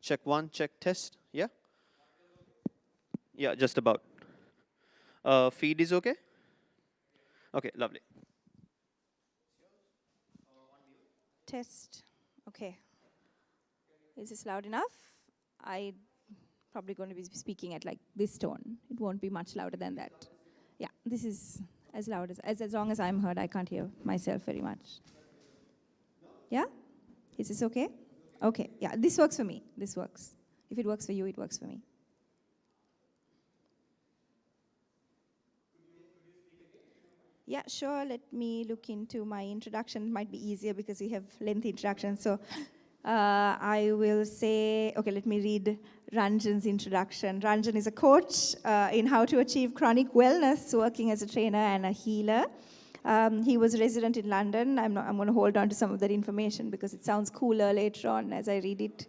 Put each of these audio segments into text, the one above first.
Check one, check test. Yeah? Yeah, just about. Feed is okay? Okay, lovely. Test. Okay. Is this loud enough? I probably going to be speaking at like this tone. It won't be much louder than that. Yeah, this is as loud as long as I'm heard. I can't hear myself very much. Yeah? Is this okay? Okay. Yeah, this works for me. This works. If it works for you, it works for me. Yeah, sure. Let me look into my introduction. It might be easier because we have lengthy introductions. So I will say, okay, let me read Ranjan's introduction. Ranjan is a coach in how to achieve chronic wellness, working as a trainer and a healer. He was a resident in London. I'm going to hold on to some of that information because it sounds cooler later on as I read it.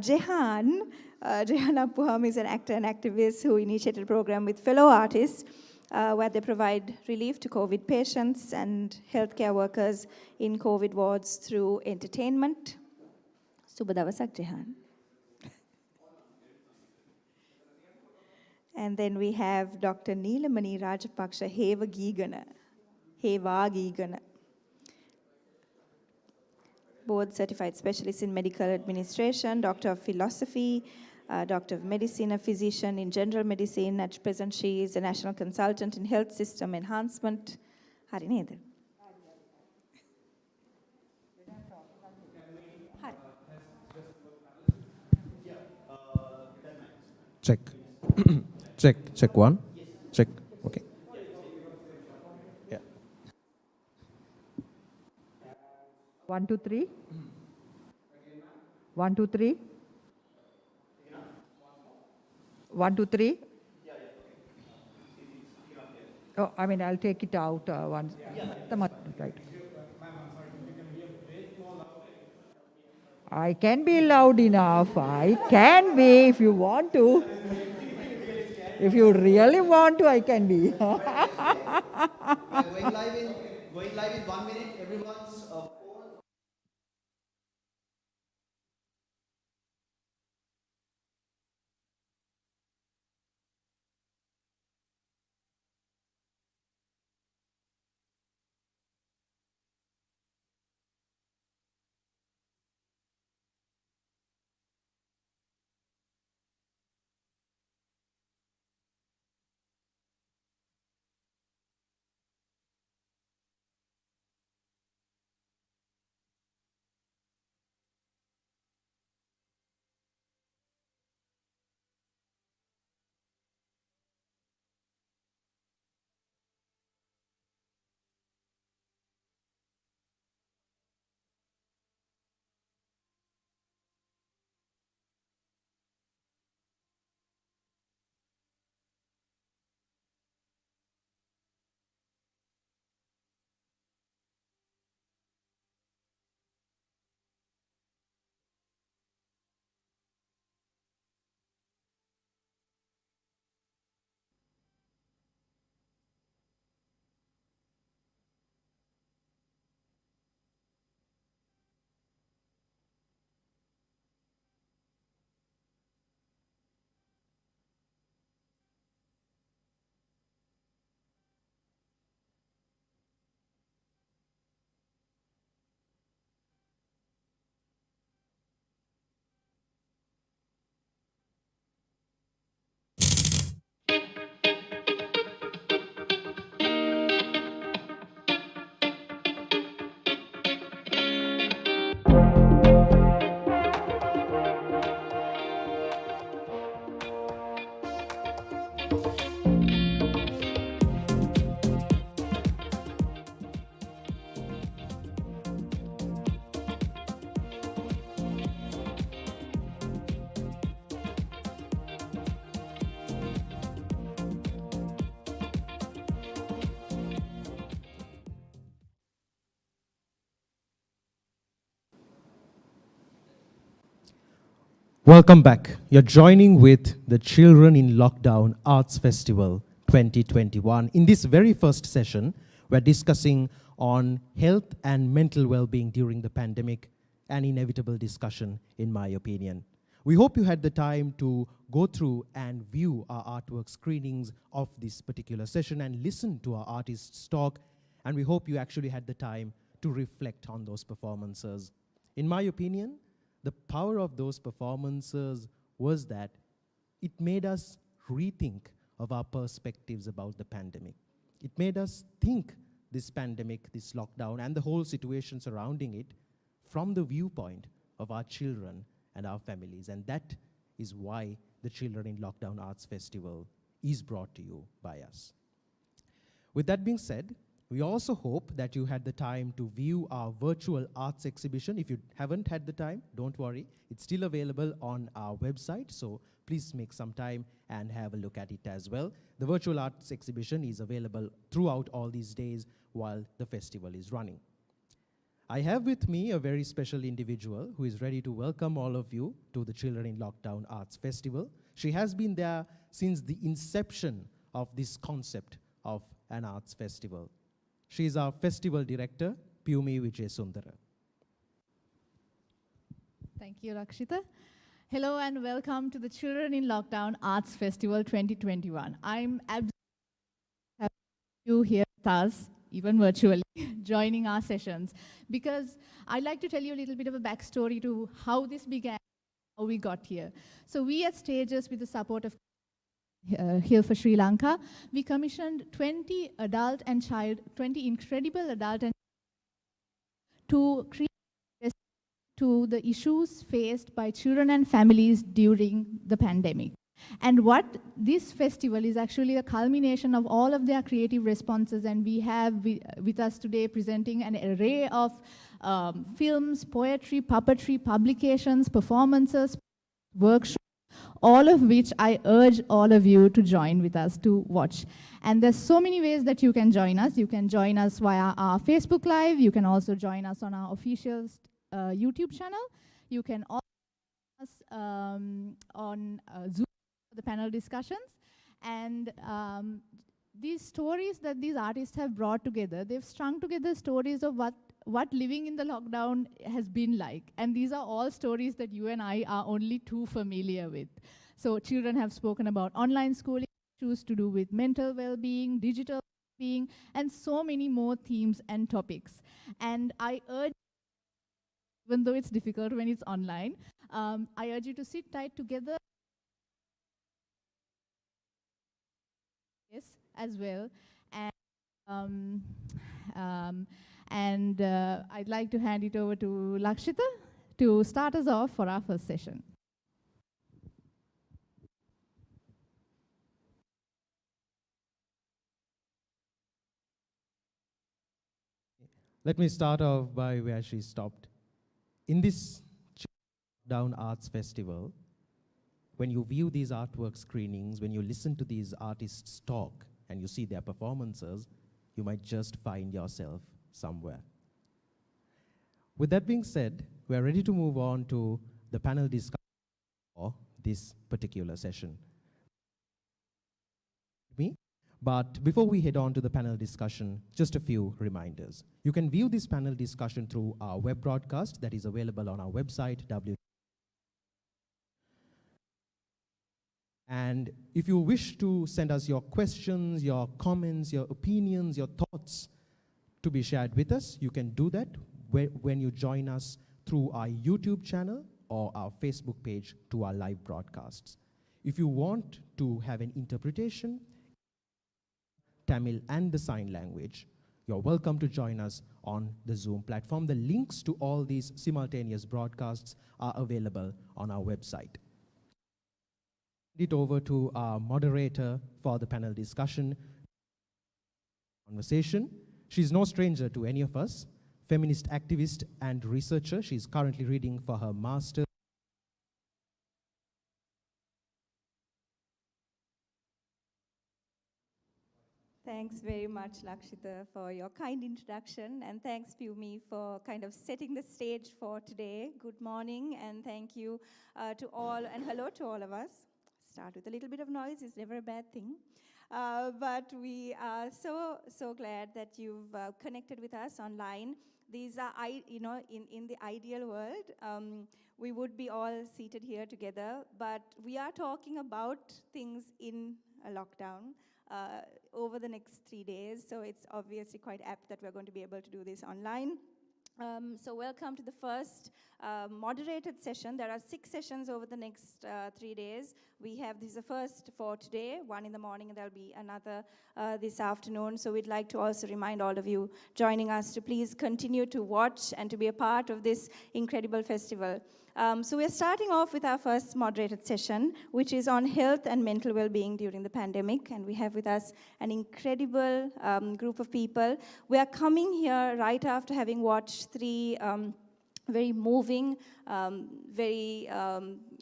Jehan Apuham is an actor and activist who initiated a program with fellow artists where they provide relief to COVID patients and healthcare workers in COVID wards through entertainment. Subhadavasak, Jehan. And then we have Dr. Neelamani Rajapaksha Hevagigana, board certified specialist in medical administration, doctor of philosophy, doctor of medicine, a physician in general medicine. At present, she is a national consultant in health system enhancement. Hari neda. Check. Check one. Check. Okay. Yeah. 1, 2, 3. 1, 2, 3. 1, 2, 3. Oh, I mean, I'll take it out once. Right. I can be loud enough. I can be if you want to. If you really want to, I can be. Going live in 1 minute. Everyone's phone. Welcome back. You're joining with the Children in Lockdown Arts Festival 2021. In this very first session, we're discussing on health and mental well-being during the pandemic, an inevitable discussion, in my opinion. We hope you had the time to go through and view our artwork screenings of this particular session and listen to our artists talk, and we hope you actually had the time to reflect on those performances. In my opinion, the power of those performances was that it made us rethink of our perspectives about the pandemic. It made us think this pandemic, this lockdown, and the whole situation surrounding it from the viewpoint of our children and our families. And that is why the Children in Lockdown Arts Festival is brought to you by us. With that being said, we also hope that you had the time to view our virtual arts exhibition. If you haven't had the time, don't worry. It's still available on our website, so please make some time and have a look at it as well. The virtual arts exhibition is available throughout all these days while the festival is running. I have with me a very special individual who is ready to welcome all of you to the Children in Lockdown Arts Festival. She has been there since the inception of this concept of an arts festival. She is our festival director, Pyumi Vijayasundara. Thank you, Rakshita. Hello and welcome to the Children in Lockdown Arts Festival 2021. I'm absolutely happy you here with us, even virtually, joining our sessions, because I'd like to tell you a little bit of a backstory to how this began, how we got here. So we at Stages, with the support of Here for Sri Lanka, we commissioned 20 incredible adult and to create to the issues faced by children and families during the pandemic. And what this festival is actually a culmination of all of their creative responses, and we have with us today presenting an array of films, poetry, puppetry, publications, performances, workshops, all of which I urge all of you to join with us to watch. And there's so many ways that you can join us. You can join us via our Facebook Live. You can also join us on our official YouTube channel. You can also join us on Zoom for the panel discussions. And these stories that these artists have brought together, they've strung together stories of what living in the lockdown has been like. And these are all stories that you and I are only too familiar with. So children have spoken about online schooling, issues to do with mental well-being, digital well-being, and so many more themes and topics. And I urge, even though it's difficult when it's online, I urge you to sit tight together as well. And I'd like to hand it over to Lakshita to start us off for our first session. Let me start off by where she stopped. In this Down Arts Festival, when you view these artwork screenings, when you listen to these artists talk and you see their performances, you might just find yourself somewhere. With that being said, we're ready to move on to the panel discussion for this particular session. But before we head on to the panel discussion, just a few reminders. You can view this panel discussion through our web broadcast that is available on our website, And if you wish to send us your questions, your comments, your opinions, your thoughts to be shared with us, you can do that when you join us through our YouTube channel or our Facebook page to our live broadcasts. If you want to have an interpretation, Tamil and the sign language, you're welcome to join us on the Zoom platform. The links to all these simultaneous broadcasts are available on our website. It over to our moderator for the panel discussion conversation. She's no stranger to any of us, feminist activist and researcher. She's currently reading for her master's. Thanks very much, Lakshita, for your kind introduction, and thanks, Pyumi, for kind of setting the stage for today. Good morning, and thank you to all, and hello to all of us. Start with a little bit of noise, it's never a bad thing. But we are so glad that you've connected with us online. these are, in the ideal world, we would be all seated here together, but we are talking about things in a lockdown over the next 3 days, so it's obviously quite apt that we're going to be able to do this online. So welcome to the first moderated session. There are 6 sessions over the next 3 days. This is the first for today, 1 in the morning, and there'll be another this afternoon. So we'd like to also remind all of you joining us to please continue to watch and to be a part of this incredible festival. So we're starting off with our first moderated session, which is on health and mental well-being during the pandemic. And we have with us an incredible group of people. We are coming here right after having watched 3 very moving, very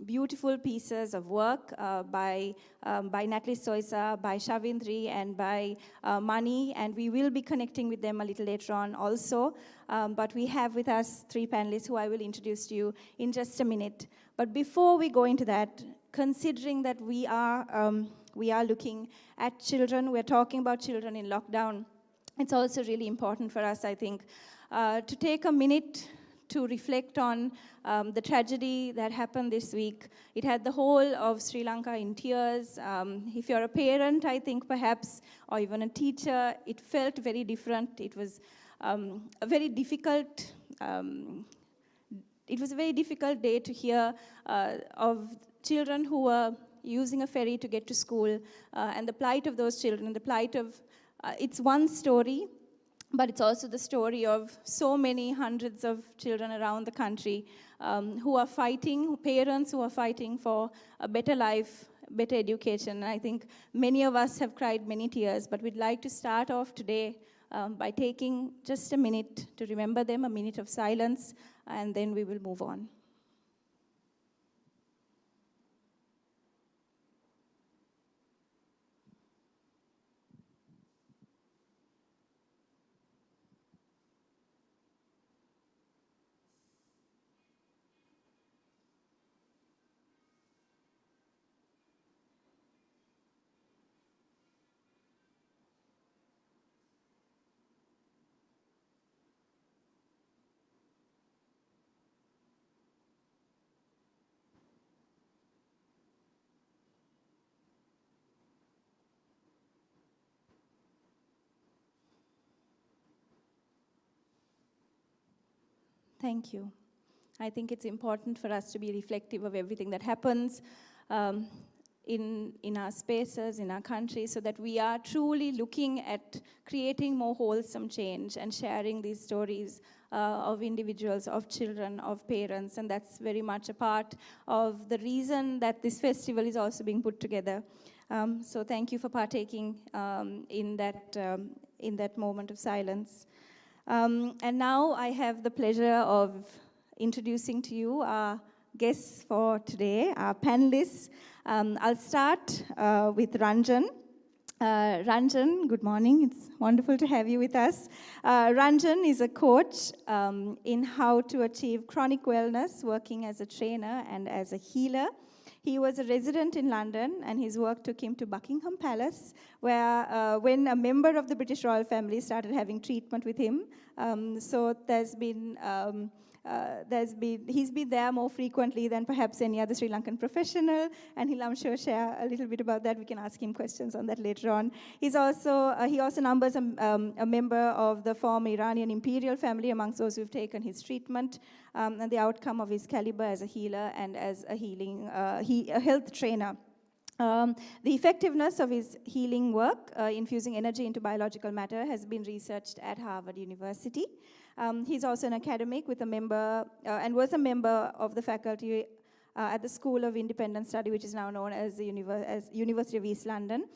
beautiful pieces of work by Natalie Soisa, by Shavindri, and by Mani, and we will be connecting with them a little later on also. But we have with us 3 panelists who I will introduce to you in just a minute. But before we go into that, considering that we are looking at children, we're talking about children in lockdown, it's also really important for us, I think, to take a minute to reflect on the tragedy that happened this week. It had the whole of Sri Lanka in tears. If you're a parent, I think perhaps, or even a teacher, it felt very different. It was a very difficult day to hear of children who were using a ferry to get to school, and the plight of those children, the plight of, it's one story, but it's also the story of so many hundreds of children around the country who are fighting, parents who are fighting for a better life, better education. And I think many of us have cried many tears, but we'd like to start off today by taking just a minute to remember them, a minute of silence, and then we will move on. Thank you. I think it's important for us to be reflective of everything that happens in our spaces, in our country, so that we are truly looking at creating more wholesome change and sharing these stories of individuals, of children, of parents, and that's very much a part of the reason that this festival is also being put together. So thank you for partaking in that moment of silence. And now I have the pleasure of introducing to you our guests for today, our panelists. I'll start with Ranjan. Ranjan, good morning. It's wonderful to have you with us. Ranjan is a coach in how to achieve chronic wellness, working as a trainer and as a healer. He was a resident in London, and his work took him to Buckingham Palace, where when a member of the British royal family started having treatment with him, so he's been there more frequently than perhaps any other Sri Lankan professional, and he'll, I'm sure, share a little bit about that. We can ask him questions on that later on. He also numbers a member of the former Iranian imperial family amongst those who've taken his treatment, and the outcome of his caliber as a healer and as a health trainer. The effectiveness of his healing work, infusing energy into biological matter, has been researched at Harvard University. He's also an academic with a member, and was a member of the faculty at the School of Independent Study, which is now known as the University of East London,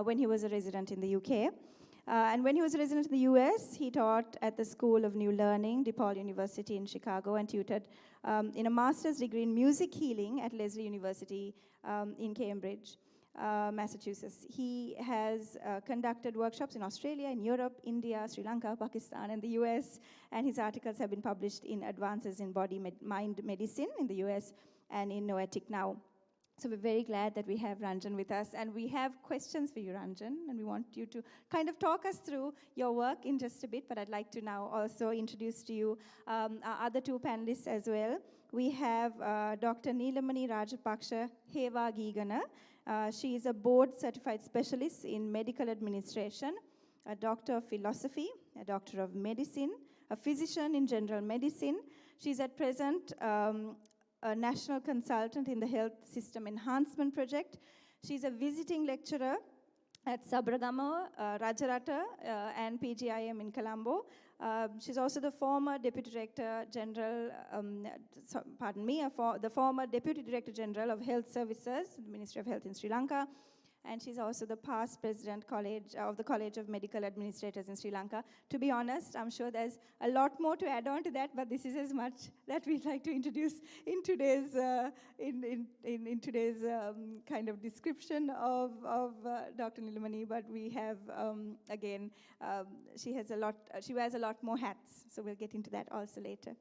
when he was a resident in the UK. And when he was a resident in the US, he taught at the School of New Learning, DePaul University in Chicago, and tutored in a master's degree in music healing at Lesley University in Cambridge, Massachusetts. He has conducted workshops in Australia, in Europe, India, Sri Lanka, Pakistan, and the US, and his articles have been published in Advances in Body Mind Medicine in the US and in Noetic Now. So we're very glad that we have Ranjan with us, and we have questions for you, Ranjan, and we want you to kind of talk us through your work in just a bit, but I'd like to now also introduce to you our other two panelists as well. We have Dr. Neelamani Rajapaksha Heva Gigana. She is a board-certified specialist in medical administration, a doctor of philosophy, a doctor of medicine, a physician in general medicine. She's at present a national consultant in the Health System Enhancement Project. She's a visiting lecturer at Sabragama, Rajarata, and PGIM in Colombo. She's also the former Deputy Director General, the former Deputy Director General of Health Services, the Ministry of Health in Sri Lanka. And she's also the past president of the College of Medical Administrators in Sri Lanka. To be honest, I'm sure there's a lot more to add on to that, but this is as much that we'd like to introduce in today's in today's kind of description of Dr. Neelamani. But we have again, she wears a lot more hats, so we'll get into that also later.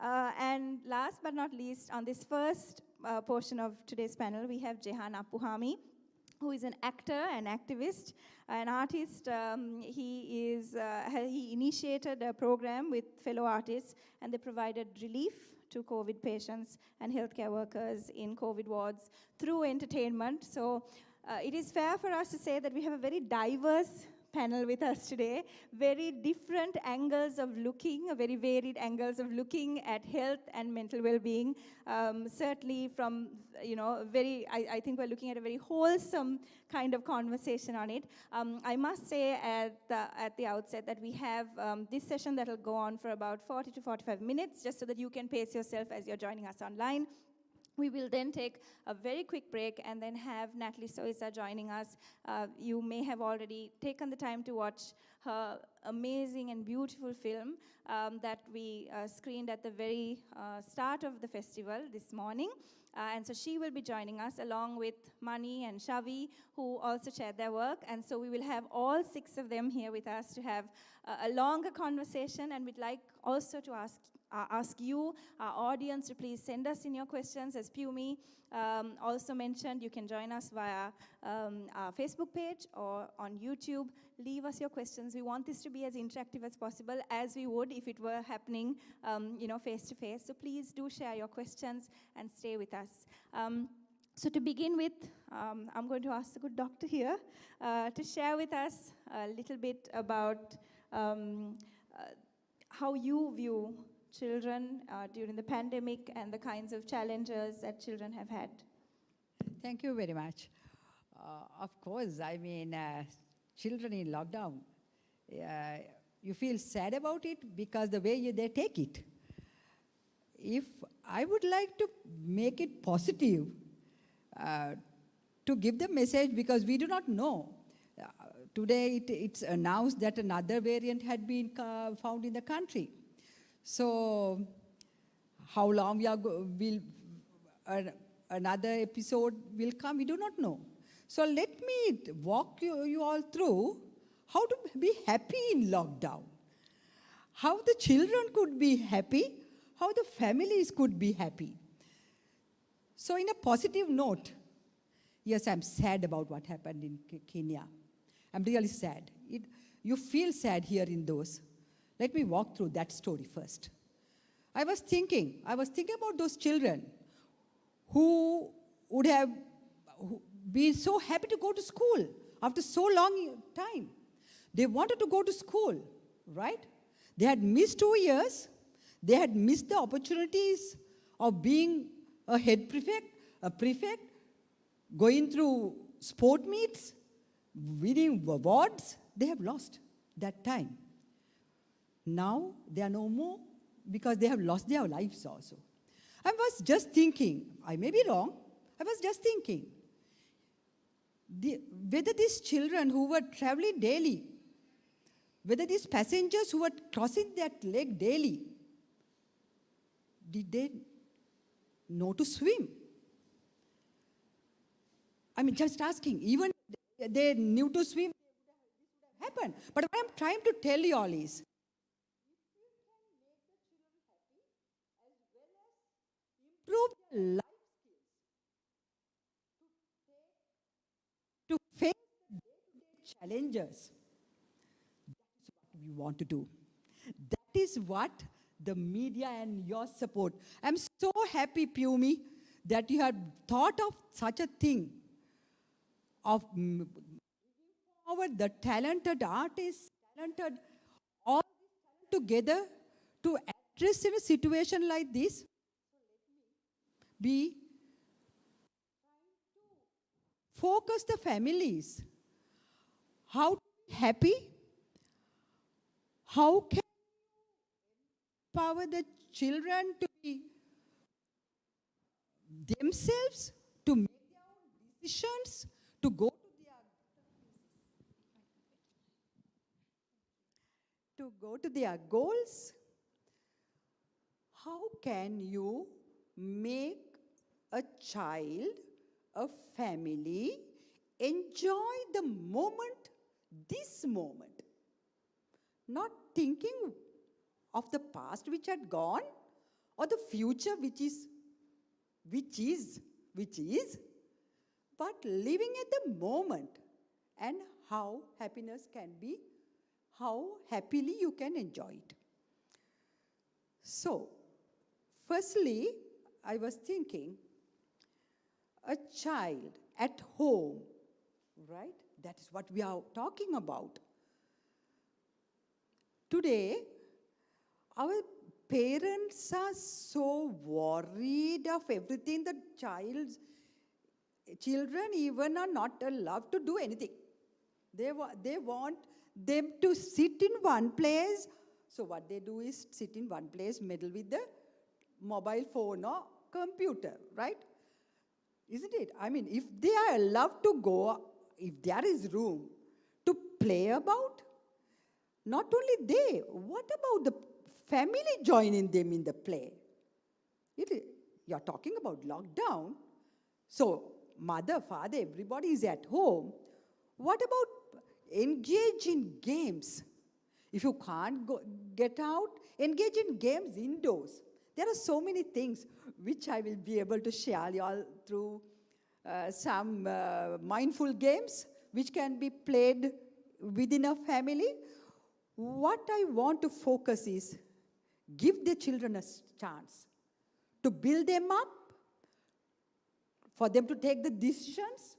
And last but not least, on this first portion of today's panel, we have Jehan Apuhami, who is an actor, an activist, an artist. He initiated a program with fellow artists, and they provided relief to COVID patients and healthcare workers in COVID wards through entertainment. So it is fair for us to say that we have a very diverse panel with us today. Very different angles of looking, very varied angles of looking at health and mental well-being. Certainly from, I think we're looking at a very wholesome kind of conversation on it. I must say at the outset that we have this session that will go on for about 40 to 45 minutes, just so that you can pace yourself as you're joining us online. We will then take a very quick break and then have Natalie Soisa joining us. You may have already taken the time to watch her amazing and beautiful film that we screened at the very start of the festival this morning. And so she will be joining us along with Mani and Shavi, who also shared their work. And so we will have all 6 of them here with us to have a longer conversation. And we'd like also to ask you, our audience, to please send us in your questions. As Pumi also mentioned, you can join us via our Facebook page or on YouTube. Leave us your questions. We want this to be as interactive as possible, as we would if it were happening, face to face. So please do share your questions and stay with us. So to begin with, I'm going to ask the good doctor here to share with us a little bit about how you view children during the pandemic and the kinds of challenges that children have had. Thank you very much. Of course, children in lockdown, you feel sad about it because the way they take it. If I would like to make it positive, to give the message, because we do not know. Today it's announced that another variant had been found in the country. So how long another episode will come, we do not know. So let me walk you all through how to be happy in lockdown. How the children could be happy, how the families could be happy. So in a positive note, yes, I'm sad about what happened in Kenya. I'm really sad. You feel sad hearing those. Let me walk through that story first. I was thinking about those children who would have been so happy to go to school after so long time. They wanted to go to school, right? They had missed 2 years. They had missed the opportunities of being a head prefect, a prefect, going through sport meets, winning awards. They have lost that time. Now they are no more because they have lost their lives also. I was just thinking, I may be wrong, I was just thinking, whether these children who were traveling daily, whether these passengers who were crossing that lake daily, did they know to swim? Just asking. Even they knew to swim, this would have happened. But what I'm trying to tell you all is, if you can make the children happy as well as improve their life skills, to face day-to-day challenges. That is what we want to do. That is what the media and your support. I'm so happy, Pumi, that you have thought of such a thing of bringing forward the talented artists, talented, all this talent together to address in a situation like this. Be focus the families. How to be happy? How can you empower the children to be themselves, to make their own decisions, to go to their goals? How can you make a child, a family, enjoy the moment, this moment? Not thinking of the past which had gone or the future which is, but living at the moment and how happiness can be, how happily you can enjoy it. So, firstly, I was thinking, a child at home, right? That is what we are talking about. Today, our parents are so worried of everything. The children even are not allowed to do anything. They want them to sit in one place. So what they do is sit in one place, meddle with the mobile phone or computer, right? Isn't it? I mean, if they are allowed to go, if there is room to play about, not only they, what about the family joining them in the play? You're talking about lockdown. So mother, father, everybody is at home. What about engage in games? If you can't get out, engage in games indoors. There are so many things which I will be able to share you all through some mindful games which can be played within a family. What I want to focus is give the children a chance to build them up, for them to take the decisions,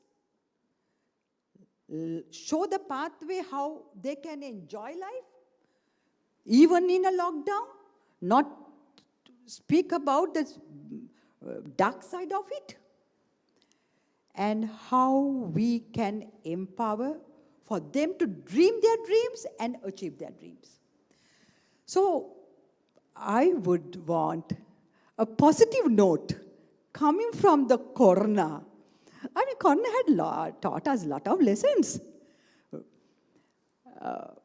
show the pathway how they can enjoy life, even in a lockdown, not speak about the dark side of it, and how we can empower for them to dream their dreams and achieve their dreams. So I would want a positive note coming from the corona. I mean, corona had taught us a lot of lessons.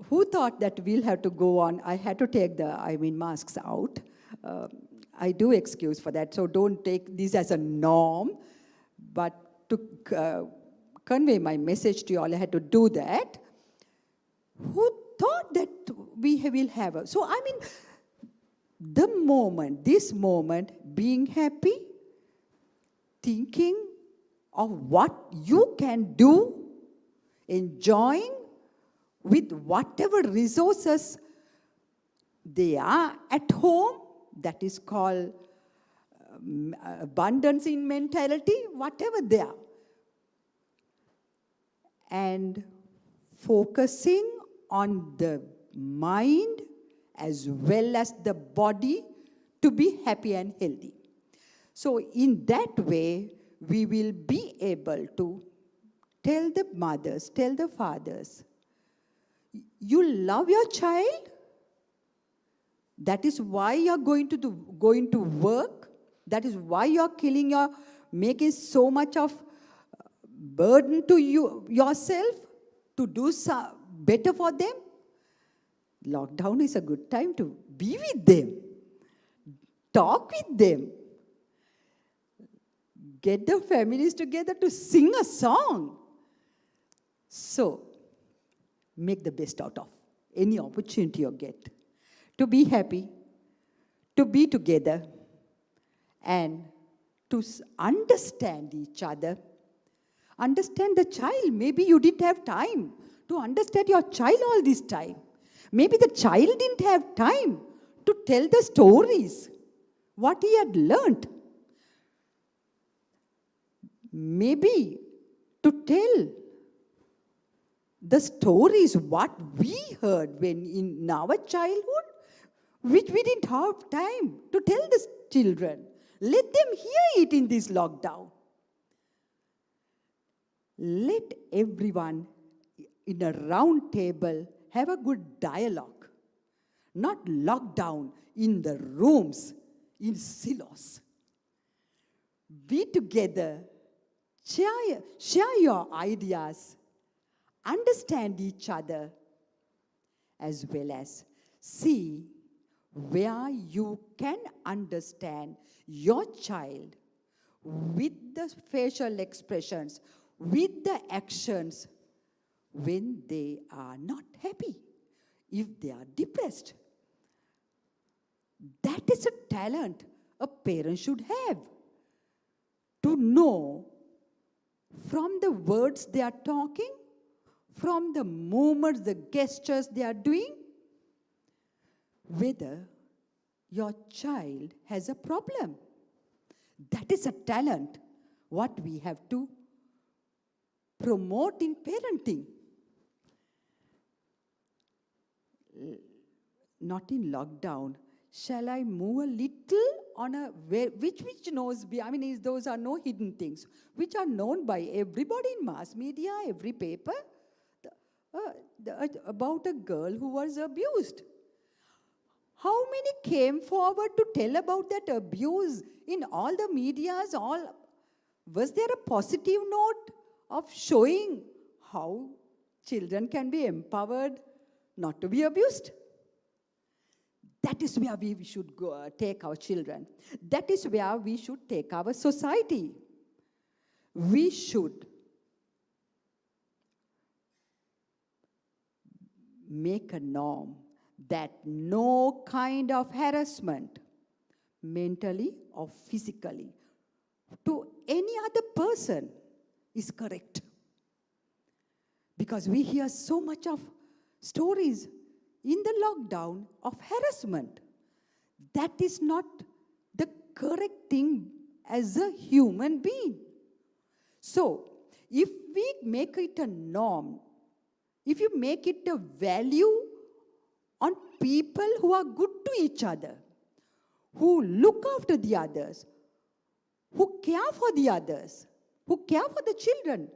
Who thought that we'll have to go on? I had to take the, masks out. I do excuse for that, so don't take this as a norm. But to convey my message to you all, I had to do that. Who thought that we will have a... So, I mean, this moment, being happy, thinking of what you can do, enjoying with whatever resources they are at home, that is called abundance in mentality, whatever they are. And focusing on the mind as well as the body to be happy and healthy. So in that way, we will be able to tell the mothers, tell the fathers, you love your child. That is why you're going to work. That is why you're making so much of burden to yourself to do better for them. Lockdown is a good time to be with them, talk with them, get the families together to sing a song. So, make the best out of any opportunity you get to be happy, to be together, and to understand each other, Understand the child. Maybe you didn't have time to understand your child all this time. Maybe the child didn't have time to tell the stories, what he had learned. Maybe to tell the stories what we heard when in our childhood, which we didn't have time to tell the children. Let them hear it in this lockdown. Let everyone in a round table have a good dialogue, not lockdown in the rooms, in silos. Be together, share your ideas, understand each other, as well as see where you can understand your child with the facial expressions, with the actions when they are not happy, if they are depressed. That is a talent a parent should have, to know from the words they are talking, from the movements, the gestures they are doing, whether your child has a problem. That is a talent, what we have to promote in parenting. Not in lockdown. Shall I move a little on a which knows? I mean, those are no hidden things, which are known by everybody in mass media, every paper, about a girl who was abused. How many came forward to tell about that abuse in all the medias? Was there a positive note of showing how children can be empowered not to be abused? That is where we should take our children. That is where we should take our society. We should make a norm that no kind of harassment, mentally or physically, to any other person is correct. Because we hear so much of stories in the lockdown of harassment. That is not the correct thing as a human being. So, if we make it a norm, if you make it a value on people who are good to each other, who look after the others, who care for the others, who care for the children,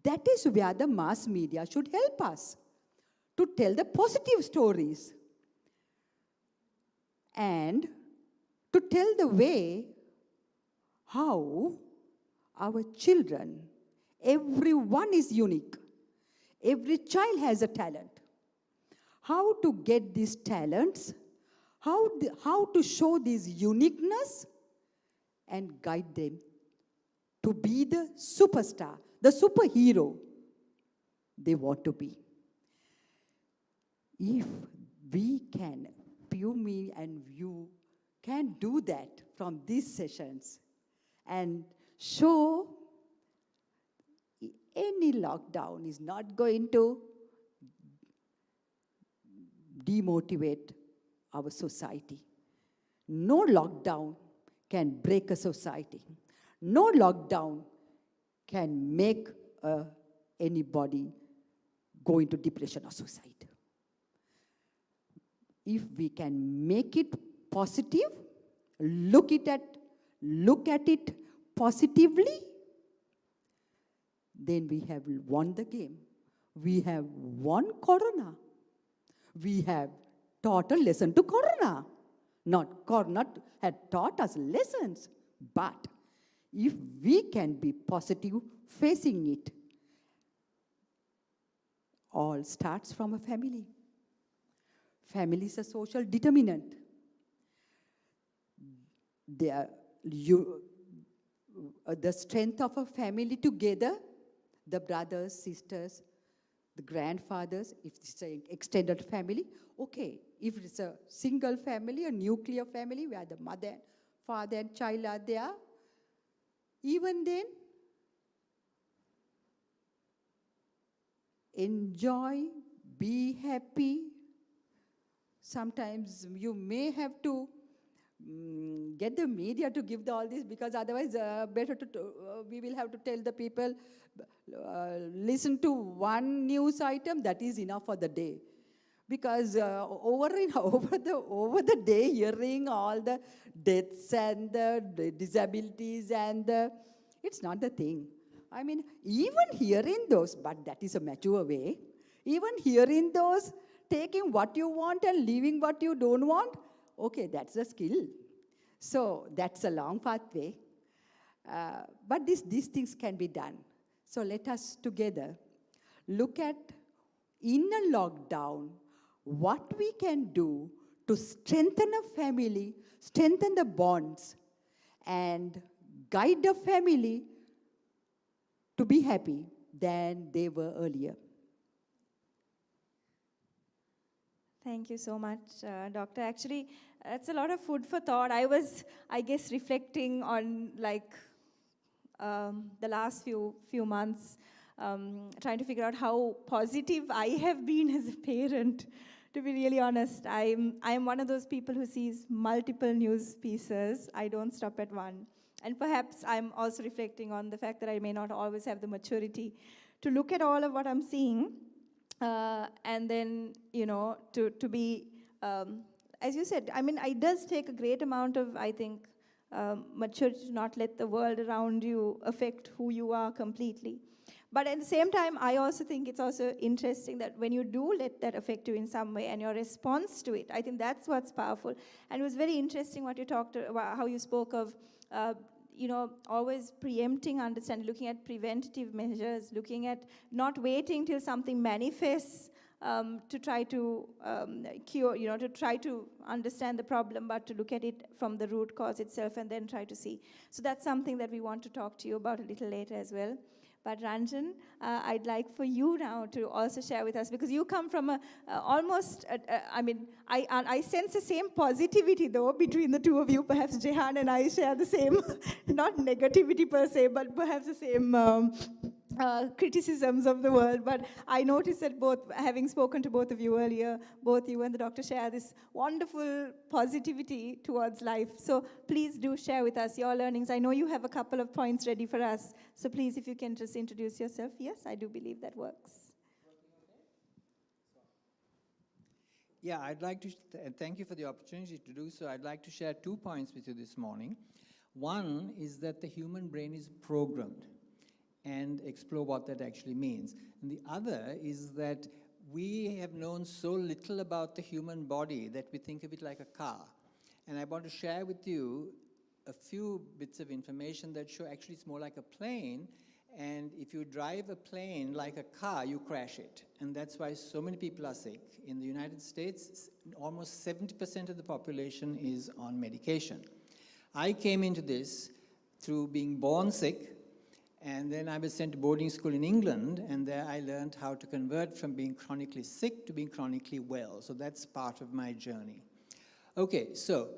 that is where the mass media should help us to tell the positive stories and to tell the way how our children, everyone is unique. Every child has a talent. How to get these talents, how to show this uniqueness and guide them to be the superstar, the superhero they want to be. If we can, me and you can do that from these sessions and show any lockdown is not going to demotivate our society. No lockdown can break a society. No lockdown can make anybody go into depression or suicide. If we can make it positive, look at it positively, then we have won the game. We have won Corona. We have taught a lesson to Corona. Not Corona had taught us lessons, but if we can be positive facing it, all starts from a family. Family is a social determinant. The strength of a family together, the brothers, sisters, the grandfathers, if it's an extended family, okay. If it's a single family, a nuclear family, where the mother, father, and child are there, even then, enjoy, be happy. Sometimes you may have to get the media to give all this, because otherwise we will have to tell the people, listen to one news item, that is enough for the day. Because over the day, hearing all the deaths and the disabilities it's not the thing. I mean, even hearing those, but that is a mature way, even hearing those, taking what you want and leaving what you don't want, okay, that's a skill. So that's a long pathway. But these things can be done. So let us together look at, in a lockdown, what we can do to strengthen a family, strengthen the bonds, and guide the family to be happy than they were earlier. Thank you so much, Doctor. Actually, that's a lot of food for thought. I was, I guess, reflecting on the last few months, trying to figure out how positive I have been as a parent. To be really honest, I'm one of those people who sees multiple news pieces. I don't stop at one. And perhaps I'm also reflecting on the fact that I may not always have the maturity to look at all of what I'm seeing, and then, to be, as you said, I mean, it does take a great amount of, I think, maturity to not let the world around you affect who you are completely. But at the same time, I also think it's also interesting that when you do let that affect you in some way and your response to it, I think that's what's powerful. And it was very interesting what you talked about, how you spoke of, always preempting understanding, looking at preventative measures, looking at not waiting till something manifests to try to cure, to try to understand the problem, but to look at it from the root cause itself and then try to see. So that's something that we want to talk to you about a little later as well. But Ranjan, I'd like for you now to also share with us, because you come from I sense the same positivity though between the two of you. Perhaps Jehan and I share the same, not negativity per se, but perhaps the same criticisms of the world. But I noticed that both, having spoken to both of you earlier, both you and the doctor share this wonderful positivity towards life. So please do share with us your learnings. I know you have a couple of points ready for us. So please, if you can just introduce yourself. Yes, I do believe that works. Yeah, I'd like to thank you for the opportunity to do so. I'd like to share 2 points with you this morning. One is that the human brain is programmed, and explore what that actually means. And the other is that we have known so little about the human body that we think of it like a car. And I want to share with you a few bits of information that show actually it's more like a plane, and if you drive a plane like a car, you crash it. And that's why so many people are sick. In the United States, almost 70% of the population is on medication. I came into this through being born sick, and then I was sent to boarding school in England, and there I learned how to convert from being chronically sick to being chronically well. So that's part of my journey. Okay, so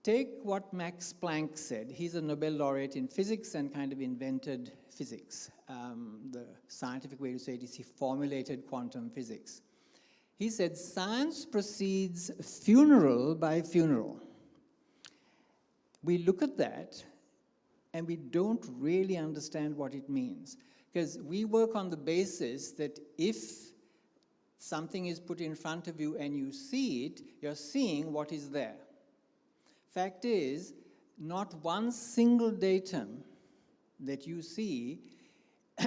take what Max Planck said. He's a Nobel laureate in physics and kind of invented physics. The scientific way to say it is he formulated quantum physics. He said, science proceeds funeral by funeral. We look at that, and we don't really understand what it means. Because we work on the basis that if something is put in front of you and you see it, you're seeing what is there. Fact is, not one single datum that you see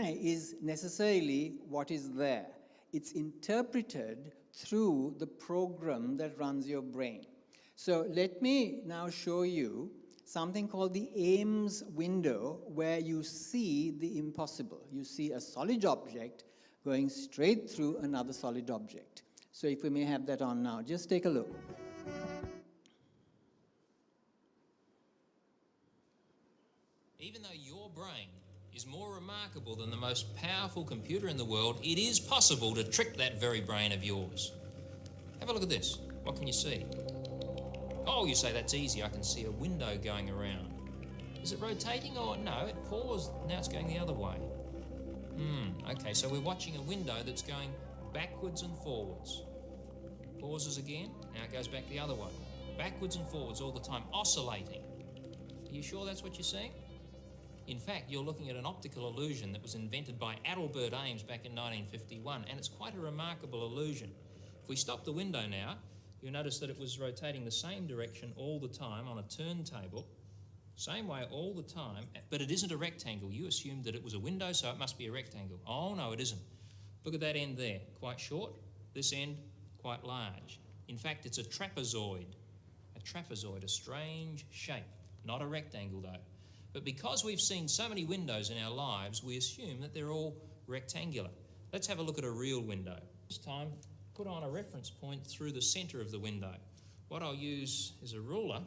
is necessarily what is there. It's interpreted through the program that runs your brain. So let me now show you something called the Ames window, where you see the impossible. You see a solid object going straight through another solid object. So if we may have that on now, just take a look. Even though your brain is more remarkable than the most powerful computer in the world, it is possible to trick that very brain of yours. Have a look at this. What can you see? Oh, you say that's easy. I can see a window going around. Is it rotating or no? It paused. Now it's going the other way. Okay, so we're watching a window that's going backwards and forwards. Pauses again, now it goes back the other way. Backwards and forwards all the time, oscillating. Are you sure that's what you're seeing? In fact, you're looking at an optical illusion that was invented by Adelbert Ames back in 1951, and it's quite a remarkable illusion. If we stop the window now, you'll notice that it was rotating the same direction all the time on a turntable, same way all the time, but it isn't a rectangle. You assumed that it was a window, so it must be a rectangle. Oh, no, it isn't. Look at that end there, quite short. This end, quite large. In fact, it's a trapezoid. A trapezoid, a strange shape. Not a rectangle, though. But because we've seen so many windows in our lives, we assume that they're all rectangular. Let's have a look at a real window. This time, put on a reference point through the centre of the window. What I'll use is a ruler,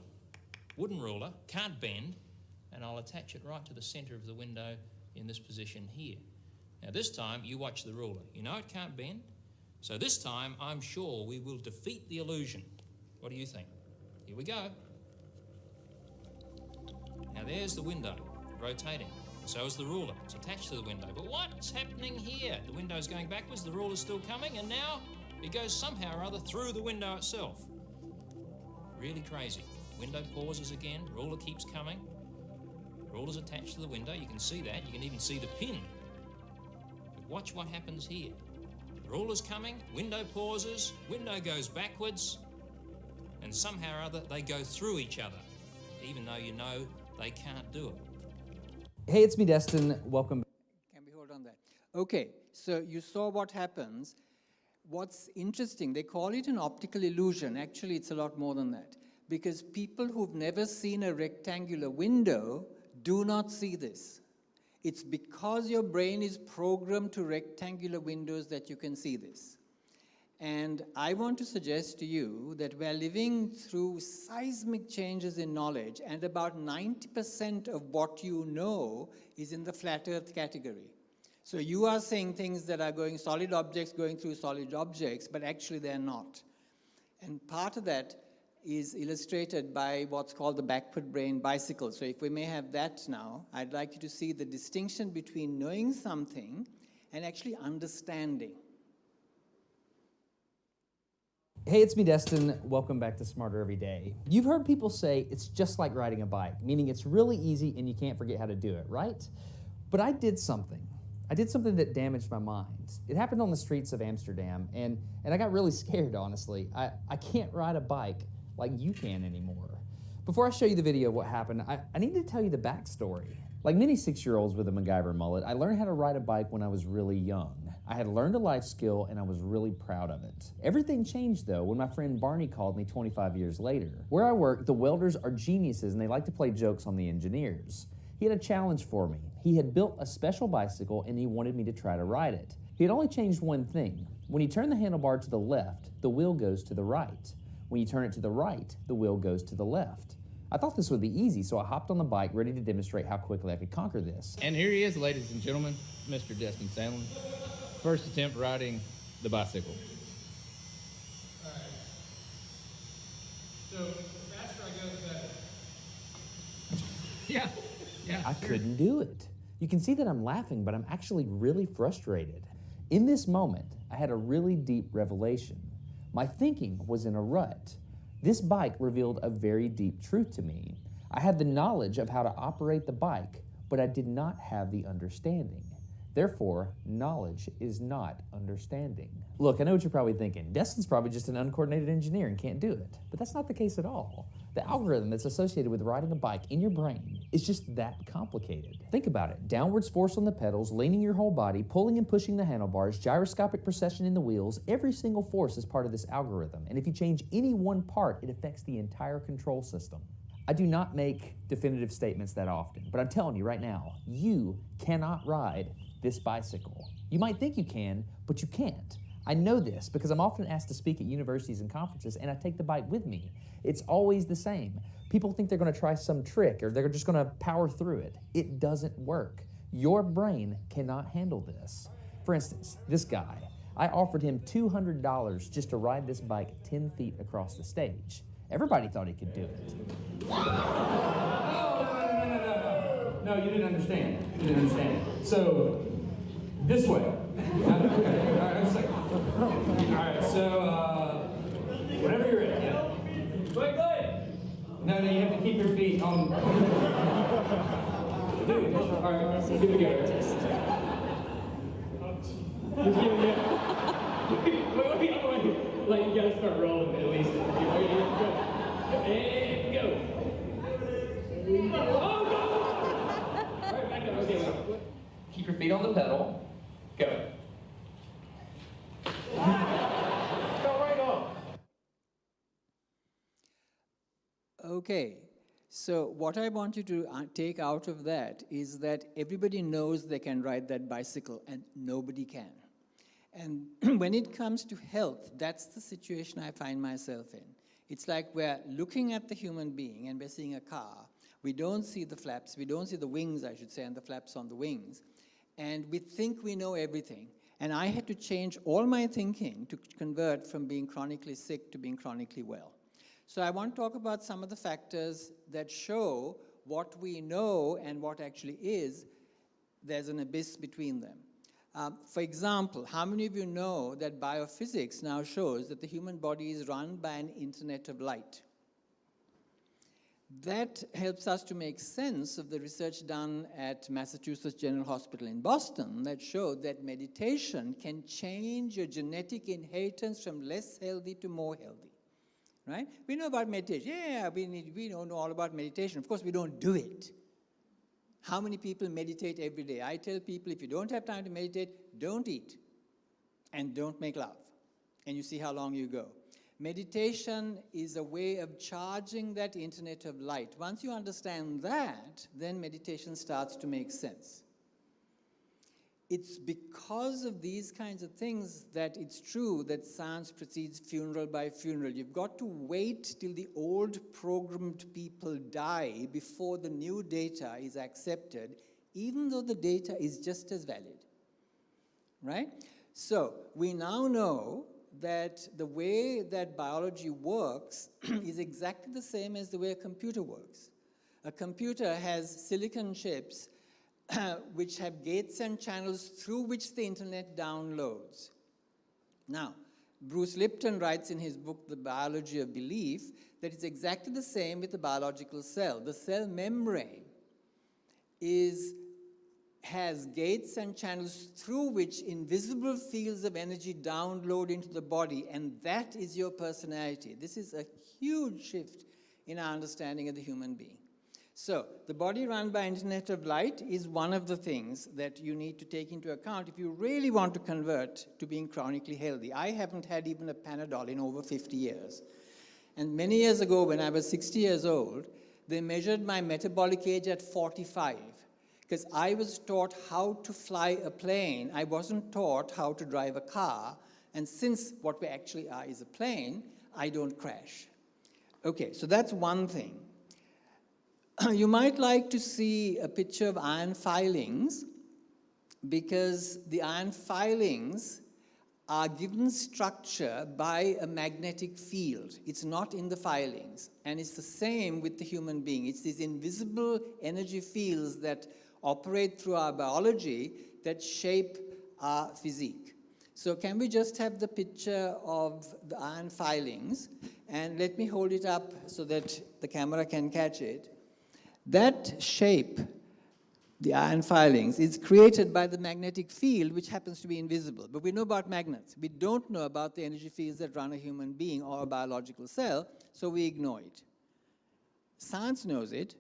wooden ruler, can't bend, and I'll attach it right to the centre of the window in this position here. Now this time, you watch the ruler. You know it can't bend, so this time I'm sure we will defeat the illusion. What do you think? Here we go. Now there's the window, rotating. So is the ruler. It's attached to the window. But what's happening here? The window's going backwards, the ruler's still coming, and now it goes somehow or other through the window itself. Really crazy. Window pauses again, ruler keeps coming. Ruler's attached to the window, you can see that. You can even see the pin. But watch what happens here. Ruler's coming, window pauses, window goes backwards, and somehow or other they go through each other, even though you know they can't do it. Hey, it's me, Destin. Welcome. Can we hold on that? Okay, so you saw what happens. What's interesting, they call it an optical illusion. Actually, it's a lot more than that. Because people who've never seen a rectangular window do not see this. It's because your brain is programmed to rectangular windows that you can see this. And I want to suggest to you that we're living through seismic changes in knowledge, and about 90% of what you know is in the flat earth category. So you are saying things that are going solid objects going through solid objects, but actually they're not. And part of that is illustrated by what's called the backward brain bicycle. So if we may have that now, I'd like you to see the distinction between knowing something and actually understanding. Hey, it's me, Destin. Welcome back to Smarter Every Day. You've heard people say it's just like riding a bike, meaning it's really easy and you can't forget how to do it, right? But I did something. I did something that damaged my mind. It happened on the streets of Amsterdam, and I got really scared, honestly. I can't ride a bike like you can anymore. Before I show you the video of what happened, I need to tell you the backstory. Like many 6-year-olds with a MacGyver mullet, I learned how to ride a bike when I was really young. I had learned a life skill and I was really proud of it. Everything changed though when my friend Barney called me 25 years later. Where I work, the welders are geniuses and they like to play jokes on the engineers. He had a challenge for me. He had built a special bicycle and he wanted me to try to ride it. He had only changed one thing. When you turn the handlebar to the left, the wheel goes to the right. When you turn it to the right, the wheel goes to the left. I thought this would be easy, so I hopped on the bike ready to demonstrate how quickly I could conquer this. And here he is, ladies and gentlemen, Mr. Destin Sandlin. First attempt riding the bicycle. All right. So the faster I go, the better. Yeah. I couldn't do it. You can see that I'm laughing, but I'm actually really frustrated. In this moment, I had a really deep revelation. My thinking was in a rut. This bike revealed a very deep truth to me. I had the knowledge of how to operate the bike, but I did not have the understanding. Therefore, knowledge is not understanding. Look, I know what you're probably thinking. Destin's probably just an uncoordinated engineer and can't do it. But that's not the case at all. The algorithm that's associated with riding a bike in your brain is just that complicated. Think about it. Downwards force on the pedals, leaning your whole body, pulling and pushing the handlebars, gyroscopic precession in the wheels, every single force is part of this algorithm. And if you change any one part, it affects the entire control system. I do not make definitive statements that often, but I'm telling you right now, you cannot ride this bicycle. You might think you can, but you can't. I know this because I'm often asked to speak at universities and conferences, and I take the bike with me. It's always the same. People think they're going to try some trick or they're just going to power through it. It doesn't work. Your brain cannot handle this. For instance, this guy, I offered him $200 just to ride this bike 10 feet across the stage. Everybody thought he could do it. No, you didn't understand. So This way. Okay. All right, I'm second. All right, so whenever you're ready. Yeah. Wait. No, you have to keep your feet on. Dude, all right, here we go. Wait. Like, you gotta start rolling at least. And go. Oh, no! All right, back up. Okay, keep your feet on the pedal. Go. Go right on. Okay, so what I want you to take out of that is that everybody knows they can ride that bicycle and nobody can. And when it comes to health, that's the situation I find myself in. It's like we're looking at the human being and we're seeing a car. We don't see the flaps, we don't see the wings, I should say, and the flaps on the wings. And we think we know everything. And I had to change all my thinking to convert from being chronically sick to being chronically well. So I want to talk about some of the factors that show what we know and what actually is. There's an abyss between them. For example, how many of you know that biophysics now shows that the human body is run by an internet of light? That helps us to make sense of the research done at Massachusetts General Hospital in Boston that showed that meditation can change your genetic inheritance from less healthy to more healthy, right? We know about meditation. Yeah, we don't know all about meditation. Of course, we don't do it. How many people meditate every day? I tell people, if you don't have time to meditate, don't eat and don't make love. And you see how long you go. Meditation is a way of charging that internet of light. Once you understand that, then meditation starts to make sense. It's because of these kinds of things that it's true that science proceeds funeral by funeral. You've got to wait till the old programmed people die before the new data is accepted, even though the data is just as valid, right? So we now know that the way that biology works is exactly the same as the way a computer works. A computer has silicon chips which have gates and channels through which the internet downloads. Now, Bruce Lipton writes in his book, The Biology of Belief, that it's exactly the same with the biological cell. The cell membrane has gates and channels through which invisible fields of energy download into the body, and that is your personality. This is a huge shift in our understanding of the human being. So, the body run by internet of light is one of the things that you need to take into account if you really want to convert to being chronically healthy. I haven't had even a Panadol in over 50 years. And many years ago, when I was 60 years old, they measured my metabolic age at 45. Because I was taught how to fly a plane. I wasn't taught how to drive a car. And since what we actually are is a plane, I don't crash. Okay, so that's one thing. You might like to see a picture of iron filings, because the iron filings are given structure by a magnetic field. It's not in the filings. And it's the same with the human being. It's these invisible energy fields that operate through our biology that shape our physique. So can we just have the picture of the iron filings? And let me hold it up so that the camera can catch it. That shape, the iron filings, is created by the magnetic field, which happens to be invisible. But we know about magnets. We don't know about the energy fields that run a human being or a biological cell, so we ignore it. Science knows it.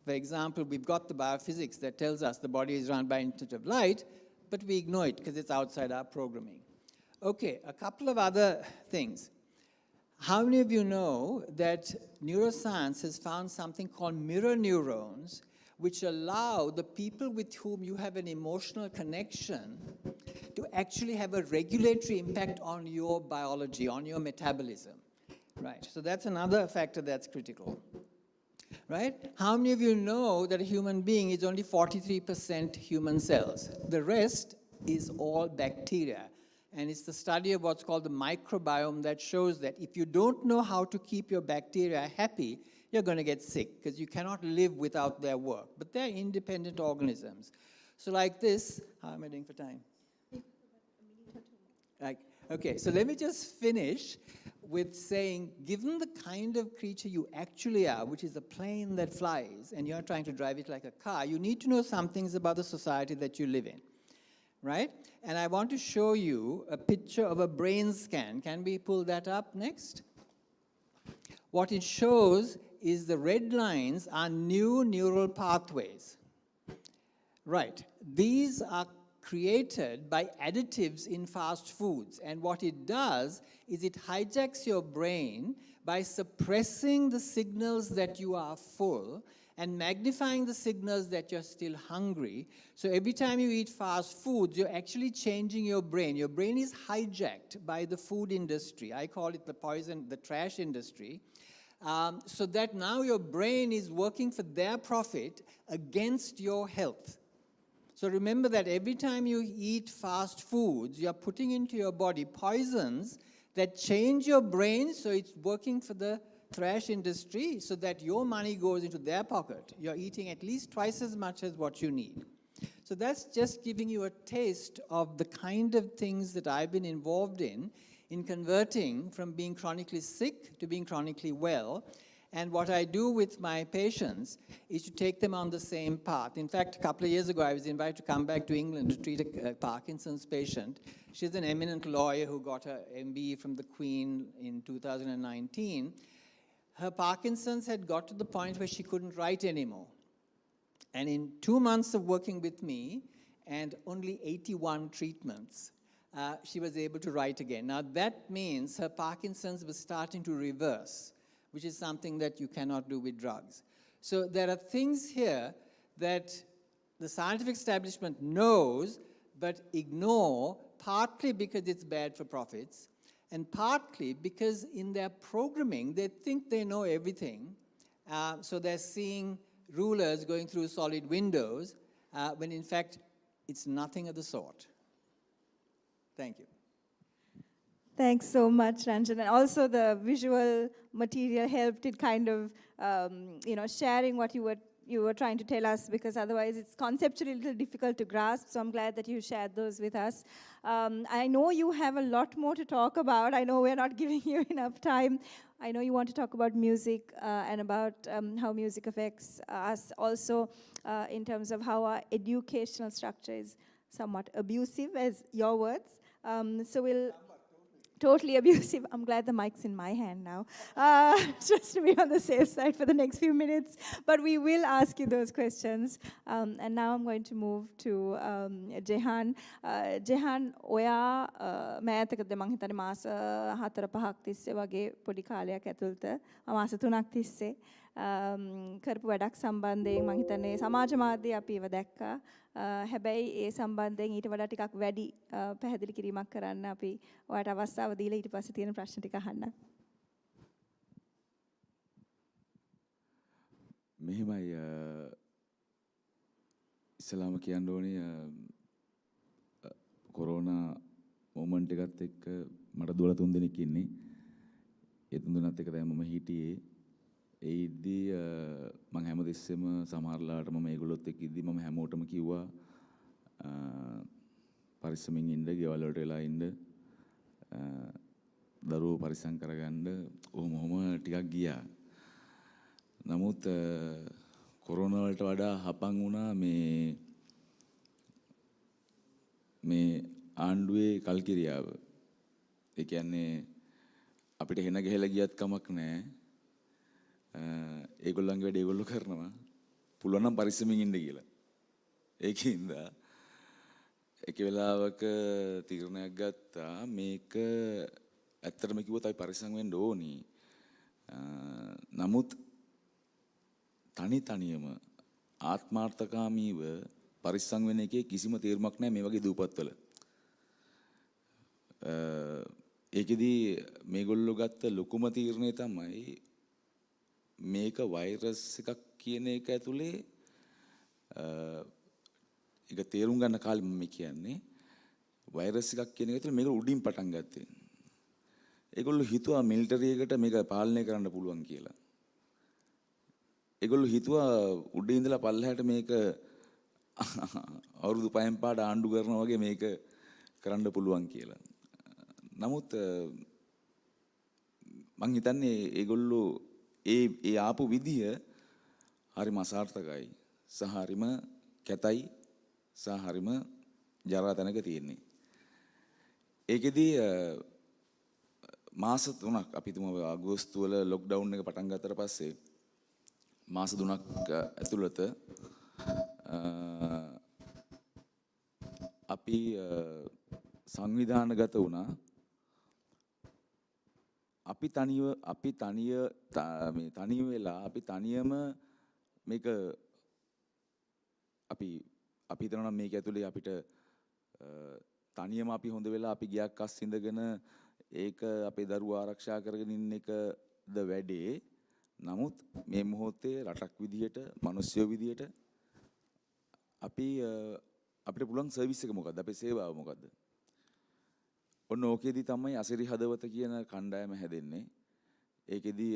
For example, we've got the biophysics that tells us the body is run by an internet of light, but we ignore it because it's outside our programming. Okay, a couple of other things. How many of you know that neuroscience has found something called mirror neurons, which allow the people with whom you have an emotional connection to actually have a regulatory impact on your biology, on your metabolism, right? So that's another factor that's critical, right? How many of you know that a human being is only 43% human cells? The rest is all bacteria. And it's the study of what's called the microbiome that shows that if you don't know how to keep your bacteria happy, you're going to get sick, because you cannot live without their work. But they're independent organisms. So like this, how am I doing for time? Okay, so let me just finish with saying, given the kind of creature you actually are, which is a plane that flies, and you're trying to drive it like a car, you need to know some things about the society that you live in, right? And I want to show you a picture of a brain scan. Can we pull that up next? What it shows is the red lines are new neural pathways. Right. These are created by additives in fast foods. And what it does is it hijacks your brain by suppressing the signals that you are full and magnifying the signals that you're still hungry. So every time you eat fast foods, you're actually changing your brain. Your brain is hijacked by the food industry. I call it the poison, the trash industry. So that now your brain is working for their profit against your health. So remember that every time you eat fast foods, you're putting into your body poisons that change your brain so it's working for the trash industry so that your money goes into their pocket. You're eating at least twice as much as what you need. So that's just giving you a taste of the kind of things that I've been involved in converting from being chronically sick to being chronically well. And what I do with my patients is to take them on the same path. In fact, a couple of years ago, I was invited to come back to England to treat a Parkinson's patient. She's an eminent lawyer who got her MBE from the Queen in 2019. Her Parkinson's had got to the point where she couldn't write anymore. And in 2 months of working with me and only 81 treatments, she was able to write again. Now that means her Parkinson's was starting to reverse, which is something that you cannot do with drugs. So there are things here that the scientific establishment knows but ignore, partly because it's bad for profits, and partly because in their programming, they think they know everything. So they're seeing rulers going through solid windows, when in fact, it's nothing of the sort. Thank you. Thanks so much, Ranjan. And also the visual material helped it kind of, sharing what you were trying to tell us, because otherwise it's conceptually a little difficult to grasp. So I'm glad that you shared those with us. I know you have a lot more to talk about. I know we're not giving you enough time. I know you want to talk about music and about how music affects us also in terms of how our educational structure is somewhat abusive, as your words. So we'll... Totally abusive. I'm glad the mic's in my hand now, just to be on the safe side for the next few minutes. But we will ask you those questions. And now I'm going to move to Jehan. Jehan, ඔයා මෑතකද මං හිතන්නේ මාස 4-5ක් තිස්සේ වගේ පොඩි කාලයක් ඇතුළත මාස 3ක් තිස්සේ කරපු වැඩක් සම්බන්ධයෙන් මං හිතන්නේ සමාජ මාධ්‍ය අපි ඒව දැක්කා. හැබැයි ඒ සම්බන්ධයෙන් ඊට වඩා ටිකක් වැඩි පැහැදිලි කිරීමක් කරන්න අපි ඔයාලට අවස්ථාව දීලා ඊට පස්සේ තියෙන ප්‍රශ්න ටික අහන්න. මෙහෙමයි ඉස්ලාම කියන්න ඕනේ කොරෝනා මොමන්ට් එකත් එක්ක මට දුවලා 3 දෙනෙක් ඉන්නේ. ඒ 3 දෙනාත් එක්ක තමයි මම හිටියේ. ඒ ඉද්දී මම හැමදෙස්සෙම සමහරලාට මම ඒගොල්ලොත් එක්ක ඉද්දී මම හැමෝටම කිව්වා පරිස්සමින් ඉන්න, ගෙවල් වලට වෙලා ඉන්න, දරුවෝ පරිස්සම් කරගන්න, ඔහොම ටිකක් ගියා. නමුත් කොරෝනා වලට වඩා හපන් වුණා මේ ආණ්ඩුවේ කල්කිරියාව. ඒ කියන්නේ අපිට හෙන ගහලා ගියත් කමක් නැහැ. ඒගොල්ලන්ගේ වැඩ ඒගොල්ලෝ කරනවා. පුළුවන් නම් පරිස්සමින් ඉන්න කියලා. ඒකින්ද එක වෙලාවක තීරණයක් ගත්තා මේක ඇත්තටම කිව්වොත් අපි පරිස්සම් වෙන්න ඕනි. නමුත් තනියම ආත්මාර්ථකාමීව පරිස්සම් වෙන එකේ කිසිම තීරමක් නැහැ මේ වගේ දූපත්වල. ඒකෙදි මේගොල්ලෝ ගත්ත ලොකුම තීරණය තමයි මේක වෛරස් එකක් කියන එක ඇතුලේ ඒක තේරුම් ගන්න කාලෙ මම කියන්නේ වෛරස් එකක් කියන එක ඇතුලේ මේක උඩින් පටන් ගත්තේ. ඒගොල්ලෝ හිතුවා මිලිටරි එකට මේක පාලනය කරන්න පුළුවන් කියලා. ඒගොල්ලෝ හිතුවා උඩින් ඉඳලා පල්ලෙහාට මේක අවුරුදු 5න් පාට ආණ්ඩු කරනවා වගේ මේක කරන්න පුළුවන් කියලා. නමුත් මං හිතන්නේ ඒගොල්ලෝ ඒ ආපු විදිය හරිම අසාර්ථකයි සහ හරිම කැතයි සහ හරිම ජරා තැනක තියෙන්නේ. ඒකෙදී මාස 3ක් අපි තුම අගෝස්තු වල ලොක්ඩවුන් එක පටන් ගත්තට පස්සේ මාස 3ක් ඇතුළත අපි සංවිධානගත වුණා. අපි තනිය වෙලා අපි තනියම මේක අපි හිතනවා නම් මේක ඇතුලේ අපිට තනියම අපි හොඳ වෙලා අපි ගියක් අස් ඉඳගෙන ඒක අපේ දරුවා ආරක්ෂා කරගෙන ඉන්න එකද වැඩේ. නමුත් මේ මොහොතේ රටක් විදියට, මිනිස්සුયો විදියට අපිට පුළුවන් සර්විස් එක මොකද්ද? අපේ සේවාව මොකද්ද? ඔන්න ඕකෙදි තමයි අසිරි හදවත කියන කණ්ඩායම හැදෙන්නේ. ඒකෙදි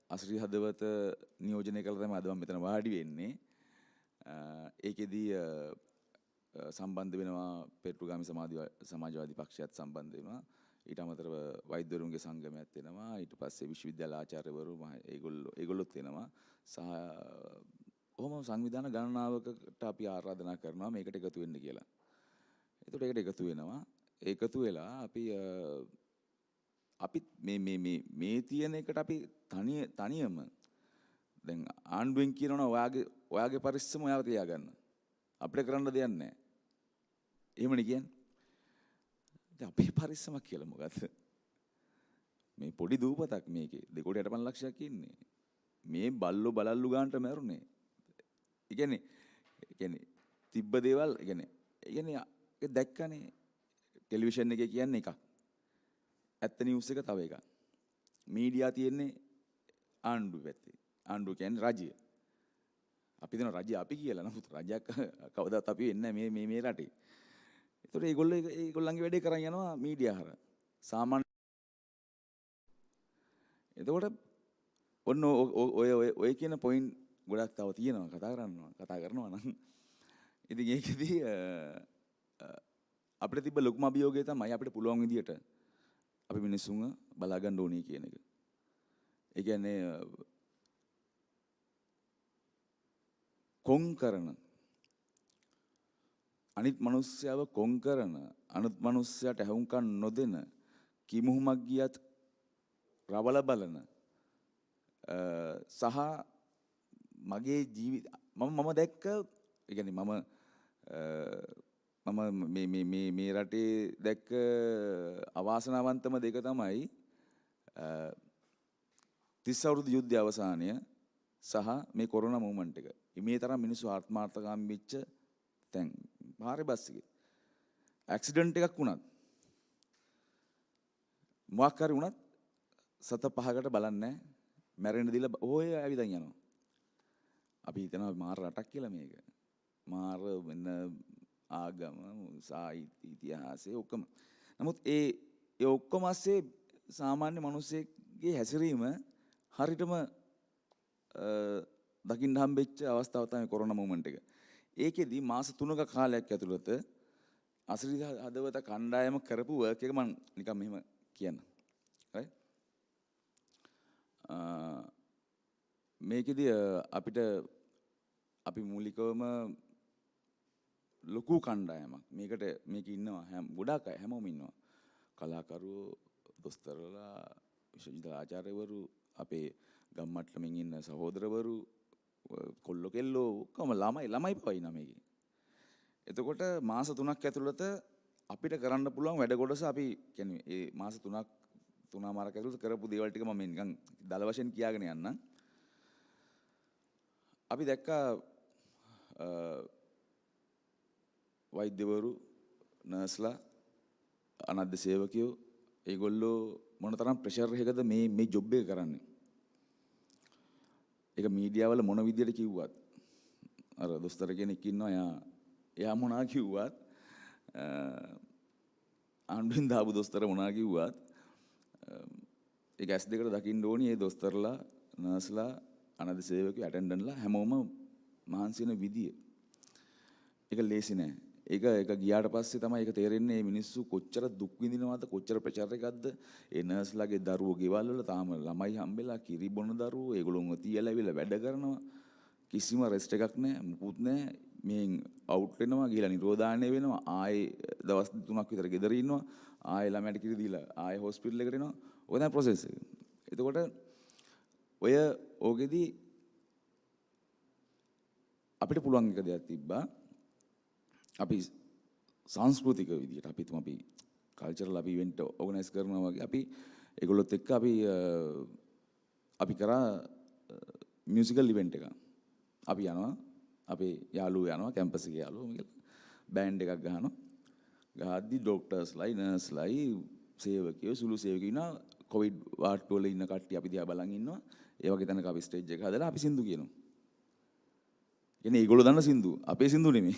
අසිරි හදවත නියෝජනය කළා තමයි අද මම මෙතන වාඩි වෙන්නේ. ඒකෙදි සම්බන්ධ වෙනවා පෙට්ටුගාමි සමාජවාදී පක්ෂයත් සම්බන්ධ වෙනවා. ඊට අමතරව වෛද්‍යවරුන්ගේ සංගමයක් වෙනවා. ඊට පස්සේ විශ්වවිද්‍යාල ආචාර්යවරු ඒගොල්ලොත් වෙනවා. සහ ඔහොම සංවිධාන ගණනාවකට අපි ආරාධනා කරනවා මේකට එකතු වෙන්න කියලා. ඒකට ඒකට එකතු වෙනවා. එකතු වෙලා අපි මේ තියෙන එකට අපි තනියම දැන් ආණ්ඩුවෙන් කියනවා ඔයාගේ පරිස්සම ඔයාව තියාගන්න. අපිට කරන්න දෙයක් නැහැ. එහෙමනේ කියන්නේ. දැන් අපේ පරිස්සමක් කියලා මොකද්ද? මේ පොඩි දූපතක් මේකේ 2.85 ලක්ෂයක් ඉන්නේ. මේ බල්ලෝ බලල්ලු ගන්නට මැරුණේ. ඒ කියන්නේ තිබ්බ දේවල් ඒ දැක්කනේ ටෙලිවිෂන් එකේ කියන්නේ එකක්. ඇත්ත නිවුස් එක තව එකක්. මීඩියා තියෙන්නේ ආණ්ඩුව පැත්තේ. ආණ්ඩුව කියන්නේ රජය. අපි දෙන රජය අපි කියලා. නමුත් රජයක් කවදාවත් අපි වෙන්නේ නැහැ මේ රටේ. ඒතකොට ඒගොල්ලන්ගේ වැඩේ කරන් යනවා මීඩියා හරහා. සාමාන්‍ය එතකොට ඔන්න ඔය කියන පොයින්ට් ගොඩක් තව තියෙනවා කතා කරනවා නම්. ඉතින් ඒකෙදී අපිට තිබ්බ ලොකුම අභියෝගය තමයි අපිට පුළුවන් විදියට අපි මිනිස්සුන්ව බලා ගන්න ඕනේ කියන එක. ඒ කියන්නේ කොන් කරන අනිත් මිනිස්සයව කොන් කරන අනිත් මිනිස්සයාට ඇහුම්කන් නොදෙන කිමුහුමක් ගියත් රවල බලන සහ මගේ ජීවිත මම දැක්ක ඒ කියන්නේ මම මේ රටේ දැක්ක අවාසනාවන්තම දෙක තමයි 30 අවුරුදු යුද්ධය අවසානය සහ මේ කොරෝනා මූවමන්ට් එක. මේ තරම් මිනිස්සු ආත්මාර්ථකාමී වෙච්ච තැන්. පාරේ බස් එකේ ඇක්සිඩන්ට් එකක් වුණත් මොකක් හරි වුණත් සත පහකට බලන්නේ මැරෙන්න දීලා ඔය ඇවිදන් යනවා. අපි හිතනවා මාර රටක් කියලා මේක. මාර වෙන ආගම සාහිත්‍ය ඉතිහාසය ඔක්කොම. නමුත් ඒ ඔක්කොම ASCII සාමාන්‍ය මිනිස්සෙක්ගේ හැසිරීම හරියටම දකින්න හම්බෙච්ච අවස්ථාව තමයි කොරෝනා මූවමන්ට් එක. ඒකෙදි මාස 3ක කාලයක් ඇතුළත අසිරි හදවත කණ්ඩායම කරපු වර්ක් එක මම නිකන් මෙහෙම කියන්න. right? මේකෙදි අපි මූලිකවම ලොකු කණ්ඩායමක් මේක ඉන්නවා ගොඩාක් අය හැමෝම ඉන්නවා. කලාකරුවෝ, දොස්තරලා, විශ්වවිද්‍යාල ආචාර්යවරු, අපේ ගම්මට්ටමින් ඉන්න සහෝදරවරු, කොල්ලෝ කෙල්ලෝ ඔක්කොම ළමයි පවා ඉන්නවා මේකේ. එතකොට මාස 3ක් ඇතුළත අපිට කරන්න පුළුවන් වැඩ කොටස අපි කියන්නේ ඒ මාස 3මාරක් ඇතුළත කරපු දේවල් ටික මම නිකන් දල වශයෙන් කියාගෙන යන්නම්. අපි දැක්කා වෛද්‍යවරු, නර්ස්ලා, අනධ්‍ය සේවකයෝ ඒගොල්ලෝ මොනතරම් ප්‍රෙෂර් එකකද මේ ජොබ් එක කරන්නේ. ඒක මීඩියාවල මොන විදියට කිව්වත් අර දොස්තර කෙනෙක් ඉන්නවා එයා මොනවා කිව්වත් ආණ්ඩුවෙන් දාපු දොස්තර මොනවා කිව්වත් ඒක ඇස් දෙකට දකින්න ඕනි ඒ දොස්තරලා, නර්ස්ලා, අනධ්‍ය සේවකයෝ, ඇටෙන්ඩන්ට්ලා හැමෝම මහන්සි වෙන විදිය. ඒක ලේසි නෑ. ඒක ගියාට පස්සේ තමයි ඒක තේරෙන්නේ මේ මිනිස්සු කොච්චර දුක් විඳිනවද කොච්චර ප්‍රචාර එකක්ද ඒ නර්ස්ලාගේ දරුවෝ ගෙවල් වල තාම ළමයි හම්බෙලා කිරි බොන දරුවෝ ඒගොල්ලෝ තියලා ඇවිල්ලා වැඩ කරනවා කිසිම රෙස්ට් එකක් නැහැ මුකුත් නැහැ මෙන් අවුට් වෙනවා ගිහලා නිරෝධායනය වෙනවා ආයේ දවස් 3ක් විතර ගෙදර ඉන්නවා ආයේ ළමයට කිරි දීලා ආයේ හොස්පිටල් එකට එනවා ඔය තමයි ප්‍රොසෙස් එක. එතකොට ඔය ඕකෙදී අපිට පුළුවන් එක දෙයක් තිබ්බා අපි සංස්කෘතික විදියට අපි කල්චරල් අපි ඉවෙන්ට් ඕගනයිස් කරනවා වගේ අපි ඒගොල්ලොත් එක්ක අපි කරා මියුසිකල් ඉවෙන්ට් එකක්. අපි යනවා අපේ යාළුවෝ යනවා කැම්පස් එකේ යාළුවෝ මිල බෑන්ඩ් එකක් ගහනවා. ගහද්දි ඩොක්ටර්ස්ලයි නර්ස්ලයි සේවකයෝ සුළු සේවකයෝ ඉන්නවා කොවිඩ් වාට්ටු වල ඉන්න කට්ටිය අපි දිහා බලන් ඉන්නවා. ඒ වගේ තැනක අපි ස්ටේජ් එක හදලා අපි සින්දු කියනවා. කියන්නේ ඒගොල්ලෝ දන්න සින්දු අපේ සින්දු නෙමෙයි.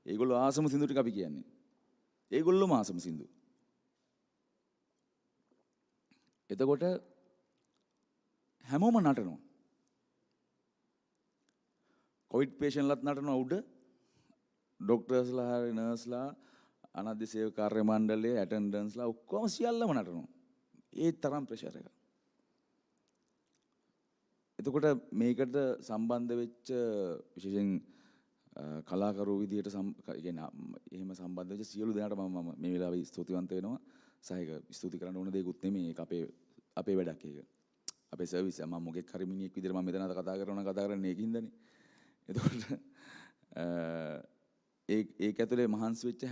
ඒගොල්ලෝ ආසම සින්දු ටික අපි කියන්නේ. ඒගොල්ලෝම ආසම සින්දු. එතකොට හැමෝම නටනවා. කොවිඩ් පේෂන්ට්ලත් නටනවා උඩ. ඩොක්ටර්ස්ලා හරි නර්ස්ලා අනාථ සේවක කාර්ය මණ්ඩලයේ ඇටෙන්ඩන්ස්ලා ඔක්කොම සියල්ලම නටනවා. ඒ තරම් ප්‍රෙෂර් එකක්. එතකොට මේකට සම්බන්ධ වෙච්ච විශේෂයෙන් කලාකරු විදියට එහෙම සම්බන්ධ වෙච්ච සියලු දෙනාට මම මේ වෙලාවේ ස්තුතිවන්ත වෙනවා. සහ ඒක ස්තුති කරන්න ඕන දෙයක්වත් නෙමෙයි. ඒක අපේ වැඩක් ඒක. අපේ සර්විස් එක. මම මොකෙක් හරි මිනිහෙක් විදියට මම මෙතන කතා කරන්නේ ඒකින්දනේ. එතකොට ඒක ඇතුලේ මහන්සි වෙච්ච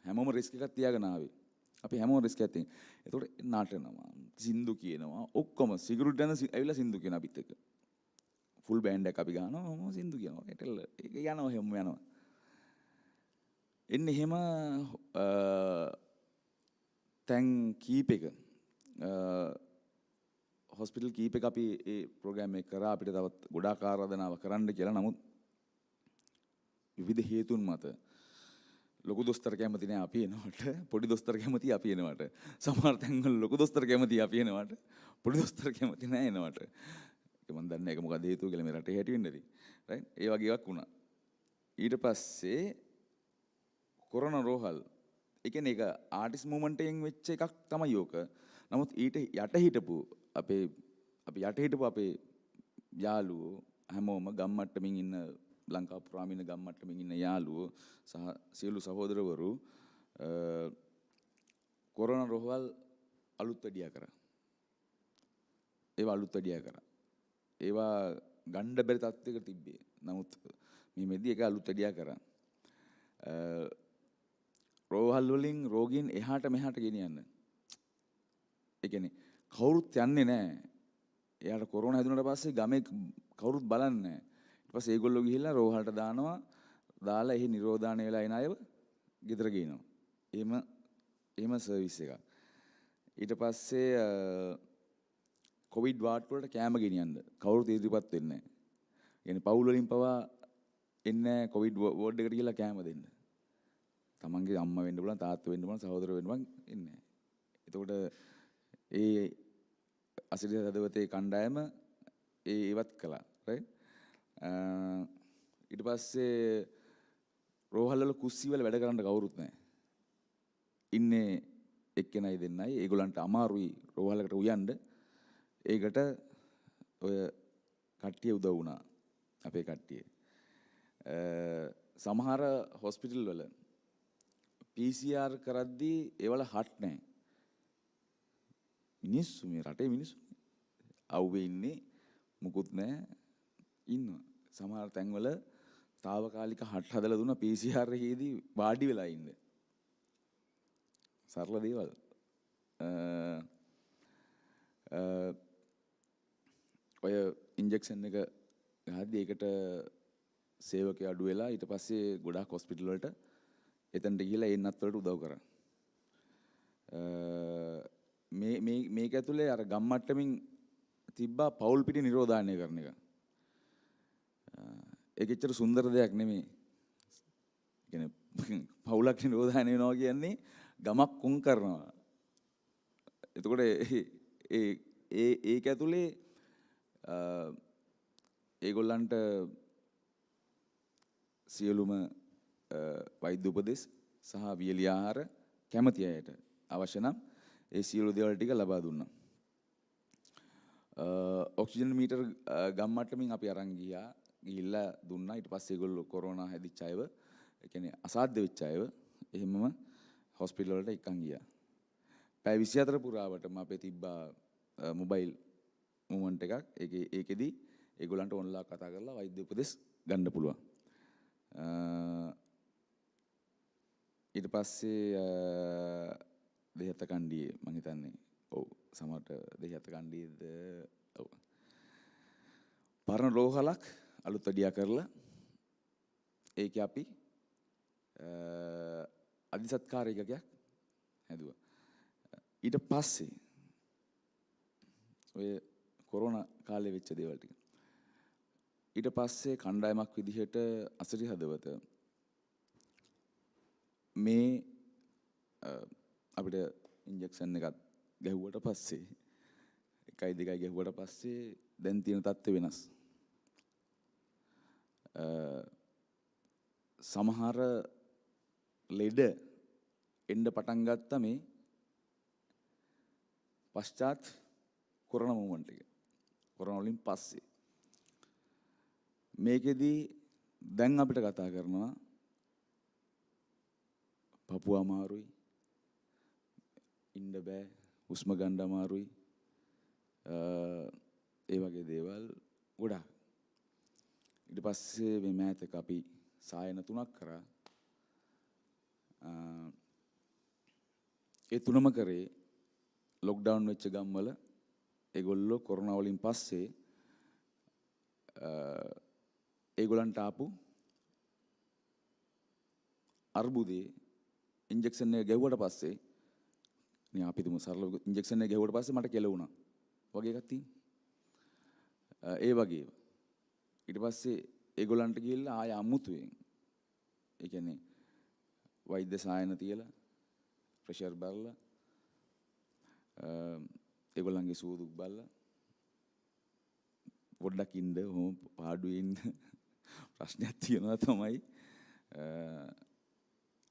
හැමෝම රිස්ක් එකක් තියාගෙන ආවේ. අපි හැමෝම රිස්ක් එකක් තියෙන. එතකොට නටනවා, සින්දු කියනවා, ඔක්කොම සිගරුට් දැන ඇවිල්ලා සින්දු කියන අපිත් එක්ක. ෆුල් බෑන්ඩ් එකක් අපි ගහනවා, මොම සින්දු කියනවා. ඒක යනවා හැම යනවා. එන්නේ එහෙම තැන් කීපයක හොස්පිටල් කීපයක අපි ඒ ප්‍රෝග්‍රෑම් එක කරා අපිට තවත් ගොඩාක් ආරාධනාවක් කරන්න කියලා. නමුත් විවිධ හේතුන් මත ලොකු දොස්තර කැමති නෑ අපි එනවට, පොඩි දොස්තර කැමති අපි එනවට. සමහර තැන්වල ලොකු දොස්තර කැමති අපි එනවට, පොඩි දොස්තර කැමති නෑ එනවට. ඒක මම දන්නේ ඒක මොකද හේතුව කියලා මේ රටේ හැටි වෙන්නේද. රයිට්? ඒ වගේ එකක් වුණා. ඊට පස්සේ කොරෝනා රෝහල්. ඒ කියන්නේ ඒක ආටිස්ට් මූවමන්ට් එකෙන් වෙච්ච එකක් තමයි ඕක. නමුත් ඊට යට හිටපු අපි යට හිටපු අපේ යාළුවෝ හැමෝම ගම්මට්ටමින් ඉන්න ලංකා පුරාම ඉන්න ගම්මට්ටමින් ඉන්න යාළුවෝ සහ සියලු සහෝදරවරු කොරෝනා රෝහල් අලුත් වැඩියා කරා. ඒවා අලුත් වැඩියා කරා. ඒවා ගණ්ඩ බැරි තත්ත්වයක තිබ්බේ. නමුත් මේ මෙදී ඒක අලුත් වැඩියා කරා. රෝහල් වලින් රෝගීන් එහාට මෙහාට ගෙනියන්න. ඒ කියන්නේ කවුරුත් යන්නේ නැහැ. එයාට කොරෝනා හැදුනට පස්සේ ගමේ කවුරුත් බලන්නේ නැහැ. ඊට පස්සේ ඒගොල්ලෝ ගිහිල්ලා රෝහලට දානවා. දාලා එහි නිරෝධානය වෙලා එන අයව ගෙදර ගේනවා. එහෙම සර්විස් එකක්. ඊට පස්සේ කොවිඩ් වාඩ් වලට කෑම ගෙනියන්න කවුරුත් ඉදිරිපත් වෙන්නේ නැහැ. කියන්නේ පවුල් වලින් පවා එන්නේ කොවිඩ් වෝඩ් එකට ගිහිල්ලා කෑම දෙන්න. තමන්ගේ අම්මා වෙන්න පුළුවන්, තාත්තා වෙන්න පුළුවන්, සහෝදරයෝ වෙන්න පුළුවන් ඉන්නේ නැහැ. එතකොට ඒ අසිරිත හදවතේ කණ්ඩායම ඒවත් කළා. රයිට්? ඊට පස්සේ රෝහල් වල කුස්සිය වල වැඩ කරන්න කවුරුත් නැහැ. ඉන්නේ එක්කෙනයි දෙන්නයි. ඒගොල්ලන්ට අමාරුයි රෝහලකට උයන්න. ඒකට ඔය කට්ටිය උදව් වුණා. අපේ කට්ටිය. සමහර හොස්පිටල් වල PCR කරද්දී ඒවල හට් නැහැ. මිනිස්සු මේ රටේ මිනිස්සු අවුවේ ඉන්නේ මුකුත් නැහැ ඉන්නවා. සමහර තැන්වල తాවකාලික හට් හදලා දුන්නා PCR එකේදී වාඩි වෙලා ඉන්න. සරල දේවල්. ඔය ඉන්ජෙක්ෂන් එක ගහද්දී ඒකට සේවකයෝ අඩු වෙලා ඊට පස්සේ ගොඩාක් හොස්පිටල් වලට එතනට ගිහිල්ලා එන්නත් වලට උදව් කරා. මේක ඇතුලේ අර ගම්මට්ටමින් තිබ්බා පෞල් පිටි නිරෝධායනය කරන එක. ඒක එච්චර සුන්දර දෙයක් නෙමෙයි. කියන්නේ පෞලක් නිරෝධායනය වෙනවා කියන්නේ ගමක් කුන් කරනවා. එතකොට ඒක ඇතුලේ ඒගොල්ලන්ට සියලුම වෛද්‍ය උපදෙස් සහ වියලි ආහාර කැමති අයට අවශ්‍ය නම් ඒ සියලු දේවල් ටික ලබා දුන්නා. ඔක්සිජන් මීටර් ගම්මට්ටමින් අපි අරන් ගිහිල්ලා දුන්නා. ඊට පස්සේ ඒගොල්ලෝ කොරෝනා හැදිච්ච අයව, ඒ කියන්නේ අසාධ්‍ය වෙච්ච අයව එහෙමම හොස්පිටල් වලට එක්කන් ගියා. පැය 24 පුරාවටම අපේ තිබ්බා මොබයිල් මූවමන්ට් එකක්. ඒකෙදි ඒගොල්ලන්ට ඔන්ලයින් කතා කරලා වෛද්‍ය උපදෙස් ගන්න පුළුවන්. ඊට පස්සේ දෙහත කණ්ඩියේ මම හිතන්නේ ඔව් සමහරට දෙහත කණ්ඩියේද ඔව් පරණ රෝහලක් අලුත් වැඩියා කරලා ඒකේ අපි අධිසත්කාර ඒකකයක් හැදුවා. ඊට පස්සේ ඔය කොරෝනා කාලේ වෙච්ච දේවල් ටික. ඊට පස්සේ කණ්ඩායමක් විදිහට අසිරි හදවත මේ අපිට ඉන්ජෙක්ෂන් එකක් ගැහුවට පස්සේ 1-2 ගැහුවට පස්සේ දැන් තියෙන තත්ත්වය වෙනස්. සමහර ලෙඩ එන්න පටන් ගත්තා මේ පශ්චාත් කොරෝනා මූවමන්ට් එක. කොරෝනා වලින් පස්සේ මේකෙදි දැන් අපිට කතා කරනවා පපුව අමාරුයි, ඉන්න බෑ, හුස්ම ගන්න අමාරුයි, ඒ වගේ දේවල් ගොඩාක්. ඊට පස්සේ මේ මෑතක අපි සායන 3ක් කරා. ඒ තුනම කරේ ලොක්ඩවුන් වෙච්ච ගම්වල ඒගොල්ලෝ කොරෝනා වලින් පස්සේ ඒගොල්ලන්ට ආපු අර්බුදේ ඉන්ජෙක්ෂන් එක ගැහුවට පස්සේ නේ අපි තුමු සරල ඉන්ජෙක්ෂන් එක ගැහුවට පස්සේ මට කෙලවුණා වගේ එකක් තියෙනවා. ඒ වගේ ඊට පස්සේ ඒගොල්ලන්ට ගිහිල්ලා ආය අමුතුවෙන් ඒ කියන්නේ වෛද්‍ය සායන තියලා ප්‍රෙෂර් බලලා ඒගොල්ලන්ගේ සූදුක් බලලා පොඩ්ඩක් ඉන්න ඔහොම පාඩුවේ ඉන්න ප්‍රශ්නයක් තියෙනවා තමයි.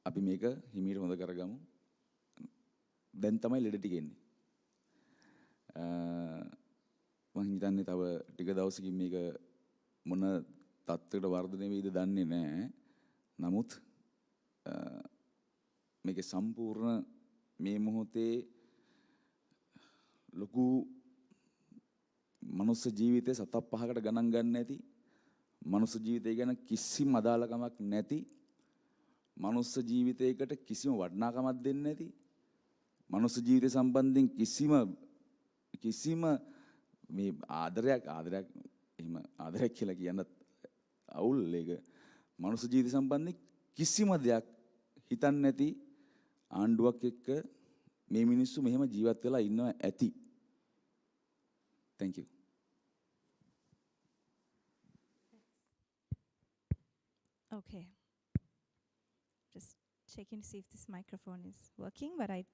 අපි මේක හිමීට හොඳ කරගමු. දැන් තමයි ලෙඩ ටික එන්නේ. මම හිතන්නේ තව ටික දවසකින් මේක මොන තත්ත්වයකට වර්ධනය වෙයිද දන්නේ නැහැ. නමුත් මේකේ සම්පූර්ණ මේ මොහොතේ ලොකු මනුස්ස ජීවිතේ 7-5කට ගණන් ගන්න නැති, මනුස්ස ජීවිතය ගැන කිසිම අදාළකමක් නැති, මනුස්ස ජීවිතයකට කිසිම වටිනාකමක් දෙන්නේ නැති, මනුස්ස ජීවිතය සම්බන්ධයෙන් කිසිම මේ ආදරයක් එහෙම ආදරයක් කියලා කියන්නත් අවුල්. ඒක මනුස්ස ජීවිතය සම්බන්ධයෙන් කිසිම දෙයක් හිතන්නේ නැති ආණ්ඩුවක් එක්ක මේ මිනිස්සු මෙහෙම ජීවත් වෙලා ඉන්නවා ඇති. Thank you. Okay. Just checking to see if this microphone is working, but I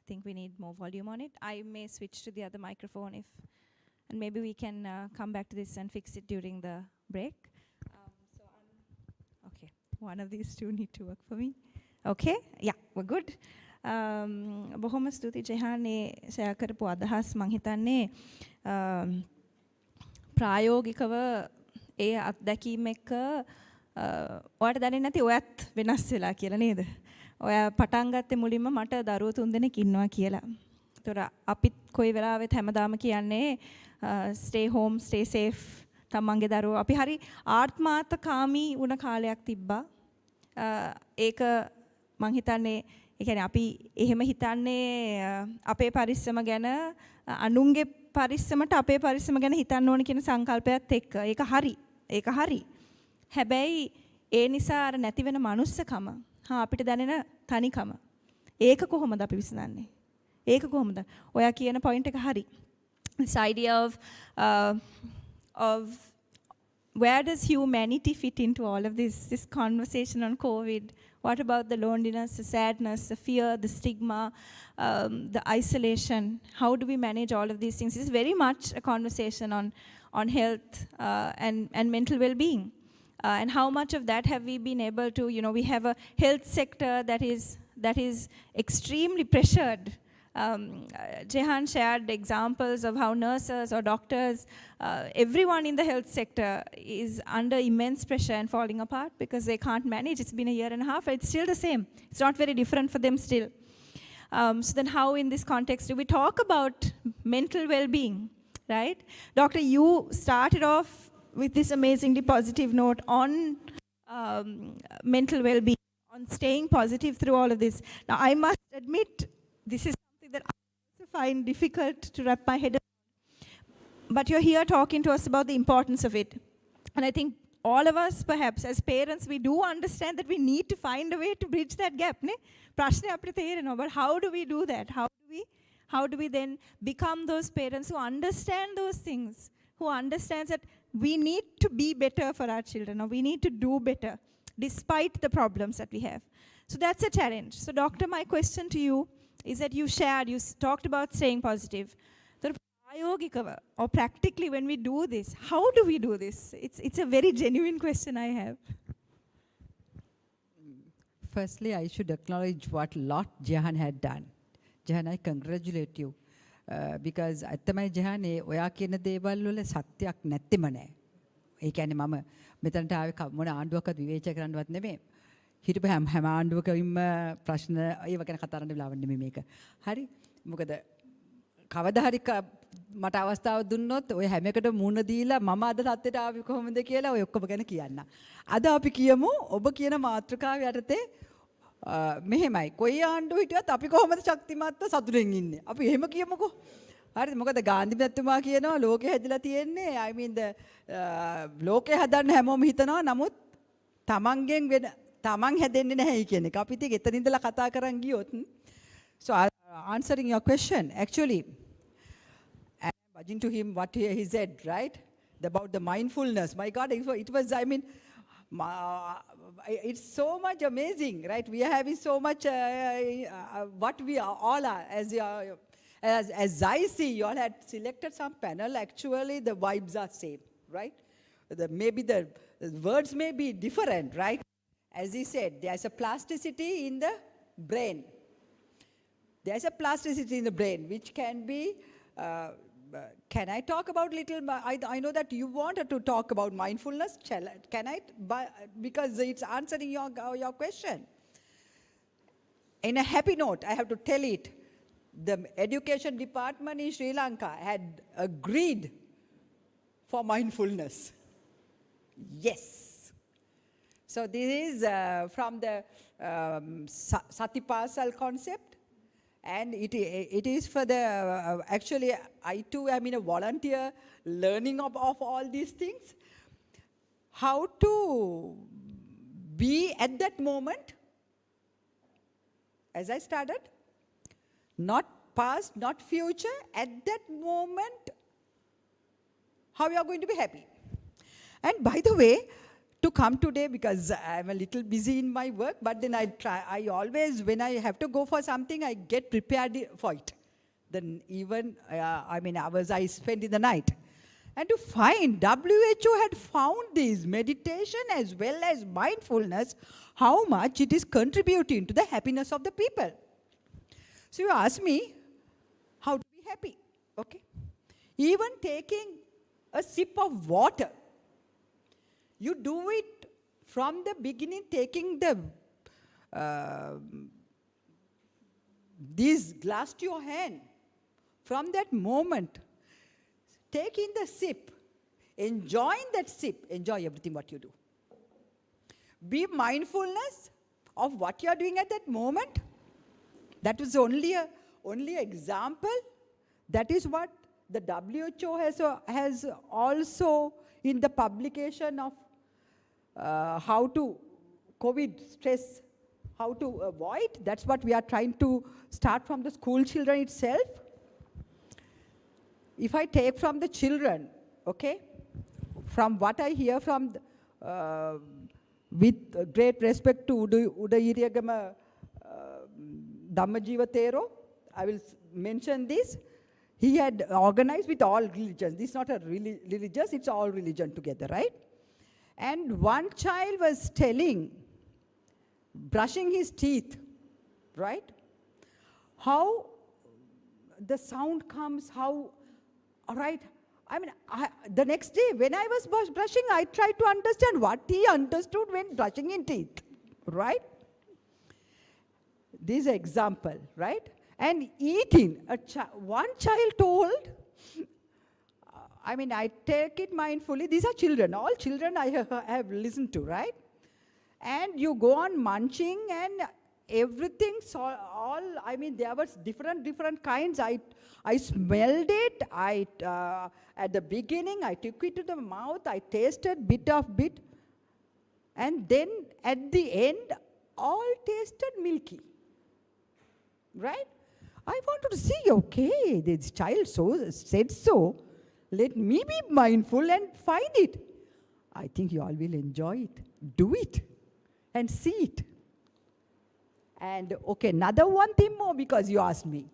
think we need more volume on it. I may switch to the other microphone and maybe we can come back to this and fix it during the break. Okay, one of these two need to work for me. Okay, yeah, we're good. බොහොම ස්තුතියි ජෙහානේ share කරපු අදහස්. මං හිතන්නේ ප්‍රායෝගිකව ඒ අත්දැකීම් එක්ක ඔයාලට දැනෙන්නේ නැති ඔයත් වෙනස් වෙලා කියලා නේද? ඔයා පටන් ගත්තේ මුලින්ම මට දරුවෝ 3 දෙනෙක් ඉන්නවා කියලා. ඒතොර අපිත් කොයි වෙලාවෙත් හැමදාම කියන්නේ stay home, stay safe තමන්ගේ දරුවෝ. අපි හරි ආත්මාර්ථකාමී වුණ කාලයක් තිබ්බා. ඒක මං හිතන්නේ ඒ කියන්නේ අපි එහෙම හිතන්නේ අපේ පරිස්සම ගැන අනුන්ගේ පරිස්සමට අපේ පරිස්සම ගැන හිතන්න ඕන කියන සංකල්පයත් එක්ක. ඒක හරි. ඒක හරි. හැබැයි ඒ නිසා අර නැති වෙන මනුස්සකම අපිට දැනෙන තනිකම ඒක කොහොමද අපි විසඳන්නේ? ඒක කොහොමද? ඔයා කියන පොයින්ට් එක හරි. This idea of where does humanity fit into all of this conversation on COVID? What about the loneliness, the sadness, the fear, the stigma, the isolation? How do we manage all of these things? It's very much a conversation on health and mental well-being. And how much of that have we been able to, we have a health sector that is extremely pressured. Jehan shared examples of how nurses or doctors, everyone in the health sector is under immense pressure and falling apart because they can't manage. It's been a year and a half, it's still the same. It's not very different for them still. So then how in this context do we talk about mental well-being, right? Doctor, you started off with this amazingly positive note on mental well-being, on staying positive through all of this. Now, I must admit, this is something that I also find difficult to wrap my head around. But you're here talking to us about the importance of it. And I think all of us, perhaps, as parents, we do understand that we need to find a way to bridge that gap. But how do we do that? How do we then become those parents who understand those things, who understands that we need to be better for our children, or we need to do better despite the problems that we have. So that's a challenge. So doctor, my question to you is that you talked about staying positive. Or practically when we do this, how do we do this? It's a very genuine question I have. Firstly, I should acknowledge what lot Jehan had done. Jehan, I congratulate you. Because අත්තමයි ජහනේ ඔයා කියන දේවල් වල සත්‍යයක් නැත්තෙම නෑ. ඒ කියන්නේ මම මෙතනට ආවේ මොන ආණ්ඩුවක්වත් විවේචනය කරන්නවත් නෙමෙයි. හිටපු හැම ආණ්ඩුවකම ප්‍රශ්න ඒව ගැන කතා කරන්න වෙලාවක් නෙමෙයි මේක. හරි? මොකද කවදා හරි මට අවස්ථාව දුන්නොත් ඔය හැම එකටම මුණ දීලා මම අද තත්ත්වයට ආවේ කොහොමද කියලා ඔය ඔක්කොම ගැන කියන්න. අද අපි කියමු ඔබ කියන මාතෘකාව යටතේ මෙහෙමයි කොයි ආණ්ඩුව හිටියත් අපි කොහොමද ශක්තිමත්ව සතුටින් ඉන්නේ අපි එහෙම කියමුකෝ හරිද මොකද ගාන්ධි මහත්මයා කියනවා ලෝකෙ හැදිලා තියෙන්නේ I mean ලෝකෙ හදන්න හැමෝම හිතනවා නමුත් තමන්ගෙන් වෙන තමන් හැදෙන්නේ නැහැ කියන එක අපි ඉතින් එතන ඉඳලා කතා කරන් ගියොත් so answering your question actually I'm budging to him what he said right about the mindfulness my god it was I mean it's so much amazing, right? We are having so much what we are, all are. As I see, you all had selected some panel. Actually, the vibes are same, right? Maybe the words may be different, right? As he said, there's a plasticity in the brain. There's a plasticity in the brain, which can be can I talk about little? I know that you wanted to talk about mindfulness. Can I? Because it's answering your question. In a happy note, I have to tell it. The education department in Sri Lanka had agreed for mindfulness. Yes. So this is from the Satipasal concept. And it is for the, actually, I too am in a volunteer learning of all these things. How to be at that moment, as I started, not past, not future, at that moment, how you are going to be happy. And by the way, to come today because I'm a little busy in my work, but then I always, when I have to go for something, I get prepared for it. Then even, hours I spend in the night. And to find, WHO had found this meditation as well as mindfulness, how much it is contributing to the happiness of the people. So you ask me, how to be happy, okay? Even taking a sip of water, you do it from the beginning, taking the this glass to your hand. From that moment, taking the sip, enjoying that sip, enjoy everything what you do. Be mindfulness of what you are doing at that moment. That was only an example. That is what the WHO has also in the publication of how to COVID stress, how to avoid. That's what we are trying to start from the school children itself. If I take from the children, okay, from what I hear from, with great respect to Uda Iriyagama Dhammajiva Thero, I will mention this. He had organized with all religions. This is not a religious, it's all religion together, right? And one child was telling, brushing his teeth, right? How the sound comes, how, all right. I mean, the next day when I was brushing, I tried to understand what he understood when brushing his teeth, right? This is an example, right? And eating, one child told, I mean, I take it mindfully, these are children, all children I have listened to, right? And you go on munching and everything, I mean, there was different kinds. I smelled it, at the beginning, I took it to the mouth, I tasted bit of bit, and then at the end, all tasted milky, right? I wanted to see, okay, this child said so, let me be mindful and find it. I think you all will enjoy it. Do it and see it. And okay, another one thing more because you asked me.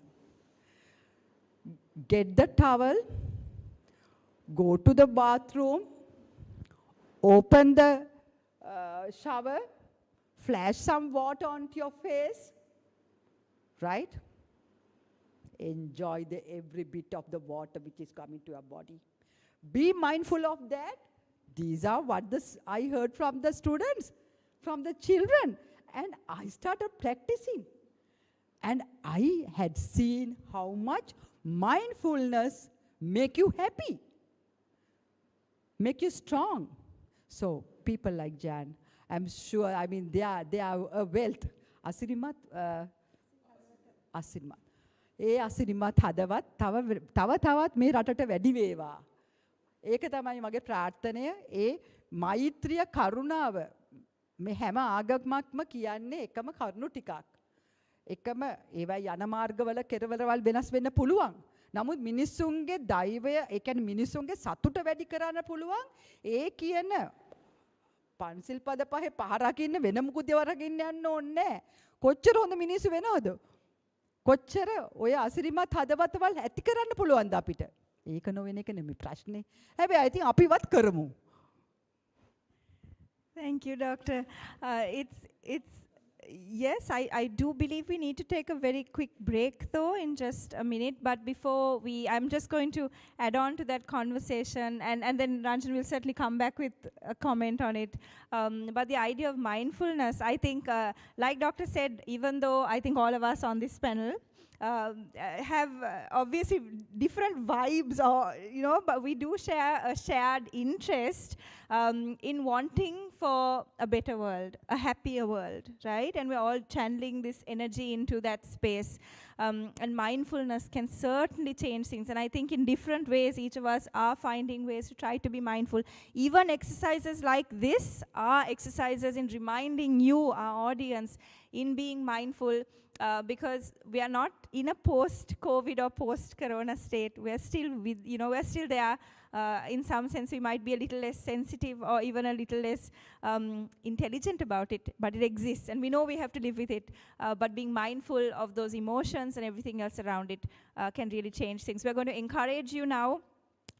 Get the towel, go to the bathroom, open the shower, flash some water onto your face, right? Enjoy every bit of the water which is coming to your body. Be mindful of that. These are what I heard from the students, from the children. And I started practicing. And I had seen how much mindfulness make you happy, make you strong. So people like Jan, I'm sure, I mean, they are a wealth. Asirimat, Asirimat. ඒ අසිරිමත් හදවත් තවත් මේ රටට වැඩි වේවා. ඒක තමයි මගේ ප්‍රාර්ථනය. ඒ මෛත්‍රිය කරුණාව මේ හැම ආගමක්ම කියන්නේ එකම කරුණු ටිකක්. එකම ඒවා යන මාර්ගවල කෙරවලවල් වෙනස් වෙන්න පුළුවන්. නමුත් මිනිස්සුන්ගේ දෛවය, ඒ කියන්නේ මිනිස්සුන්ගේ සතුට වැඩි කරන්න පුළුවන්. ඒ කියන පන්සිල් පද පහේ පහරකින්න වෙන මුකුත් දේවල් රකින්න යන්න ඕනේ නැහැ. කොච්චර හොඳ මිනිස්සු වෙනවද? කොච්චර ඔය අසිරිමත් හදවතවල් ඇති කරන්න පුළුවන්ද අපිට? ඒක නොවෙන එක නෙමෙයි ප්‍රශ්නේ. හැබැයි I think අපිවත් කරමු. Thank you, Doctor. Yes, I do believe we need to take a very quick break, though, in just a minute. But before I'm just going to add on to that conversation, and then Ranjan will certainly come back with a comment on it. But the idea of mindfulness, I think, like Doctor said, even though I think all of us on this panel have obviously different vibes, or but we do share a shared interest in wanting for a better world, a happier world, right? And we're all channeling this energy into that space. And mindfulness can certainly change things. And I think in different ways, each of us are finding ways to try to be mindful. Even exercises like this are exercises in reminding you, our audience, in being mindful. Because we are not in a post-COVID or post-corona state. We're still we're still there. In some sense, we might be a little less sensitive or even a little less intelligent about it, but it exists, and we know we have to live with it. But being mindful of those emotions and everything else around it can really change things. We're going to encourage you now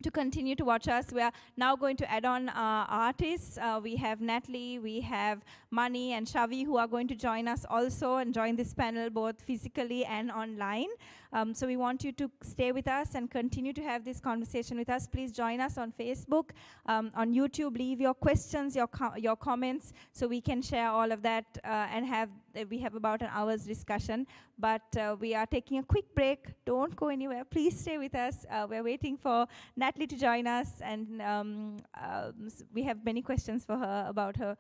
to continue to watch us. We are now going to add on artists. We have Natalie, we have Mani and Shavi who are going to join us also and join this panel both physically and online. So we want you to stay with us and continue to have this conversation with us. Please join us on Facebook, on YouTube. Leave your questions, your comments, so we can share all of that and we have about an hour's discussion. But we are taking a quick break. Don't go anywhere. Please stay with us. We're waiting for Natalie to join us, and we have many questions for her about her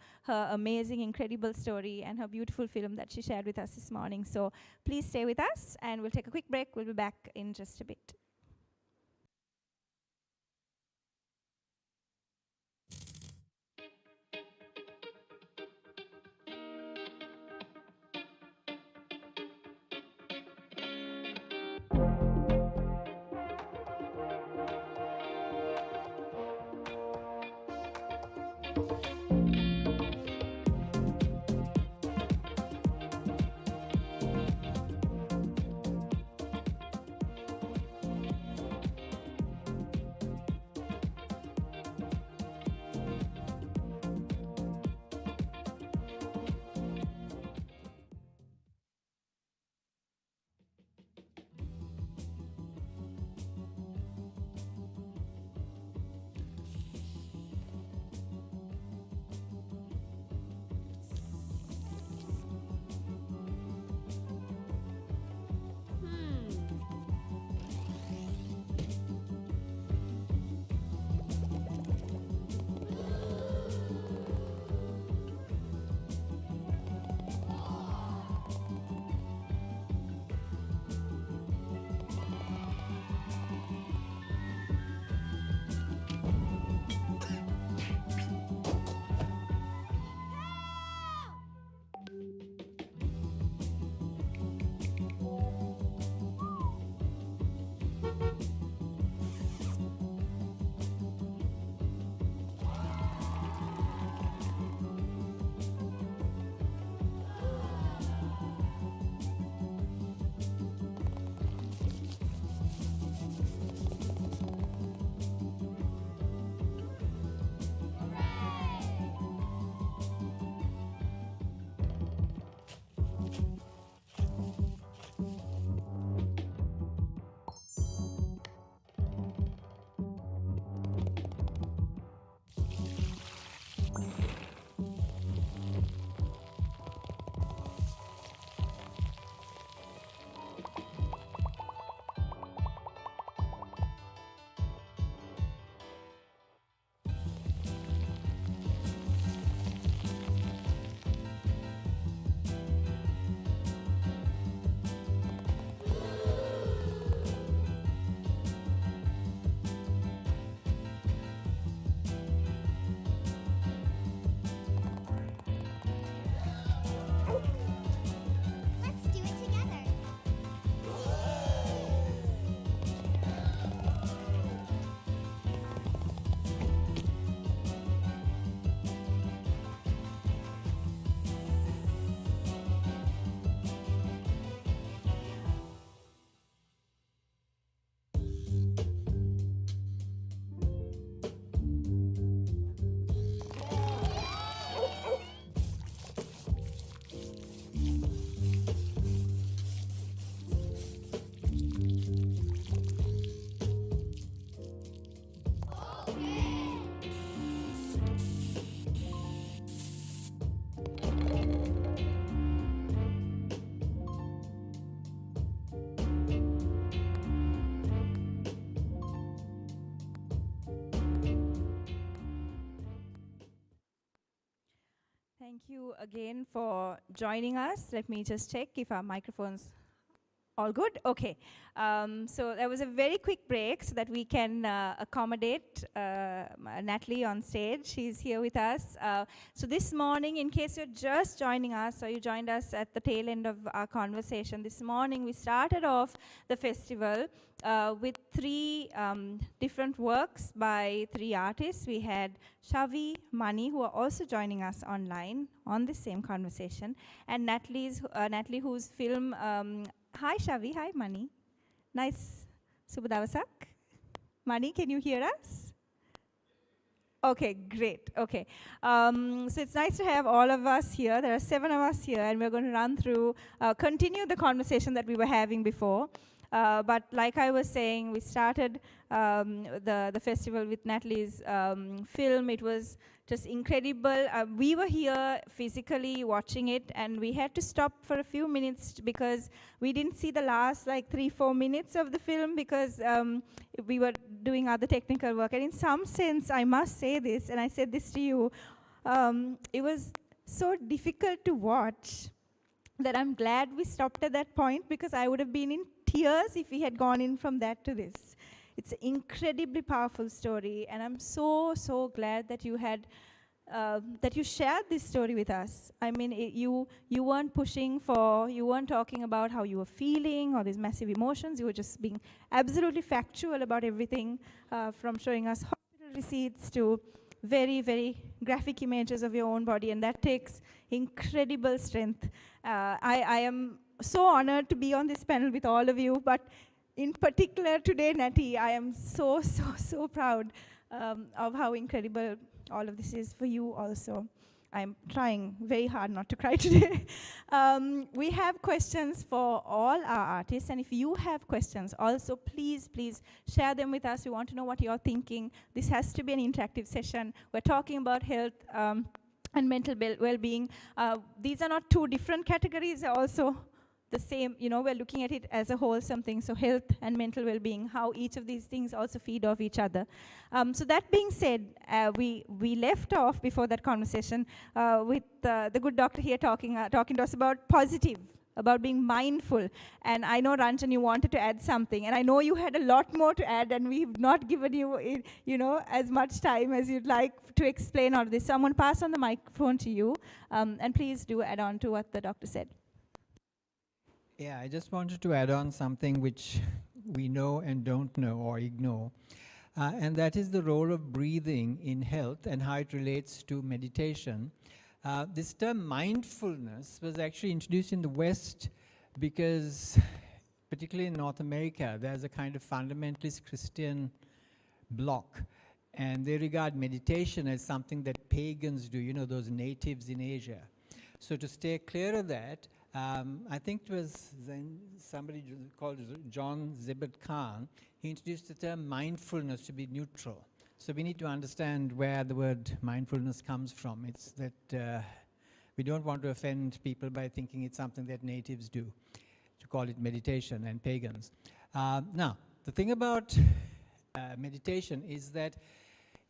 amazing, incredible story and her beautiful film that she shared with us this morning. So please stay with us, and we'll take a quick break. We'll be back in just a bit. you again for joining us. Let me just check if our microphones all good? Okay. So there was a very quick break so that we can accommodate Natalie on stage. She's here with us. So this morning, in case you're just joining us or you joined us at the tail end of our conversation, this morning we started off the festival with three different works by three artists. We had Shavi, Mani, who are also joining us online on the same conversation, and Natalie, whose film hi Shavi, hi Mani. Nice. Subhadavasak. Mani, can you hear us? Okay, great. Okay. So it's nice to have all of us here. There are 7 of us here, and we're going to run through, continue the conversation that we were having before. But like I was saying, we started the festival with Natalie's film. It was just incredible. We were here physically watching it, and we had to stop for a few minutes because we didn't see the last like 3-4 minutes of the film because we were doing other technical work. And in some sense, I must say this, and I said this to you, it was so difficult to watch that I'm glad we stopped at that point because I would have been in tears if we had gone in from that to this. It's an incredibly powerful story, and I'm so, so glad that you had, that you shared this story with us. I mean, you weren't pushing for, you weren't talking about how you were feeling or these massive emotions. You were just being absolutely factual about everything, from showing us hospital receipts to very, very graphic images of your own body, and that takes incredible strength. I am so honored to be on this panel with all of you, but in particular today, Natty, I am so, so, so proud of how incredible all of this is for you also. I'm trying very hard not to cry today. We have questions for all our artists, and if you have questions, also please, please share them with us. We want to know what you're thinking. This has to be an interactive session. We're talking about health and mental well-being. These are not two different categories, they're also the same, you know, we're looking at it as a whole something, so health and mental well-being, how each of these things also feed off each other. So that being said, we left off before that conversation with the good doctor here talking to us about positive, about being mindful. And I know, Ranjan, you wanted to add something, and I know you had a lot more to add, and we've not given you, you know, as much time as you'd like to explain all of this. So I'm going to pass on the microphone to you, and please do add on to what the doctor said. Yeah, I just wanted to add on something which we know and don't know or ignore, and that is the role of breathing in health and how it relates to meditation. This term mindfulness was actually introduced in the West because, particularly in North America, there's a kind of fundamentalist Christian bloc, and they regard meditation as something that pagans do, you know, those natives in Asia. So to stay clear of that, I think it was somebody called John Zibert Khan. He introduced the term mindfulness to be neutral. So we need to understand where the word mindfulness comes from. It's that we don't want to offend people by thinking it's something that natives do, to call it meditation, and pagans. Now, the thing about meditation is that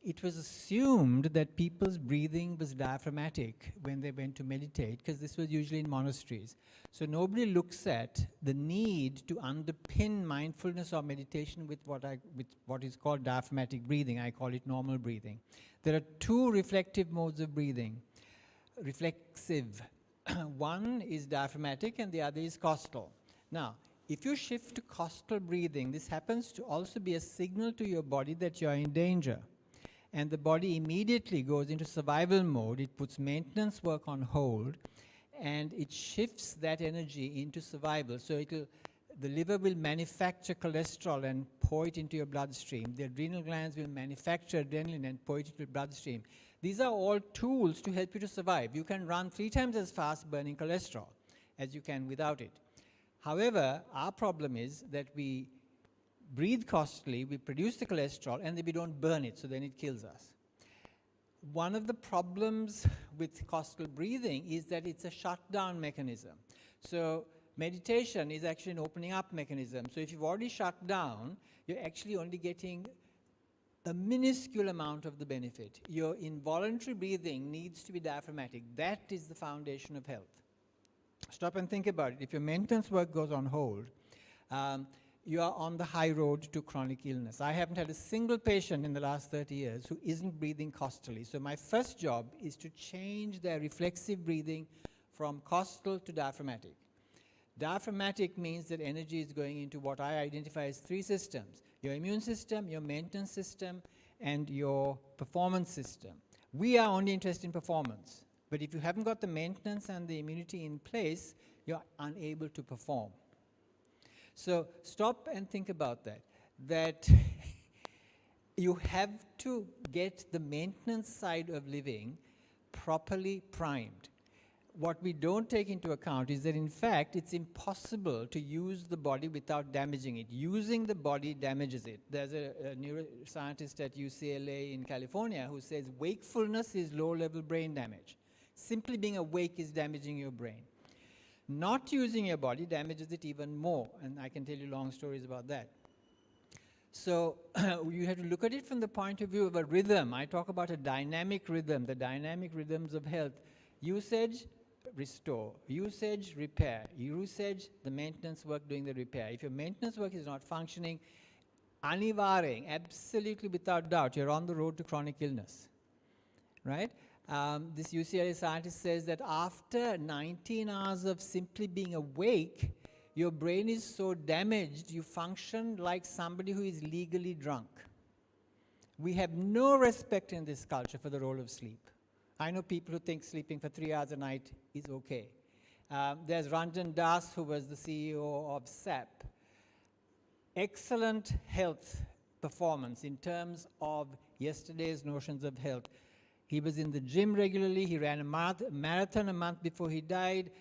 it was assumed that people's breathing was diaphragmatic when they went to meditate, because this was usually in monasteries. So nobody looks at the need to underpin mindfulness or meditation with what is called diaphragmatic breathing. I call it normal breathing. There are two reflective modes of breathing. Reflexive. One is diaphragmatic and the other is costal. Now, if you shift to costal breathing, this happens to also be a signal to your body that you're in danger. And the body immediately goes into survival mode. It puts maintenance work on hold, and it shifts that energy into survival. So the liver will manufacture cholesterol and pour it into your bloodstream. The adrenal glands will manufacture adrenaline and pour it into your bloodstream. These are all tools to help you to survive. You can run 3 times as fast burning cholesterol as you can without it. However, our problem is that we breathe costally, we produce the cholesterol, and then we don't burn it, so then it kills us. One of the problems with costal breathing is that it's a shutdown mechanism. So meditation is actually an opening up mechanism. So if you've already shut down, you're actually only getting a minuscule amount of the benefit. Your involuntary breathing needs to be diaphragmatic. That is the foundation of health. Stop and think about it. If your maintenance work goes on hold, you are on the high road to chronic illness. I haven't had a single patient in the last 30 years who isn't breathing costally. So my first job is to change their reflexive breathing from costal to diaphragmatic. Diaphragmatic means that energy is going into what I identify as 3 systems: your immune system, your maintenance system, and your performance system. We are only interested in performance. But if you haven't got the maintenance and the immunity in place, you're unable to perform. So stop and think about that. That you have to get the maintenance side of living properly primed. What we don't take into account is that, in fact, it's impossible to use the body without damaging it. Using the body damages it. There's a neuroscientist at UCLA in California who says wakefulness is low-level brain damage. Simply being awake is damaging your brain. Not using your body damages it even more, and I can tell you long stories about that. So you have to look at it from the point of view of a rhythm. I talk about a dynamic rhythm, the dynamic rhythms of health. Usage, restore. Usage, repair. Usage, the maintenance work doing the repair. If your maintenance work is not functioning, anivaring, absolutely without doubt, you're on the road to chronic illness, right? This UCLA scientist says that after 19 hours of simply being awake, your brain is so damaged, you function like somebody who is legally drunk. We have no respect in this culture for the role of sleep. I know people who think sleeping for 3 hours a night is okay. There's Ranjan Das, who was the CEO of SAP. Excellent health performance in terms of yesterday's notions of health. He was in the gym regularly. He ran a marathon a month before he died.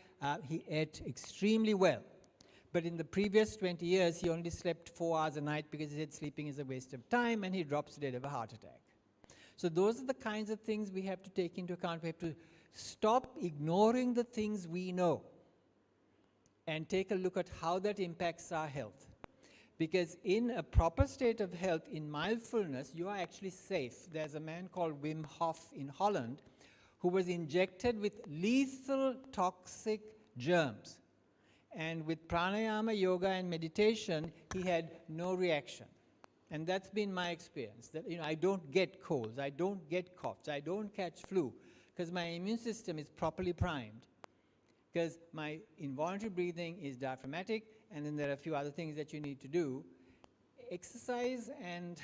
He ate extremely well. But in the previous 20 years, he only slept 4 hours a night because he said sleeping is a waste of time, and he drops dead of a heart attack. So those are the kinds of things we have to take into account. We have to stop ignoring the things we know and take a look at how that impacts our health. Because in a proper state of health, in mindfulness, you are actually safe. There's a man called Wim Hof in Holland who was injected with lethal toxic germs. And with pranayama, yoga, and meditation, he had no reaction. And that's been my experience, that I don't get colds, I don't get coughs, I don't catch flu, because my immune system is properly primed. Because my involuntary breathing is diaphragmatic, and then there are a few other things that you need to do. Exercise and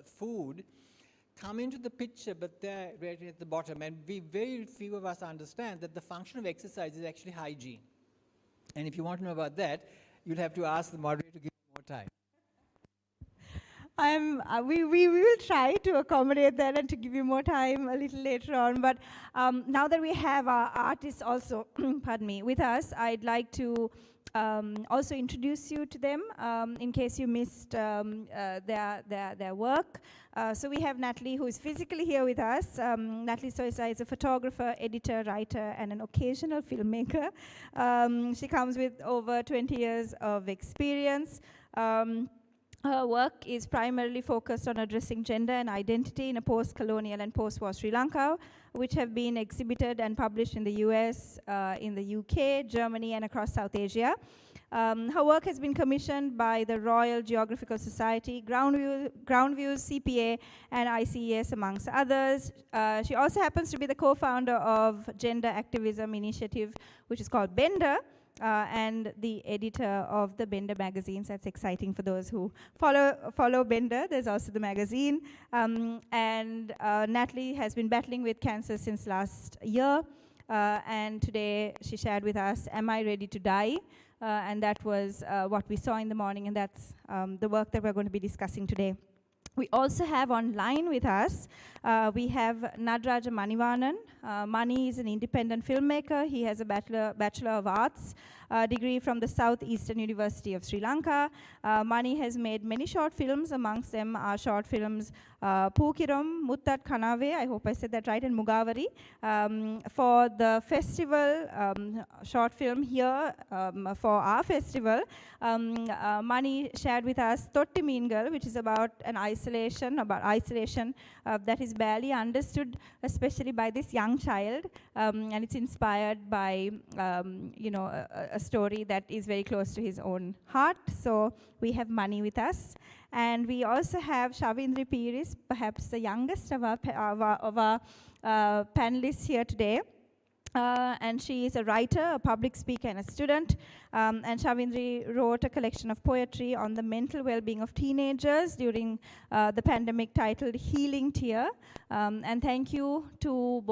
food come into the picture, but they're right at the bottom. And very few of us understand that the function of exercise is actually hygiene. And if you want to know about that, you'll have to ask the moderator to give you more time. We will try to accommodate that and to give you more time a little later on. But now that we have our artists also, pardon me, with us, I'd like to also introduce you to them in case you missed their work. So we have Natalie, who is physically here with us. Natalie Soisa is a photographer, editor, writer, and an occasional filmmaker. She comes with over 20 years of experience. Her work is primarily focused on addressing gender and identity in a post-colonial and post-war Sri Lanka, which have been exhibited and published in the US, in the UK, Germany, and across South Asia. Her work has been commissioned by the Royal Geographical Society, Groundviews, CPA, and ICES, amongst others. She also happens to be the co-founder of gender activism initiative, which is called Bender, and the editor of the Bender magazines. That's exciting for those who follow Bender. There's also the magazine. And Natalie has been battling with cancer since last year. And today she shared with us, "Am I ready to die?" And that was what we saw in the morning, and that's the work that we're going to be discussing today. We also have online with us, we have Nadraja Manivanan. Mani is an independent filmmaker. He has a Bachelor of Arts degree from the Southeastern University of Sri Lanka. Mani has made many short films. Amongst them are short films Pukiram, Muttat Kanave, I hope I said that right, and Mugavari. For the festival short film here, for our festival, Mani shared with us Totti Meengal, which is about isolation that is barely understood, especially by this young child, and it's inspired by a story that is very close to his own heart. So we have Mani with us, and we also have Shavindri Piris, perhaps the youngest of our panelists here today. And she is a writer, a public speaker, and a student. And Shavindri wrote a collection of poetry on the mental well-being of teenagers during the pandemic, titled Healing Tear. And thank you to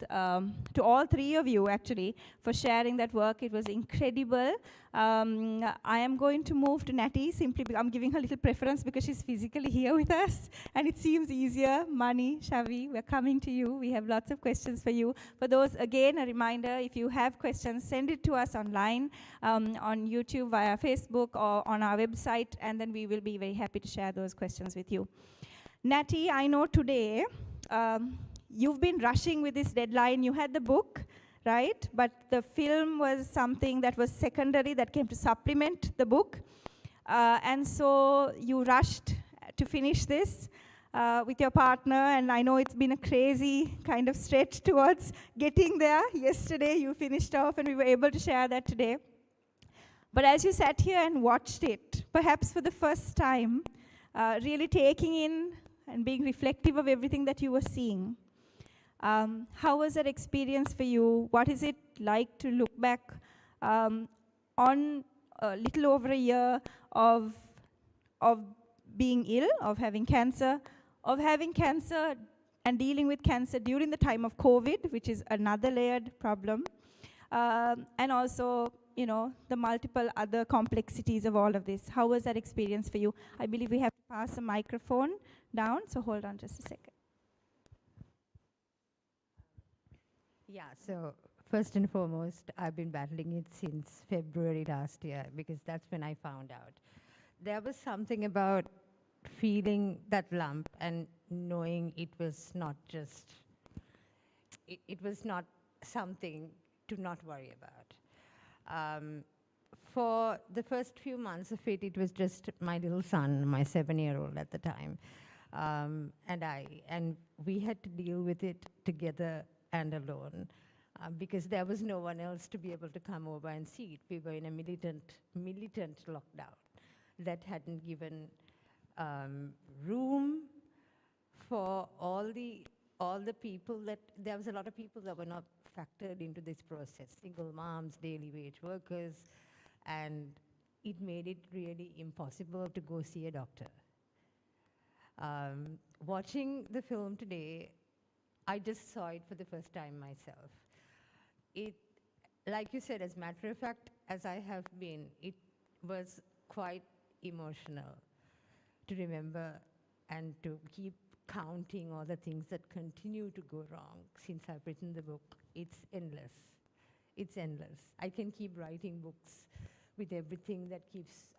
to all three of you, actually, for sharing that work. It was incredible. I am going to move to Natty, simply because I'm giving her a little preference because she's physically here with us, and it seems easier. Mani, Shavi, we're coming to you. We have lots of questions for you. For those, again, a reminder, if you have questions, send it to us online, on YouTube, via Facebook, or on our website, and then we will be very happy to share those questions with you. Natty, I know today you've been rushing with this deadline. You had the book, right? But the film was something that was secondary, that came to supplement the book. And so you rushed to finish this with your partner, and I know it's been a crazy kind of stretch towards getting there. Yesterday you finished off, and we were able to share that today. But as you sat here and watched it, perhaps for the first time, really taking in and being reflective of everything that you were seeing, how was that experience for you? What is it like to look back on a little over a year of being ill, of having cancer and dealing with cancer during the time of COVID, which is another layered problem, and also, the multiple other complexities of all of this. How was that experience for you? I believe we have to pass a microphone down, so hold on just a second. Yeah, so first and foremost, I've been battling it since February last year, because that's when I found out. There was something about feeling that lump and knowing it was not just, it was not something to not worry about. For the first few months of it, it was just my little son, my 7-year-old at the time, and we had to deal with it together and alone, because there was no one else to be able to come over and see it. We were in a militant lockdown that hadn't given room for all the people that, there was a lot of people that were not factored into this process, single moms, daily wage workers, and it made it really impossible to go see a doctor. Watching the film today, I just saw it for the first time myself. It, like you said, as a matter of fact, as I have been, it was quite emotional to remember and to keep counting all the things that continue to go wrong since I've written the book. It's endless. It's endless. I can keep writing books with everything that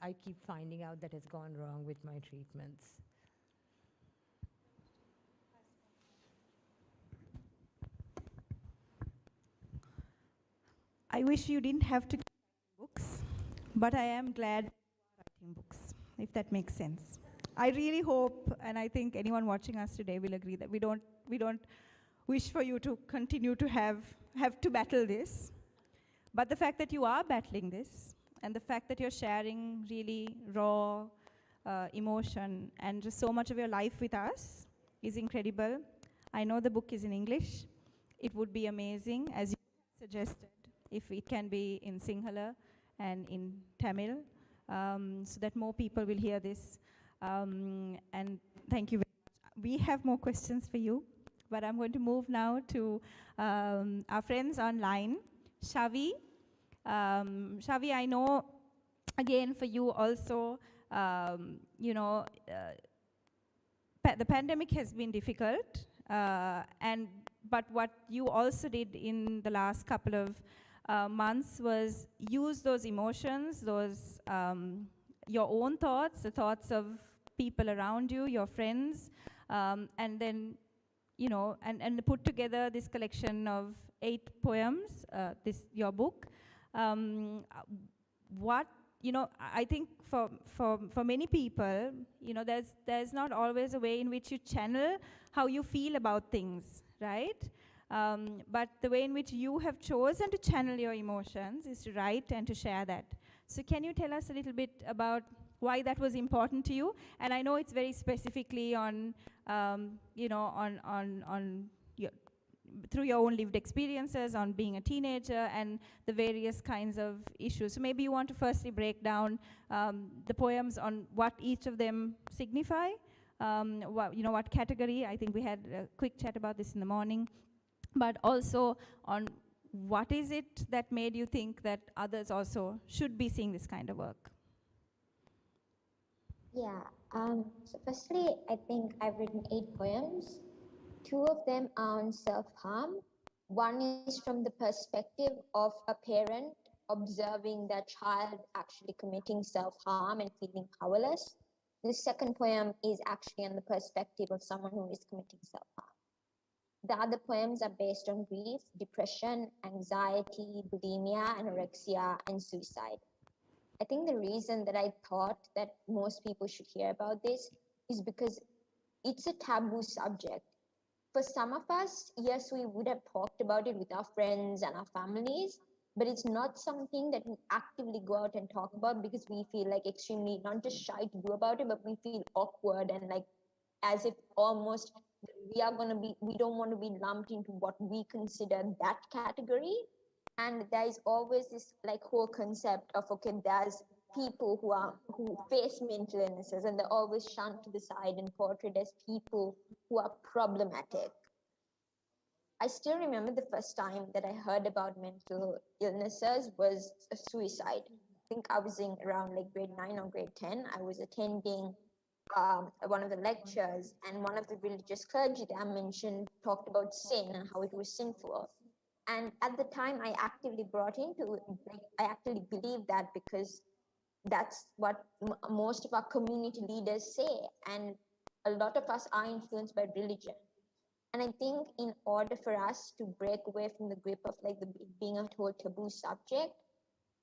I keep finding out that has gone wrong with my treatments. I wish you didn't have to write books, but I am glad you are writing books, if that makes sense. I really hope, and I think anyone watching us today will agree, that we don't wish for you to continue to have to battle this. But the fact that you are battling this, and the fact that you're sharing really raw emotion and just so much of your life with us is incredible. I know the book is in English. It would be amazing, as you suggested, if it can be in Sinhala and in Tamil, so that more people will hear this. And thank you very much. We have more questions for you, but I'm going to move now to our friends online. Shavi. Shavi, I know, again, for you also, the pandemic has been difficult, but what you also did in the last couple of months was use those emotions, those your own thoughts, the thoughts of people around you, your friends, and then, you know, and put together this collection of 8 poems, your book. What, you know, I think for many people, you know, there's not always a way in which you channel how you feel about things, right? But the way in which you have chosen to channel your emotions is to write and to share that. So can you tell us a little bit about why that was important to you? And I know it's very specifically on, you know, on your, through your own lived experiences on being a teenager and the various kinds of issues. So maybe you want to firstly break down the poems on what each of them signify, what, you know, what category. I think we had a quick chat about this in the morning, but also on what is it that made you think that others also should be seeing this kind of work? Yeah, so firstly, I think I've written 8 poems. 2 of them are on self-harm. One is from the perspective of a parent observing their child actually committing self-harm and feeling powerless. The second poem is actually on the perspective of someone who is committing self-harm. The other poems are based on grief, depression, anxiety, bulimia, anorexia, and suicide. I think the reason that I thought that most people should hear about this is because it's a taboo subject. For some of us, yes, we would have talked about it with our friends and our families, but it's not something that we actively go out and talk about because we feel like extremely not just shy to do about it, but we feel awkward and like as if almost we don't want to be lumped into what we consider that category. And there is always this like whole concept of, okay, there's people who face mental illnesses and they're always shunned to the side and portrayed as people who are problematic. I still remember the first time that I heard about mental illnesses was a suicide. I think I was in around like grade 9 or grade 10. I was attending one of the lectures, and one of the religious clergy that I mentioned talked about sin and how it was sinful. And at the time, I actively brought into, like, I actually believed that because that's what most of our community leaders say, and a lot of us are influenced by religion. And I think in order for us to break away from the grip of like being a whole taboo subject,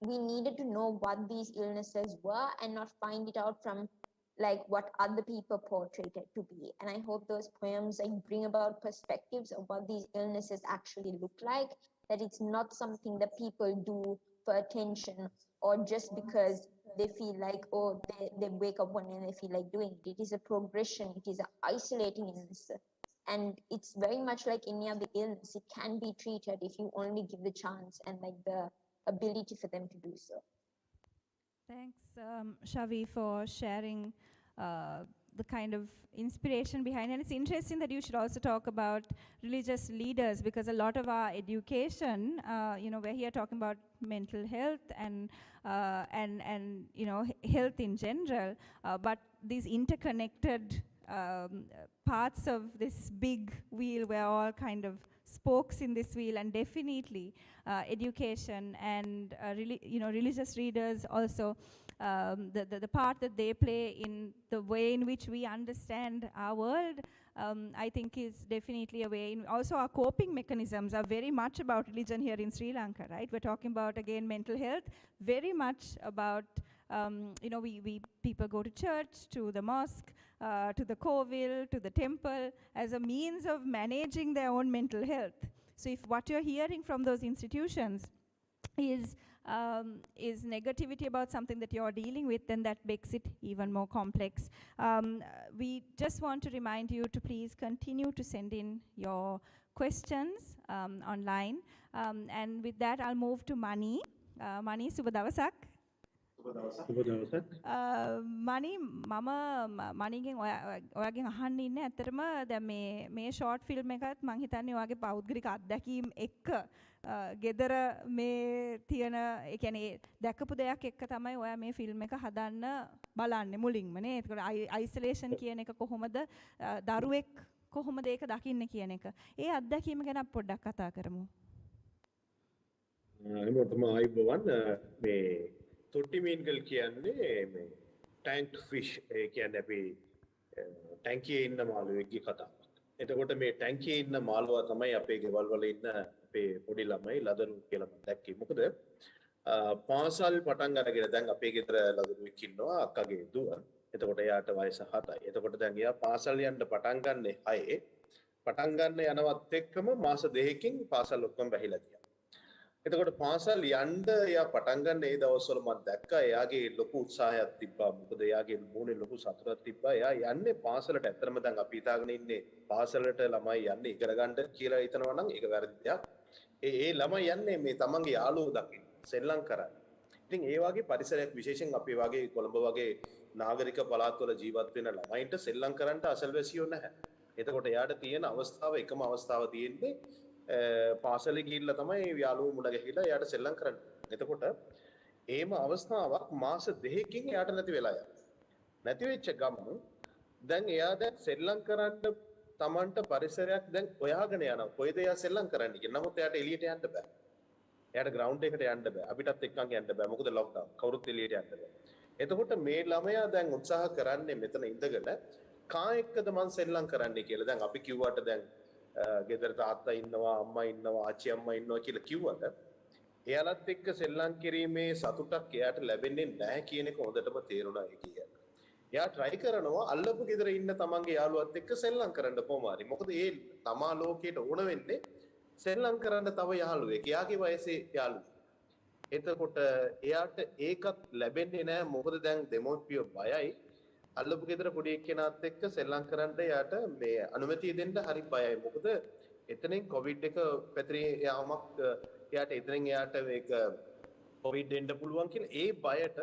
we needed to know what these illnesses were and not find it out from like what other people portrayed it to be. And I hope those poems like bring about perspectives of what these illnesses actually look like, that it's not something that people do for attention or just because they feel like, oh, they wake up one day and they feel like doing it. It is a progression, it is an isolating illness. And it's very much like any other illness. It can be treated if you only give the chance and like the ability for them to do so. Thanks, Shavi, for sharing the kind of inspiration behind it. And it's interesting that you should also talk about religious leaders, because a lot of our education, you know, we're here talking about mental health and you know, health in general, but these interconnected parts of this big wheel, we're all kind of spokes in this wheel, and definitely education and you know, religious leaders also, the part that they play in the way in which we understand our world, I think is definitely a way. Also, our coping mechanisms are very much about religion here in Sri Lanka, right? We're talking about, again, mental health, very much about, you know, people go to church, to the mosque, to the kovil, to the temple, as a means of managing their own mental health. So if what you're hearing from those institutions is negativity about something that you're dealing with, then that makes it even more complex. We just want to remind you to please continue to send in your questions online. And with that, I'll move to Mani. Mani, Subha Davasak. මනි මම මනිගෙන් ඔයාගෙන් අහන්න ඉන්නේ ඇත්තටම දැන් මේ short film එකත් මං හිතන්නේ ඔයාගේ පෞද්ගලික අත්දැකීම් එක්ක ගෙදර මේ තියෙන ඒ කියන්නේ දැකපු දෙයක් එක්ක තමයි ඔයා මේ ෆිල්ම් එක හදන්න බලන්නේ මුලින්ම නේ. ඒකට අයිසොලේෂන් කියන එක කොහොමද දරුවෙක් කොහොමද ඒක දකින්නේ කියන එක. ඒ අත්දැකීම ගැන පොඩ්ඩක් කතා කරමු. හැමෝටම ආයුබෝවන් මේ තොට්ටි මීන්ගල් කියන්නේ මේ ටැන්ක් ෆිෂ් ඒ කියන්නේ අපි ටැංකියේ ඉන්න මාළුවෙක්ගේ කතාවක්. එතකොට මේ ටැංකියේ ඉන්න මාළුවා තමයි අපේ ගෙවල් වල ඉන්න අපේ පොඩි ළමයි ලදරු කියලා මම දැක්කේ. මොකද පාසල් පටන් අරගෙන දැන් අපේ ගෙදර ලදරුවෙක් ඉන්නවා අක්කගේ දුව. එතකොට එයාට වයස 7යි. එතකොට දැන් එයා පාසල් යන්න පටන් ගන්නේ 6. පටන් ගන්න යනවත් එක්කම මාස 2කින් පාසල් ඔක්කොම බැහැලා ගියා. එතකොට පාසල් යන්න එයා පටන් ගන්න ඒ දවස්වල මම දැක්කා එයාගේ ලොකු උත්සාහයක් තිබ්බා. මොකද එයාගේ මූණේ ලොකු සතුටක් තිබ්බා. එයා යන්නේ පාසලට. ඇත්තටම දැන් අපි හිතාගෙන ඉන්නේ පාසලට ළමයි යන්නේ ඉගෙන ගන්න කියලා හිතනවා නම් ඒක වැරදි දෙයක්. ඒ ළමයි යන්නේ මේ තමන්ගේ යාළුවෝ දකින්න සෙල්ලම් කරන්න. ඉතින් ඒ වගේ පරිසරයක් විශේෂයෙන් අපේ වගේ කොළඹ වගේ නාගරික පළාත්වල ජීවත් වෙන ළමයින්ට සෙල්ලම් කරන්න අසල්වැසියෝ නැහැ. එතකොට එයාට තියෙන අවස්ථාව එකම අවස්ථාව තියෙන්නේ පාසලේ ගිහිල්ලා තමයි යාළුවෝ මුණ ගැහිලා එයාට සෙල්ලම් කරන්න. එතකොට ඒම අවස්ථාවක් මාස 2කින් එයාට නැති වෙලා යනවා. නැති වෙච්ච ගමන් දැන් එයා දැන් සෙල්ලම් කරන්න Tamanට පරිසරයක් දැන් හොයාගෙන යනවා. කොයිද එයා සෙල්ලම් කරන්න කියලා. නමුත් එයාට එළියට යන්න බෑ. එයාට ග්‍රවුන්ඩ් එකට යන්න බෑ. අපිටත් එක්කන් යන්න බෑ. මොකද ලොක්ඩවුන්. කවුරුත් එළියට යන්න බෑ. එතකොට මේ ළමයා දැන් උත්සාහ කරන්නේ මෙතන ඉඳගෙන කා එක්කද මං සෙල්ලම් කරන්නේ කියලා. දැන් අපි කිව්වට දැන් ගෙදර තාත්තා ඉන්නවා අම්මා ඉන්නවා ආච්චි අම්මා ඉන්නවා කියලා කිව්වට එයාලත් එක්ක සෙල්ලම් කිරීමේ සතුටක් එයාට ලැබෙන්නේ නැහැ කියන එක හොඳටම තේරුණා ඒ කියන්නේ. එයා try කරනවා අල්ලපු ගෙදර ඉන්න තමන්ගේ යාළුවත් එක්ක සෙල්ලම් කරන්න කොහොම හරි. මොකද ඒ තමා ලෝකයට ඕන වෙන්නේ සෙල්ලම් කරන්න තව යාළුවෙක්. එයාගේ වයසේ යාළුවෙක්. එතකොට එයාට ඒකත් ලැබෙන්නේ නැහැ. මොකද දැන් දෙමෝපියෝ බයයි. අල්ලපු ගෙදර පොඩි එක්කෙනාත් එක්ක සෙල්ලම් කරන්න යාට මේ අනුමැතිය දෙන්න හරි බයයි. මොකද එතනින් කොවිඩ් එක පැතිරී යාමක් එයාට එතනින් එයාට මේක කොවිඩ් එන්න පුළුවන් කියලා ඒ බයට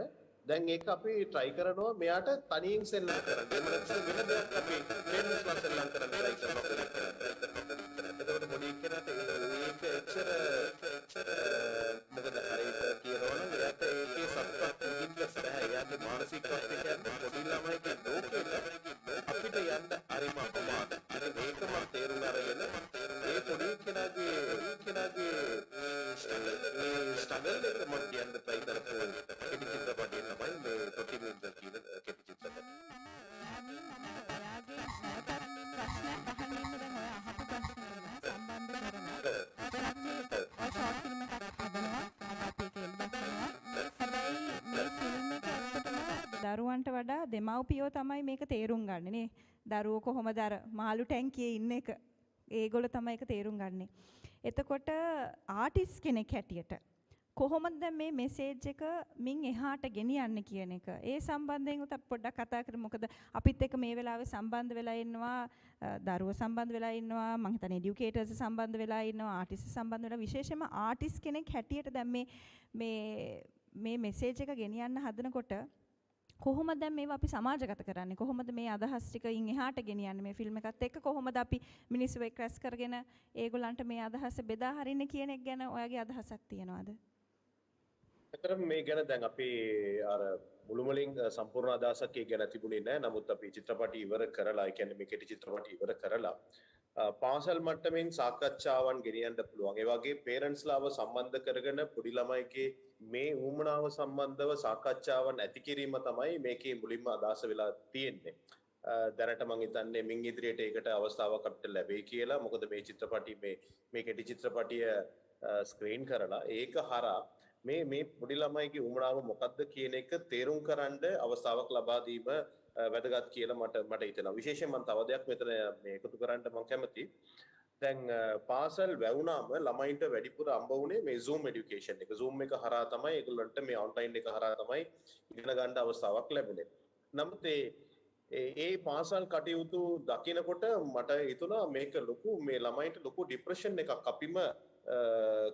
දැන් ඒක අපි try කරනවා මෙයාට තනියෙන් සෙල්ලම් කරන්න. එහෙම නැත්නම් වෙන දෙයක් අපි ෆ්‍රෙන්ඩ්ස්ලා සෙල්ලම් කරන්න try කරනවා. එතකොට පොඩි එක්කෙනාට ඒක එච්චර මොකද හරියට කියනවා නම් එයාට ඒකේ සතුටක් විඳින්න බැහැ. එයාගේ මානසිකත්වය කියන්නේ පොඩි ළමයිගේ ලෝකෙට අපිට යන්න හරිම අපමාන. ඉතින් මේක මම තේරුම් අරගෙන ඒ පොඩි එක්කෙනාගේ ස්ට්‍රගල් එක මම කියන්න try කරපු කෙටි චිත්‍රපටය තමයි මේ තොටි මින්ද කියන කෙටි චිත්‍රපටය. දරුවන්ට වඩා දෙමව්පියෝ තමයි මේක තේරුම් ගන්න නේ. දරුවෝ කොහොමද අර මාළු ටැංකියේ ඉන්න එක ඒගොල්ලෝ තමයි ඒක තේරුම් ගන්නෙ. එතකොට ආටිස්ට් කෙනෙක් හැටියට කොහොමද මේ මෙසේජ් එක මින් එහාට ගෙනියන්නේ කියන එක. ඒ සම්බන්ධයෙන් උත් පොඩ්ඩක් කතා කරමු. මොකද අපිත් එක්ක මේ වෙලාවේ සම්බන්ධ වෙලා ඉන්නවා දරුවෝ සම්බන්ධ වෙලා ඉන්නවා මම හිතන්නේ එඩියුකේටර්ස් සම්බන්ධ වෙලා ඉන්නවා ආටිස්ට් සම්බන්ධ වෙලා විශේෂයෙන්ම ආටිස්ට් කෙනෙක් හැටියට දැන් මේ මෙසේජ් එක ගෙනියන්න හදනකොට කොහොමද දැන් මේවා අපි සමාජගත කරන්නේ කොහොමද මේ අදහස් ටිකකින් එහාට ගෙනියන්නේ මේ ෆිල්ම් එකත් එක්ක කොහොමද අපි මිනිස්සු එක්ක රැස් කරගෙන ඒගොල්ලන්ට මේ අදහස බෙදා හරින්නේ කියන එක ගැන ඔයාගේ අදහසක් තියනවාද? ඇත්තටම මේ ගැන දැන් අපි අර මුළුමලින් සම්පූර්ණ අදහසක් ඒ ගැන තිබුණේ නැහැ. නමුත් අපි චිත්‍රපටි ඉවර කරලා ඒ කියන්නේ මේ කෙටි චිත්‍රපටි ඉවර කරලා පාසල් මට්ටමින් සාකච්ඡාවන් ගෙනියන්න පුළුවන්. ඒ වගේ පේරන්ට්ස්ලාව සම්බන්ධ කරගෙන පොඩි ළමයිගේ මේ ඌමනාව සම්බන්ධව සාකච්ඡාවන් ඇති කිරීම තමයි මේකේ මුලින්ම අදහස වෙලා තියෙන්නේ. දැනට මම හිතන්නේ මින් ඉදිරියට ඒකට අවස්ථාවක් අපිට ලැබෙයි කියලා. මොකද මේ චිත්‍රපටි මේ කෙටි චිත්‍රපටිය ස්ක්‍රීන් කරලා ඒක හරහා මේ පොඩි ළමයිගේ ඌමනාව මොකක්ද කියන එක තේරුම් කරන්න අවස්ථාවක් ලබා දීම වැදගත් කියලා මට හිතෙනවා. විශේෂයෙන් මම තව දෙයක් මෙතන මේ එකතු කරන්න මම කැමතියි. දැන් පාසල් වැවුනාම ළමයින්ට වැඩිපුර අම්බ වුණේ මේ Zoom education එක. Zoom එක හරහා තමයි ඒගොල්ලන්ට මේ online එක හරහා තමයි ඉගෙන ගන්න අවස්ථාවක් ලැබුණේ. නමුත් ඒ පාසල් කටයුතු දකිනකොට මට හිතුණා මේක ලොකු මේ ළමයින්ට ලොකු ડિප්‍රෙෂන් එකක් අපිම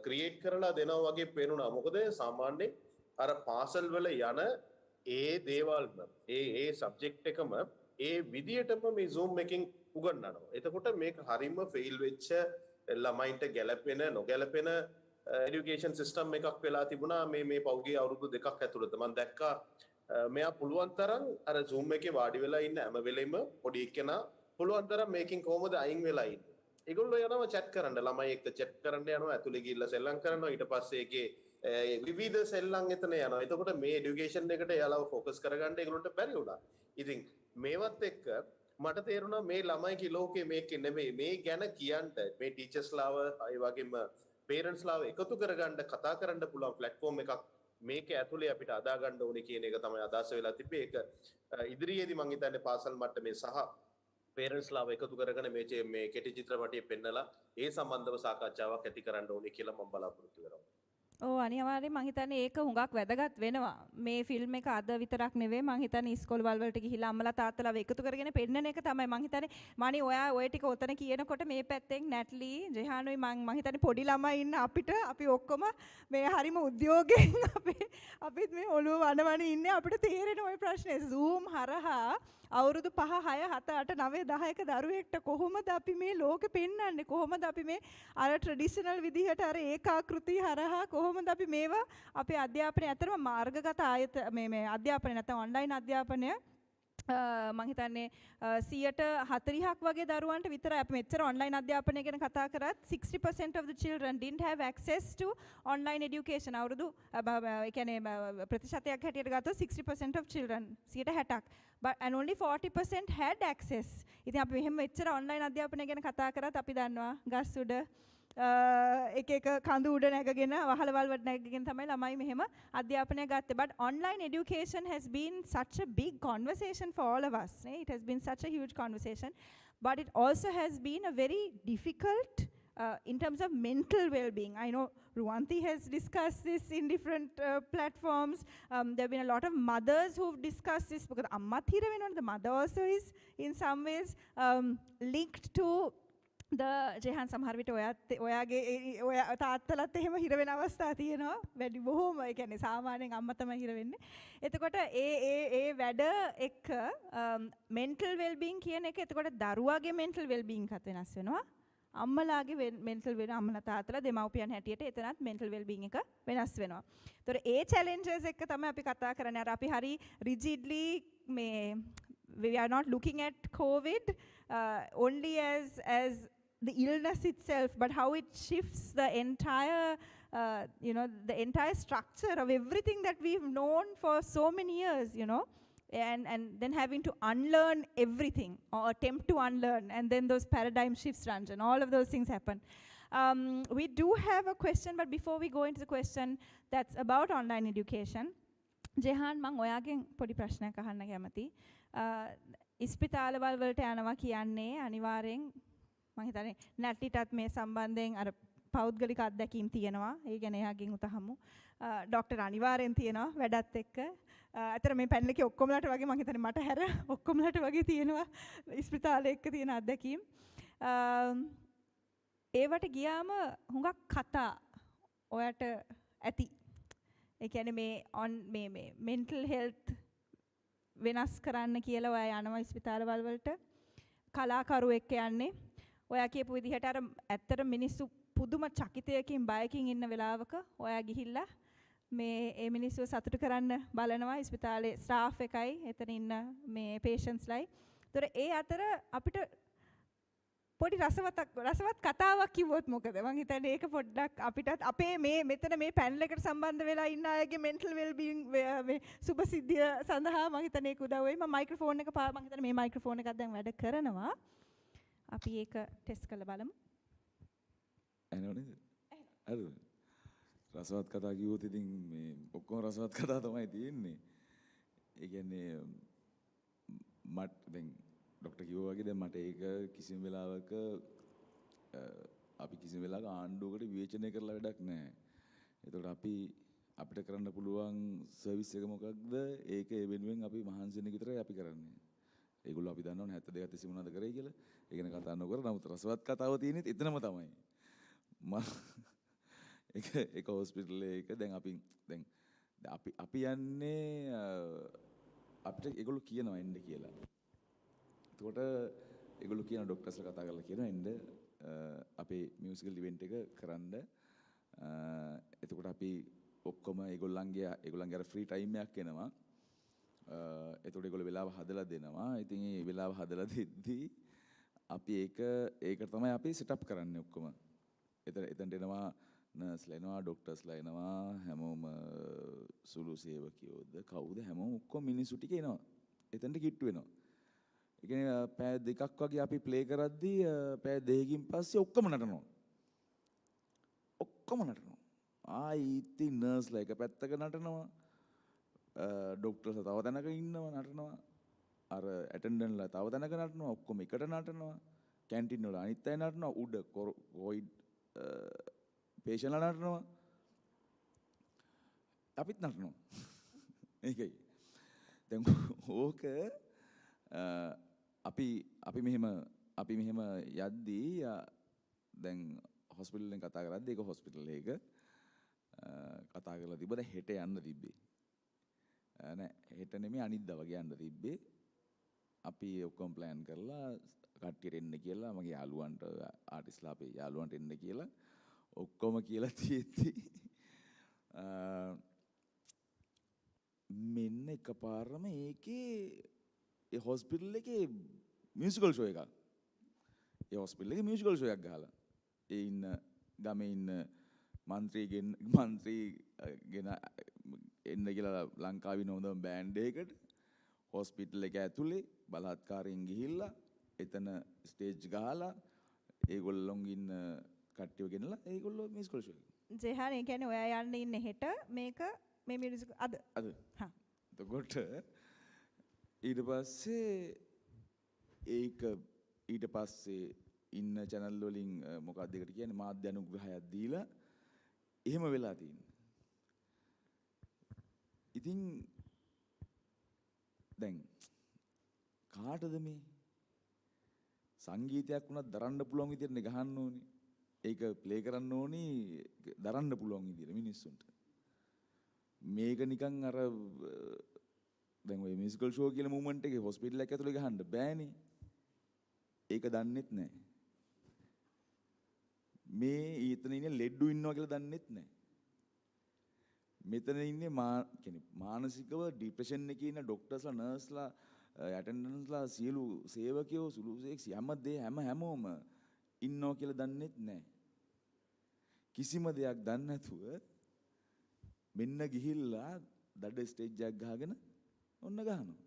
ක්‍රියේට් කරලා දෙනවා වගේ පේනුණා. මොකද සාමාන්‍යයෙන් අර පාසල් වල යන ඒ දේවල්ම ඒ සබ්ජෙක්ට් එකම ඒ විදියටම මේ Zoom එකකින් උගන්වනවා. එතකොට මේක හරියම ෆේල් වෙච්ච ළමයින්ට ගැළපෙන නොගැළපෙන এডুকেෂන් සිස්ටම් එකක් වෙලා තිබුණා මේ පෞගේ අවුරුදු දෙකක් ඇතුළත. මම දැක්කා මෙයා පුළුවන් තරම් අර Zoom එකේ වාඩි වෙලා ඉන්න හැම වෙලෙම පොඩි එක්කෙනා පුළුවන් තරම් මේකෙන් කොහොමද අයින් වෙලා ඉන්නේ. ඒගොල්ලෝ යනවා chat කරන්න ළමයි එක්ක chat කරන්න යනවා ඇතුලේ ගිහිල්ලා සෙල්ලම් කරනවා ඊට පස්සේ ඒකේ විවිධ සෙල්ලම් එතන යනවා. එතකොට මේ এডুকেෂන් එකට එයාලව ફોකස් කරගන්න ඒගොල්ලන්ට බැරි වුණා. ඉතින් මේවත් එක්ක මට තේරුණා මේ ළමයිගේ ලෝකේ මේක නෙමෙයි මේ ගැන කියන්න මේ ටීචර්ස්ලාව ඒ වගේම පේරන්ට්ස්ලාව එකතු කරගන්න කතා කරන්න පුළුවන් ප්ලැට්ෆෝම් එකක් මේක ඇතුලේ අපිට අදා ගන්න ඕනේ කියන එක තමයි අදහස වෙලා තිබ්බේ. ඒක ඉදිරියේදී මම හිතන්නේ පාසල් මට්ටමේ සහ පේරන්ට්ස්ලාව එකතු කරගෙන මේ කෙටි චිත්‍රපටිය පෙන්නලා ඒ සම්බන්ධව සාකච්ඡාවක් ඇති කරන්න ඕනේ කියලා මම බලාපොරොත්තු වෙනවා. ඔව් අනිවාර්යයෙන් මම හිතන්නේ ඒක හුඟක් වැදගත් වෙනවා. මේ ෆිල්ම් එක අද විතරක් නෙවෙයි මම හිතන්නේ ඉස්කෝල වලට ගිහිල්ලා අම්මලා තාත්තලාව එකතු කරගෙන පෙන්නන එක තමයි මම හිතන්නේ. මණි ඔයා ඔය ටික ඔතන කියනකොට මේ පැත්තෙන් නැට්ලි ජෙහානුයි මම හිතන්නේ පොඩි ළමයි ඉන්න අපි ඔක්කොම මේ හරිම උද්‍යෝගයෙන් අපිත් මේ ඔළුව වනවන ඉන්නේ අපිට තේරෙන ওই ප්‍රශ්නේ Zoom හරහා අවුරුදු 5 6 7 8 9 10ක දරුවෙක්ට කොහොමද අපි මේ ලෝකෙ පෙන්වන්නේ කොහොමද අපි මේ අර ට්‍රැඩිෂනල් විදිහට අර ඒකාකෘති හරහා කොහොමද අපි මේවා අපේ අධ්‍යාපනයේ ඇත්තටම මාර්ගගත ආයත මේ අධ්‍යාපනය නැත්නම් ඔන්ලයින් අධ්‍යාපනය මම හිතන්නේ 40% වගේ දරුවන්ට විතරයි අපි මෙච්චර ඔන්ලයින් අධ්‍යාපනය ගැන කතා කරත් 60% of the children didn't have access to online education අවුරුදු ඒ කියන්නේ ප්‍රතිශතයක් හැටියට ගත්තොත් 60% of children 60%ක් but and only 40% had access. ඉතින් අපි මෙහෙම මෙච්චර ඔන්ලයින් අධ්‍යාපනය ගැන කතා කරත් අපි දන්නවා ගස් උඩ එක කඳු උඩ නැගගෙන වහලවල් වල නැගගෙන තමයි ළමයි මෙහෙම අධ්‍යාපනය ගත්තේ. But online education has been such a big conversation for all of us. It has been such a huge conversation. But it also has been a very difficult in terms of mental well-being. I know Ruanti has discussed this in different platforms. There have been a lot of mothers who've discussed this because Amma Thira Venon, the mother also is in some ways linked to the ජෙහන් සමහර විට ඔයාගේ ඔයා තාත්තලත් එහෙම හිර වෙන අවස්ථා තියෙනවා වැඩි බොහොම ඒ කියන්නේ සාමාන්‍යයෙන් අම්මා තමයි හිර වෙන්නේ. එතකොට ඒ වැඩ එක්ක mental well-being කියන එක එතකොට දරුවාගේ mental well-being එකත් වෙනස් වෙනවා. අම්මලාගේ mental well අම්මලා තාත්තලා දෙමව්පියන් හැටියට එතනත් mental well-being එක වෙනස් වෙනවා. ඒතකොට ඒ challenges එක්ක තමයි අපි කතා කරන්නේ. අර අපි හරි rigidly මේ we are not looking at COVID only as the illness itself, but how it shifts the entire, the entire structure of everything that we've known for so many years, and then having to unlearn everything or attempt to unlearn, and then those paradigm shifts run, and all of those things happen. We do have a question, but before we go into the question that's about online education, Jehan, මං ඔයාගෙන් පොඩි ප්‍රශ්නයක් අහන්න කැමතියි. ඉස්පිතාලවල වලට යනවා කියන්නේ අනිවාර්යෙන් මම හිතන්නේ නැට්ටිටත් මේ සම්බන්ධයෙන් අර පෞද්ගලික අත්දැකීම් තියෙනවා. ඒ ගැන එයාගෙන් උතහමු. ડોක්ටර් අනිවාර්යෙන් තියෙනවා වැඩත් එක්ක. අතර මේ පැනල් එකේ ඔක්කොමලට වගේ මම හිතන්නේ මට හැර ඔක්කොමලට වගේ තියෙනවා ඉස්පිතාලේ එක්ක තියෙන අත්දැකීම්. ඒවට ගියාම හුඟක් කතා ඔයාට ඇති. ඒ කියන්නේ මේ mental health වෙනස් කරන්න කියලා ඔයා යනවා ඉස්පිතාලවල වලට. කලාකරු එක්ක යන්නේ. ඔයා කියපු විදිහට අර ඇත්තට මිනිස්සු පුදුම චකිතයකින් බයකින් ඉන්න වෙලාවක ඔයා ගිහිල්ලා මේ මිනිස්සු සතුටු කරන්න බලනවා ඉස්පිතාලේ ස්ටාෆ් එකයි එතන ඉන්න මේ පේෂන්ට්ස්ලයි. ඒතර ඒ අතර අපිට පොඩි රසවත් කතාවක් කිව්වොත් මොකද? මම හිතන්නේ ඒක පොඩ්ඩක් අපිටත් අපේ මෙතන මේ පැනල් එකට සම්බන්ධ වෙලා ඉන්න අයගේ mental well-being මේ සුබසිද්ධිය සඳහා මම හිතන්නේ ඒක උදව් වෙයි. මම මයික්‍රොෆෝන් එක මම හිතන්නේ මේ මයික්‍රොෆෝන් එකක් දැන් වැඩ කරනවා. අපි ඒක ටෙස්ට් කරලා බලමු. ඇහෙනවද? හරිද? රසවත් කතා කිව්වොත් ඉතින් මේ ඔක්කොම රසවත් කතා තමයි තියෙන්නේ. ඒ කියන්නේ මට දැන් ડોක්ටර් කිව්වා වගේ දැන් මට ඒක කිසිම වෙලාවක අපි කිසිම වෙලාවක ආණ්ඩුවකට විවේචනය කරලා වැඩක් නැහැ. ඒතකොට අපිට කරන්න පුළුවන් සර්විස් එක මොකක්ද? ඒක ඒ වෙනුවෙන් අපි මහන්සි වෙන එක විතරයි අපි කරන්නේ. ඒගොල්ලෝ අපි දන්නවනේ 72 තිස්සේ මොනවද කරේ කියලා. ඒ ගැන කතා නොකර නමුත් රසවත් කතාව තියෙන්නේ එතනම තමයි. ඒක හොස්පිටල් එක දැන් අපි යන්නේ අපිට ඒගොල්ලෝ කියනවා එන්න කියලා. එතකොට ඒගොල්ලෝ කියන ડોක්ටර්ස්ලා කතා කරලා කියනවා එන්න අපේ මියුසිකල් ඉවෙන්ට් එක කරන්න. එතකොට අපි ඔක්කොම ඒගොල්ලන්ගේ අර ෆ්‍රී ටයිම් එකක් එනවා. එතකොට ඒගොල්ලෝ වෙලාව හදලා දෙනවා. ඉතින් ඒ වෙලාව හදලා දෙද්දී අපි ඒක තමයි අපි සෙටප් කරන්නේ ඔක්කොම. එතනට එනවා නර්ස්ලා එනවා ඩොක්ටර්ස්ලා එනවා හැමෝම සුළු සේවකයෝද කවුද හැමෝම ඔක්කොම මිනිස්සු ටික එනවා. එතනට කිට්ටු වෙනවා. ඒ කියන්නේ පැය දෙකක් වගේ අපි ප්ලේ කරද්දී පැය දෙකකින් පස්සේ ඔක්කොම නටනවා. ඔක්කොම නටනවා. ආයි ඉතින් නර්ස්ලා එක පැත්තක නටනවා. ඩොක්ටර්ස්ලා තව තැනක ඉන්නවා නටනවා. අර ඇටෙන්ඩන්ට්ලා තව තැනක නටනවා. ඔක්කොම එකට නටනවා. කැන්ටින් වල අනිත් අය නටනවා. උඩ කොයිඩ් පේෂන්ට්ලා නටනවා. අපිත් නටනවා. ඒකයි. දැන් ඕක අපි මෙහෙම යද්දී දැන් හොස්පිටල් එකෙන් කතා කරද්දී ඒක හොස්පිටල් එක කතා කරලා තිබ්බ දැන් හෙට යන්න තිබ්බේ නෑ හෙට නෙමෙයි අනිද්දා වගේ යන්න තිබ්බේ අපි ඔක්කොම ප්ලෑන් කරලා කට්ටියට එන්න කියලා මගේ යාළුවන්ට ආටිස්ලා අපේ යාළුවන්ට එන්න කියලා ඔක්කොම කියලා තියෙද්දි මෙන්න එකපාරම ඒකේ ඒ හොස්පිටල් එකේ මියුසිකල් ෂෝ එකක්. ඒ හොස්පිටල් එකේ මියුසිකල් ෂෝ එකක් ගහලා. ඒ ඉන්න ගමේ ඉන්න මන්ත්‍රීගෙන එන්න කියලා ලංකාවේ හොඳම බෑන්ඩ් එකකට හොස්පිටල් එක ඇතුලේ බලහත්කාරයෙන් ගිහිල්ලා එතන ස්ටේජ් ගහලා ඒගොල්ලොන් ඉන්න කට්ටියව ගෙනලා ඒගොල්ලෝ මියුසිකල් ෂෝ එක. ජෙහාන් ඒ කියන්නේ ඔයා යන්න ඉන්නේ හෙට මේක මේ මියුසික් අද. හා. එතකොට ඊට පස්සේ ඊට පස්සේ ඉන්න channel වලින් මොකක්ද ඒකට කියන්නේ මාධ්‍ය අනුග්‍රහයක් දීලා එහෙම වෙලා තියෙනවා. ඉතින් දැන් කාටද මේ සංගීතයක් වුණත් දරන්න පුළුවන් විදිහට ගහන්න ඕනේ. ඒක ප්ලේ කරන්න ඕනේ දරන්න පුළුවන් විදිහට මිනිස්සුන්ට. මේක නිකන් අර දැන් ඔය මියුසිකල් ෂෝ කියලා මූවමන්ට් එකේ හොස්පිටල් එක ඇතුලේ ගහන්න බෑනේ. ඒක දන්නෙත් නැහැ. මේ ඊතන ඉන්නේ ලෙඩ්ඩු ඉන්නවා කියලා දන්නෙත් නැහැ. මෙතන ඉන්නේ මානසිකව ડિප්‍රෙෂන් එකේ ඉන්න ડોක්ටර්ස්ලා නර්ස්ලා ඇටෙන්ඩන්ට්ස්ලා සියලු සේවකයෝ සුළු හැමෝම ඉන්නවා කියලා දන්නෙත් නැහැ. කිසිම දෙයක් දන්නේ නැතුව මෙන්න ගිහිල්ලා දඩ ස්ටේජ් එකක් ගහගෙන ඔන්න ගහනවා.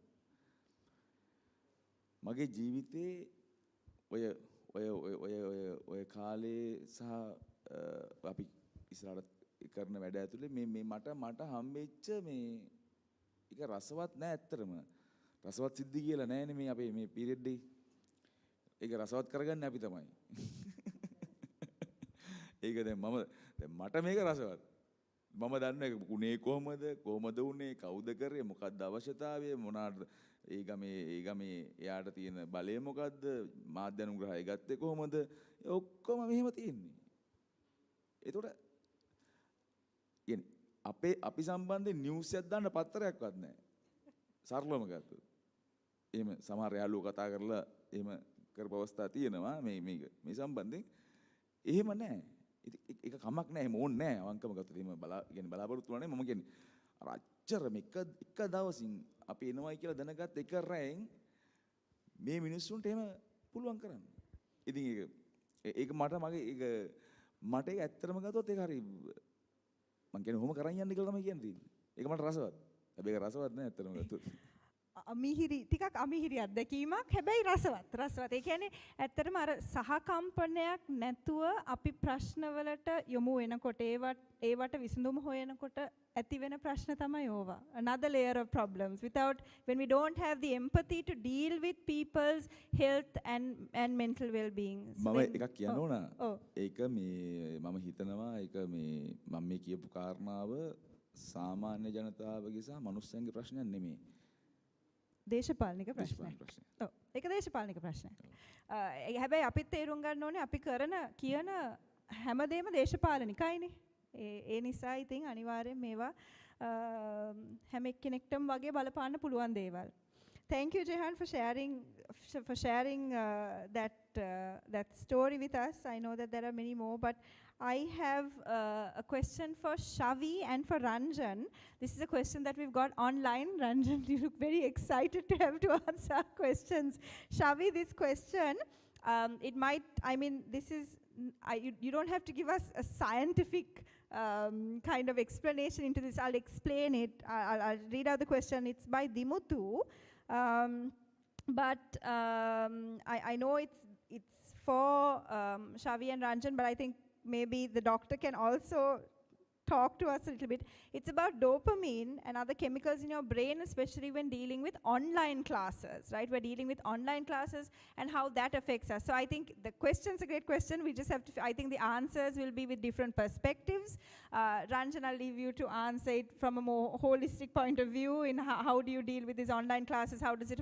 මගේ ජීවිතේ ඔය කාලේ සහ අපි ඉස්සරහට කරන වැඩ ඇතුලේ මේ මට හම්බෙච්ච මේ ඒක රසවත් නෑ ඇත්තටම. රසවත් සිද්ධි කියලා නෑනේ මේ අපේ මේ පීරියඩ් එකේ. ඒක රසවත් කරගන්නේ අපි තමයි. ඒක දැන් මට මේක රසවත්. මම දන්නේ උනේ කොහමද උනේ කවුද කරේ මොකක්ද අවශ්‍යතාවය මොනවාද ඒ ගමේ එයාට තියෙන බලය මොකද්ද මාධ්‍ය අනුග්‍රහය ගත්තේ කොහමද ඔක්කොම මෙහෙම තියෙන්නේ. ඒතකොට අපි සම්බන්ධයෙන් නිවුස් එකක් දාන්න පත්තරයක්වත් නැහැ. සරලවම ගත්තොත්. එහෙම සමහර යාළුවෝ කතා කරලා එහෙම කරපු අවස්ථා තියෙනවා මේ සම්බන්ධයෙන්. එහෙම නැහැ. ඒක කමක් නැහැ. එහෙම ඕනේ නැහැ. අවංකම ගත්තොත් එහෙම බලාපොරොත්තු වෙන්නේ මම කියන්නේ. අර අච්චරම එක දවසින් අපි එනවයි කියලා දැනගත් එක රැයෙන් මේ මිනිස්සුන්ට එහෙම පුළුවන් කරන්න. ඉතින් ඒක මට ඒක ඇත්තටම ගත්තොත් ඒක හරි මං කියන්නේ ඔහොම කරන් යන්න කියලා තමයි කියන්නේ. ඒක මට රසවත්. හැබැයි ඒක රසවත් නෑ ඇත්තටම ගත්තොත්. ටිකක් අමිහිරි අත්දැකීමක් හැබැයි රසවත්. ඒ කියන්නේ ඇත්තටම අර සහකම්පනයක් නැතුව අපි ප්‍රශ්නවලට යොමු වෙනකොට ඒවට විසඳුම හොයනකොට ඇති වෙන ප්‍රශ්න තමයි ඕවා. Another layer of problems when we don't have the empathy to deal with people's health and mental well-being. මම එකක් කියන්න ඕන. ඒක මම හිතනවා ඒක මම මේ කියපු කාරණාව සාමාන්‍ය ජනතාවගේ සහ මනුස්සයන්ගේ ප්‍රශ්නයක් නෙමෙයි. දේශපාලනික ප්‍රශ්නයක්. ඔව්. ඒක දේශපාලනික ප්‍රශ්නයක්. හැබැයි අපිත් තේරුම් ගන්න ඕනේ අපි කියන හැමදේම දේශපාලනිකයිනේ. ඒ නිසා ඉතින් අනිවාර්යෙන් මේවා හැම එක්කෙනෙක්ටම වගේ බලපාන්න පුළුවන් දේවල්. Thank you, Jehan, for sharing that story with us. I know that there are many more, but I have a question for Shavi and for Ranjan. This is a question that we've got online. Ranjan, you look very excited to have to answer our questions. Shavi, this question, It might, I mean, this is, you don't have to give us a scientific kind of explanation into this. I'll explain it. I'll read out the question. It's by Dimuthu. I know it's for Shavi and Ranjan, but I think maybe the doctor can also talk to us a little bit. It's about dopamine and other chemicals in your brain, especially when dealing with online classes, right? We're dealing with online classes and how that affects us. So I think the question's a great question. We just have to, I think the answers will be with different perspectives. Ranjan, I'll leave you to answer it from a more holistic point of view in how do you deal with these online classes? How does it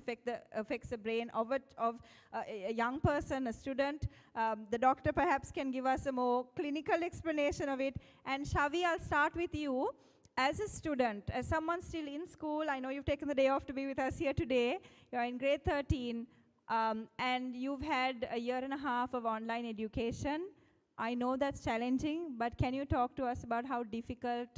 affects the brain of a young person, a student? The doctor perhaps can give us a more clinical explanation of it. And Shavi, I'll start with you. As a student, as someone still in school, I know you've taken the day off to be with us here today. You're in grade 13, and you've had a year and a half of online education. I know that's challenging, but can you talk to us about how difficult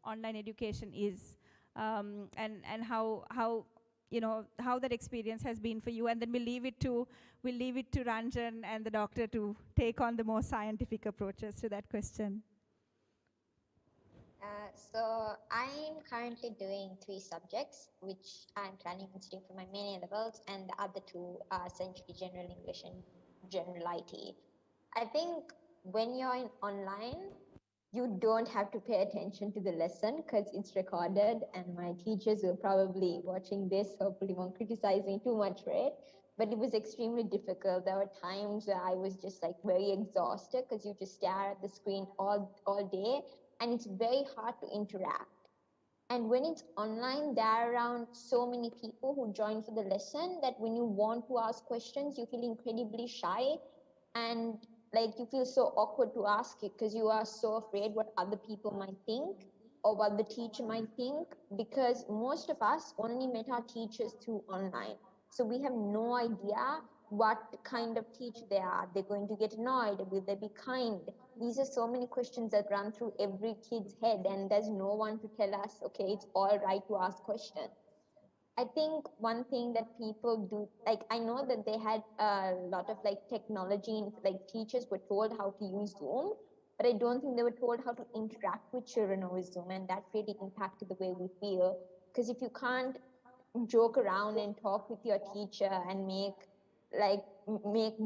online education is, and how you know how that experience has been for you? And then we'll leave it to Ranjan and the doctor to take on the more scientific approaches to that question. So I'm currently doing 3 subjects, which I'm planning on studying for my main A-levels, and the other 2 are essentially general English and general IT. I think when you're in online, you don't have to pay attention to the lesson because it's recorded, and my teachers will probably watching this, hopefully won't criticize me too much for it. But it was extremely difficult. There were times where I was just like very exhausted because you just stare at the screen all day, and it's very hard to interact. And when it's online, there are around so many people who join for the lesson that when you want to ask questions, you feel incredibly shy, and like you feel so awkward to ask it because you are so afraid what other people might think or what the teacher might think, because most of us only met our teachers through online. So we have no idea what kind of teacher they are. They're going to get annoyed. Will they be kind? These are so many questions that run through every kid's head, and there's no one to tell us, okay, it's all right to ask questions. I think one thing that people do, like I know that they had a lot of like technology, like teachers were told how to use Zoom, but I don't think they were told how to interact with children over Zoom, and that really impacted the way we feel. Because if you can't joke around and talk with your teacher and make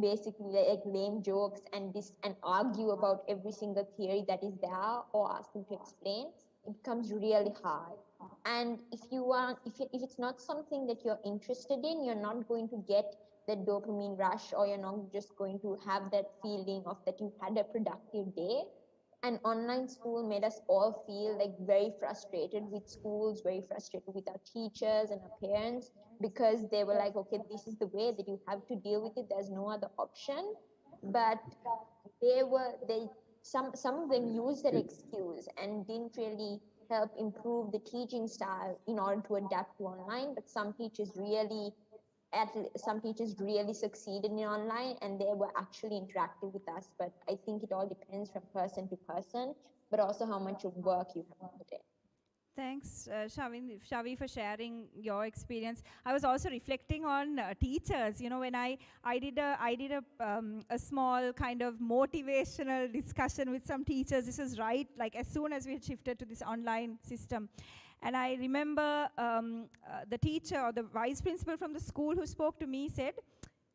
basically like lame jokes and argue about every single theory that is there or ask them to explain, it becomes really hard. And if it's not something that you're interested in, you're not going to get the dopamine rush, or you're not just going to have that feeling of that you had a productive day. And online school made us all feel like very frustrated with schools, very frustrated with our teachers and our parents, because they were like, okay, this is the way that you have to deal with it. There's no other option. But some of them used that excuse and didn't really help improve the teaching style in order to adapt to online. But some teachers really succeeded in online, and they were actually interactive with us. But I think it all depends from person to person, but also how much of work you have to put in. Thanks, Shavi, for sharing your experience. I was also reflecting on teachers. You know, when I did a small kind of motivational discussion with some teachers. This was right, like as soon as we had shifted to this online system. And I remember the teacher or the vice principal from the school who spoke to me said,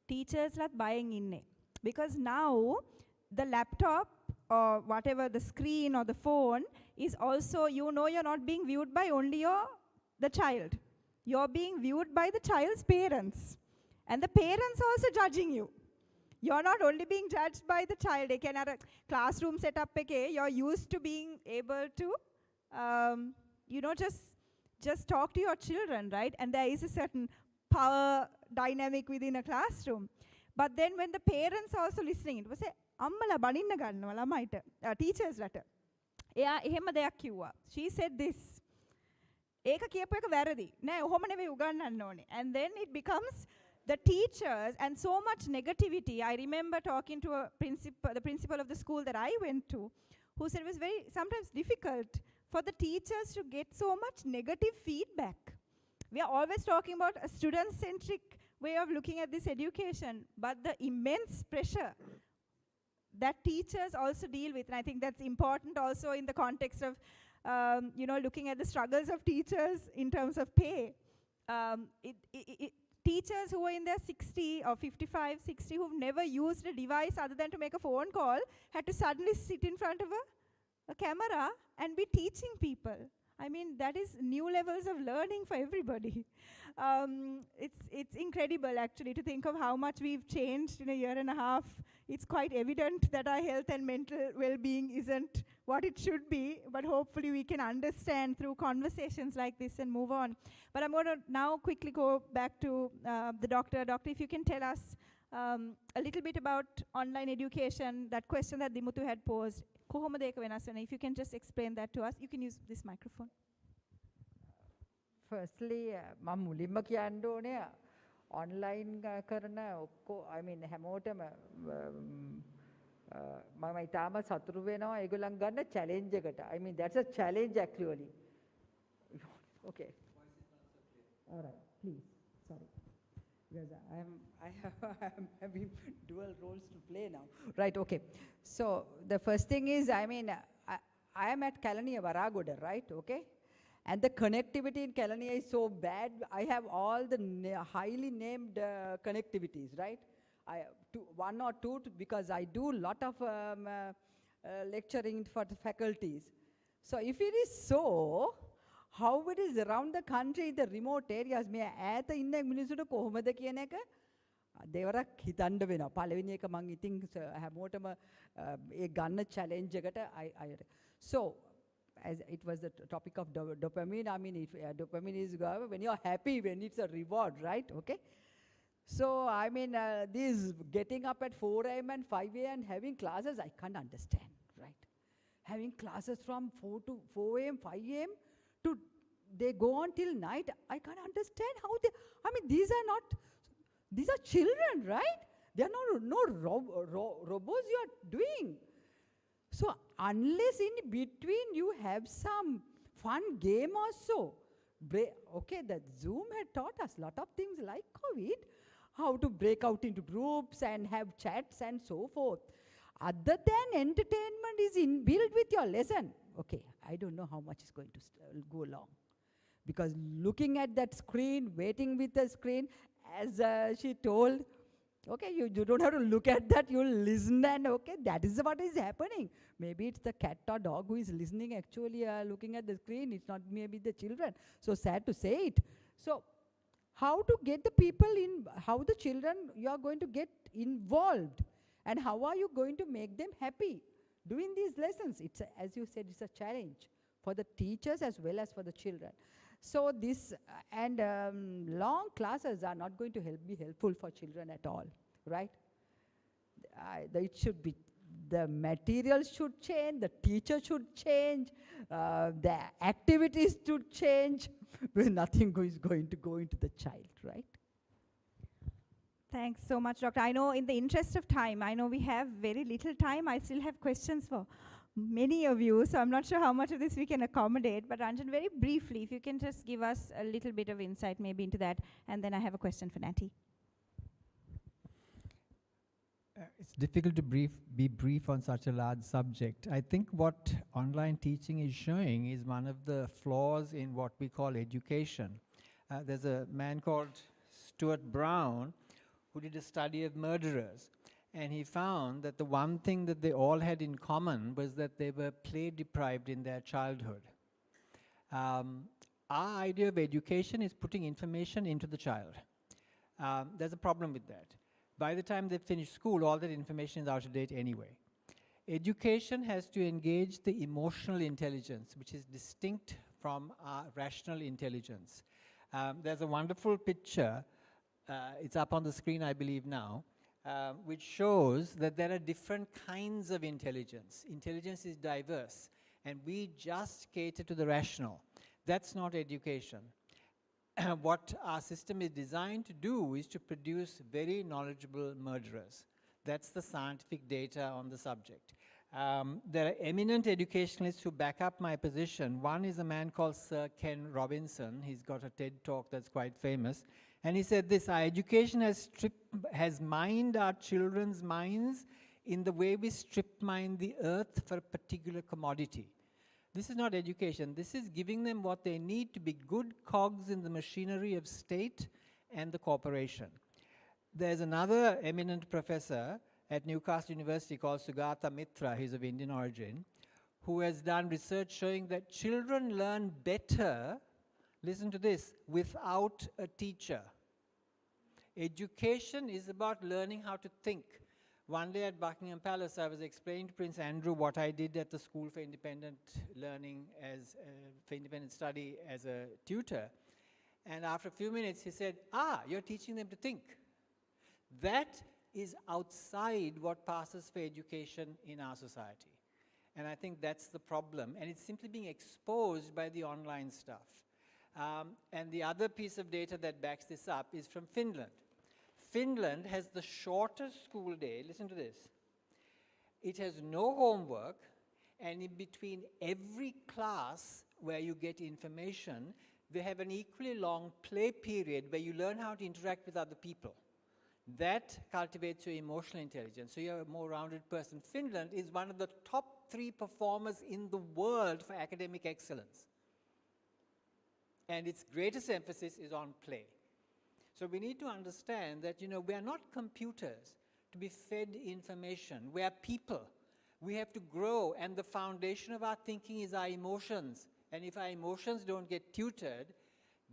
teachers lat buying inne. Because now the laptop or whatever, the screen or the phone is also, you know, you're not being viewed by only the child. You're being viewed by the child's parents. And the parents also judging you. You're not only being judged by the child. Again, at a classroom setup, you're used to being able to, you know, just talk to your children, right? And there is a certain power dynamic within a classroom. But then when the parents are also listening, it was a අම්මලා බනින්න ගන්නවා ළමයිට teachers ලට. එයා එහෙම දෙයක් කිව්වා. She said this. ඒක කියපු එක වැරදි. නෑ ඔහොම නෙවෙයි උගන්වන්න ඕනේ. And then it becomes the teachers and so much negativity. I remember talking to the principal of the school that I went to, who said it was very sometimes difficult for the teachers to get so much negative feedback. We are always talking about a student-centric way of looking at this education, but the immense pressure that teachers also deal with. And I think that's important also in the context of, looking at the struggles of teachers in terms of pay. Teachers who are in their 60 or 55, 60, who've never used a device other than to make a phone call, had to suddenly sit in front of a camera and be teaching people. I mean, that is new levels of learning for everybody. It's incredible, actually, to think of how much we've changed in a year and a half. It's quite evident that our health and mental well-being isn't what it should be, but hopefully we can understand through conversations like this and move on. But I'm going to now quickly go back to the doctor. Doctor, if you can tell us a little bit about online education, that question that Dimuthu had posed. If you can just explain that to us. You can use this microphone. Firstly, මම මුලින්ම කියන්න ඕනේ online කරන ඔක්කො I mean හැමෝටම මම ඊටාම සතුටු වෙනවා ඒගොල්ලන් ගන්න challenge එකට. I mean that's a challenge actually. Okay. All right, please. Sorry. Because I'm having dual roles to play now. Right, okay. So the first thing is, I mean, I am at Kalaniya Varagoda, right, okay? And the connectivity in Kalaniya is so bad. I have all the highly named connectivities, right? One or two, because I do a lot of lecturing for the faculties. So if it is so, how it is around the country, the remote areas, මේ ඈත ඉන්න මිනිස්සුන්ට කොහොමද කියන එක දෙවරක් හිතන්න වෙනවා. පළවෙනි එක මම ඉතින් හැමෝටම ඒ ගන්න challenge එකට so as it was the topic of dopamine, I mean, if dopamine is when you're happy, when it's a reward, right? Okay. So I mean, this getting up at 4 a.m. and 5 a.m. and having classes, I can't understand, right? Having classes from 4 a.m., 5 a.m. to they go on till night. I can't understand how they, I mean, these are children, right? They are no robots you are doing. So unless in between you have some fun game also, okay, that Zoom had taught us a lot of things like COVID, how to break out into groups and have chats and so forth. Other than entertainment is inbuilt with your lesson. Okay, I don't know how much is going to go along. Because looking at that screen, waiting with the screen, as she told, okay, you don't have to look at that, you'll listen and okay, that is what is happening. Maybe it's the cat or dog who is listening actually looking at the screen, it's not maybe the children. So sad to say it. So how to get the people in, how the children you are going to get involved and how are you going to make them happy doing these lessons? It's as you said, it's a challenge for the teachers as well as for the children. So this and long classes are not going to be helpful for children at all, right? It should be, the material should change, the teacher should change, the activities should change, but nothing is going to go into the child, right? Thanks so much, Doctor. I know in the interest of time, I know we have very little time. I still have questions for many of you, so I'm not sure how much of this we can accommodate. But Ranjan, very briefly, if you can just give us a little bit of insight maybe into that, and then I have a question for Natty. It's difficult to be brief on such a large subject. I think what online teaching is showing is one of the flaws in what we call education. There's a man called Stuart Brown who did a study of murderers. And he found that the one thing that they all had in common was that they were play deprived in their childhood. Our idea of education is putting information into the child. There's a problem with that. By the time they finish school, all that information is out of date anyway. Education has to engage the emotional intelligence, which is distinct from our rational intelligence. There's a wonderful picture, it's up on the screen I believe now, which shows that there are different kinds of intelligence. Intelligence is diverse, and we just cater to the rational. That's not education. What our system is designed to do is to produce very knowledgeable murderers. That's the scientific data on the subject. There are eminent educationalists who back up my position. One is a man called Sir Ken Robinson. He's got a TED talk that's quite famous. And he said this, our education has mined our children's minds in the way we strip mine the earth for a particular commodity. This is not education. This is giving them what they need to be good cogs in the machinery of state and the corporation. There's another eminent professor at Newcastle University called Sugata Mitra, he's of Indian origin, who has done research showing that children learn better, listen to this, without a teacher. Education is about learning how to think. One day at Buckingham Palace, I was explaining to Prince Andrew what I did at the School for Independent Learning, for Independent Study as a tutor. And after a few minutes, he said, you're teaching them to think. That is outside what passes for education in our society. And I think that's the problem. And it's simply being exposed by the online stuff. And the other piece of data that backs this up is from Finland. Finland has the shortest school day. Listen to this. It has no homework, and in between every class where you get information, they have an equally long play period where you learn how to interact with other people. That cultivates your emotional intelligence, so you're a more rounded person. Finland is one of the top 3 performers in the world for academic excellence. And its greatest emphasis is on play. So we need to understand that, we are not computers to be fed information. We are people. We have to grow, and the foundation of our thinking is our emotions. And if our emotions don't get tutored,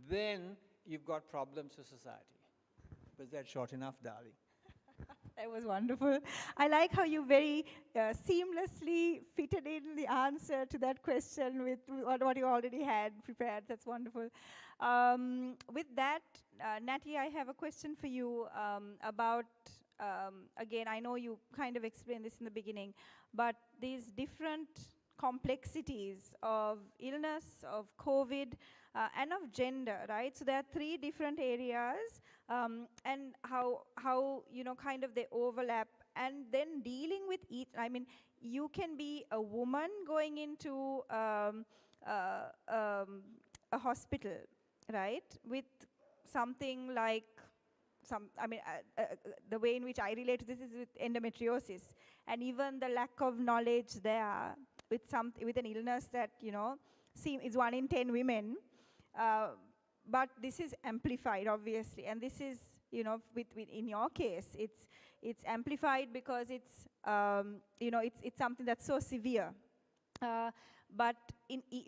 then you've got problems for society. Was that short enough, darling? That was wonderful. I like how you very seamlessly fitted in the answer to that question with what you already had prepared. That's wonderful. With that, Natty, I have a question for you about, again, I know you kind of explained this in the beginning, but these different complexities of illness, of COVID, and of gender, right? So there are 3 different areas, and how kind of they overlap, and then dealing with each. I mean, you can be a woman going into a hospital, right, with something like the way in which I relate to this is with endometriosis, and even the lack of knowledge there with an illness that is 1 in 10 women, but this is amplified obviously, and this is in your case it's amplified because it's it's something that's so severe, but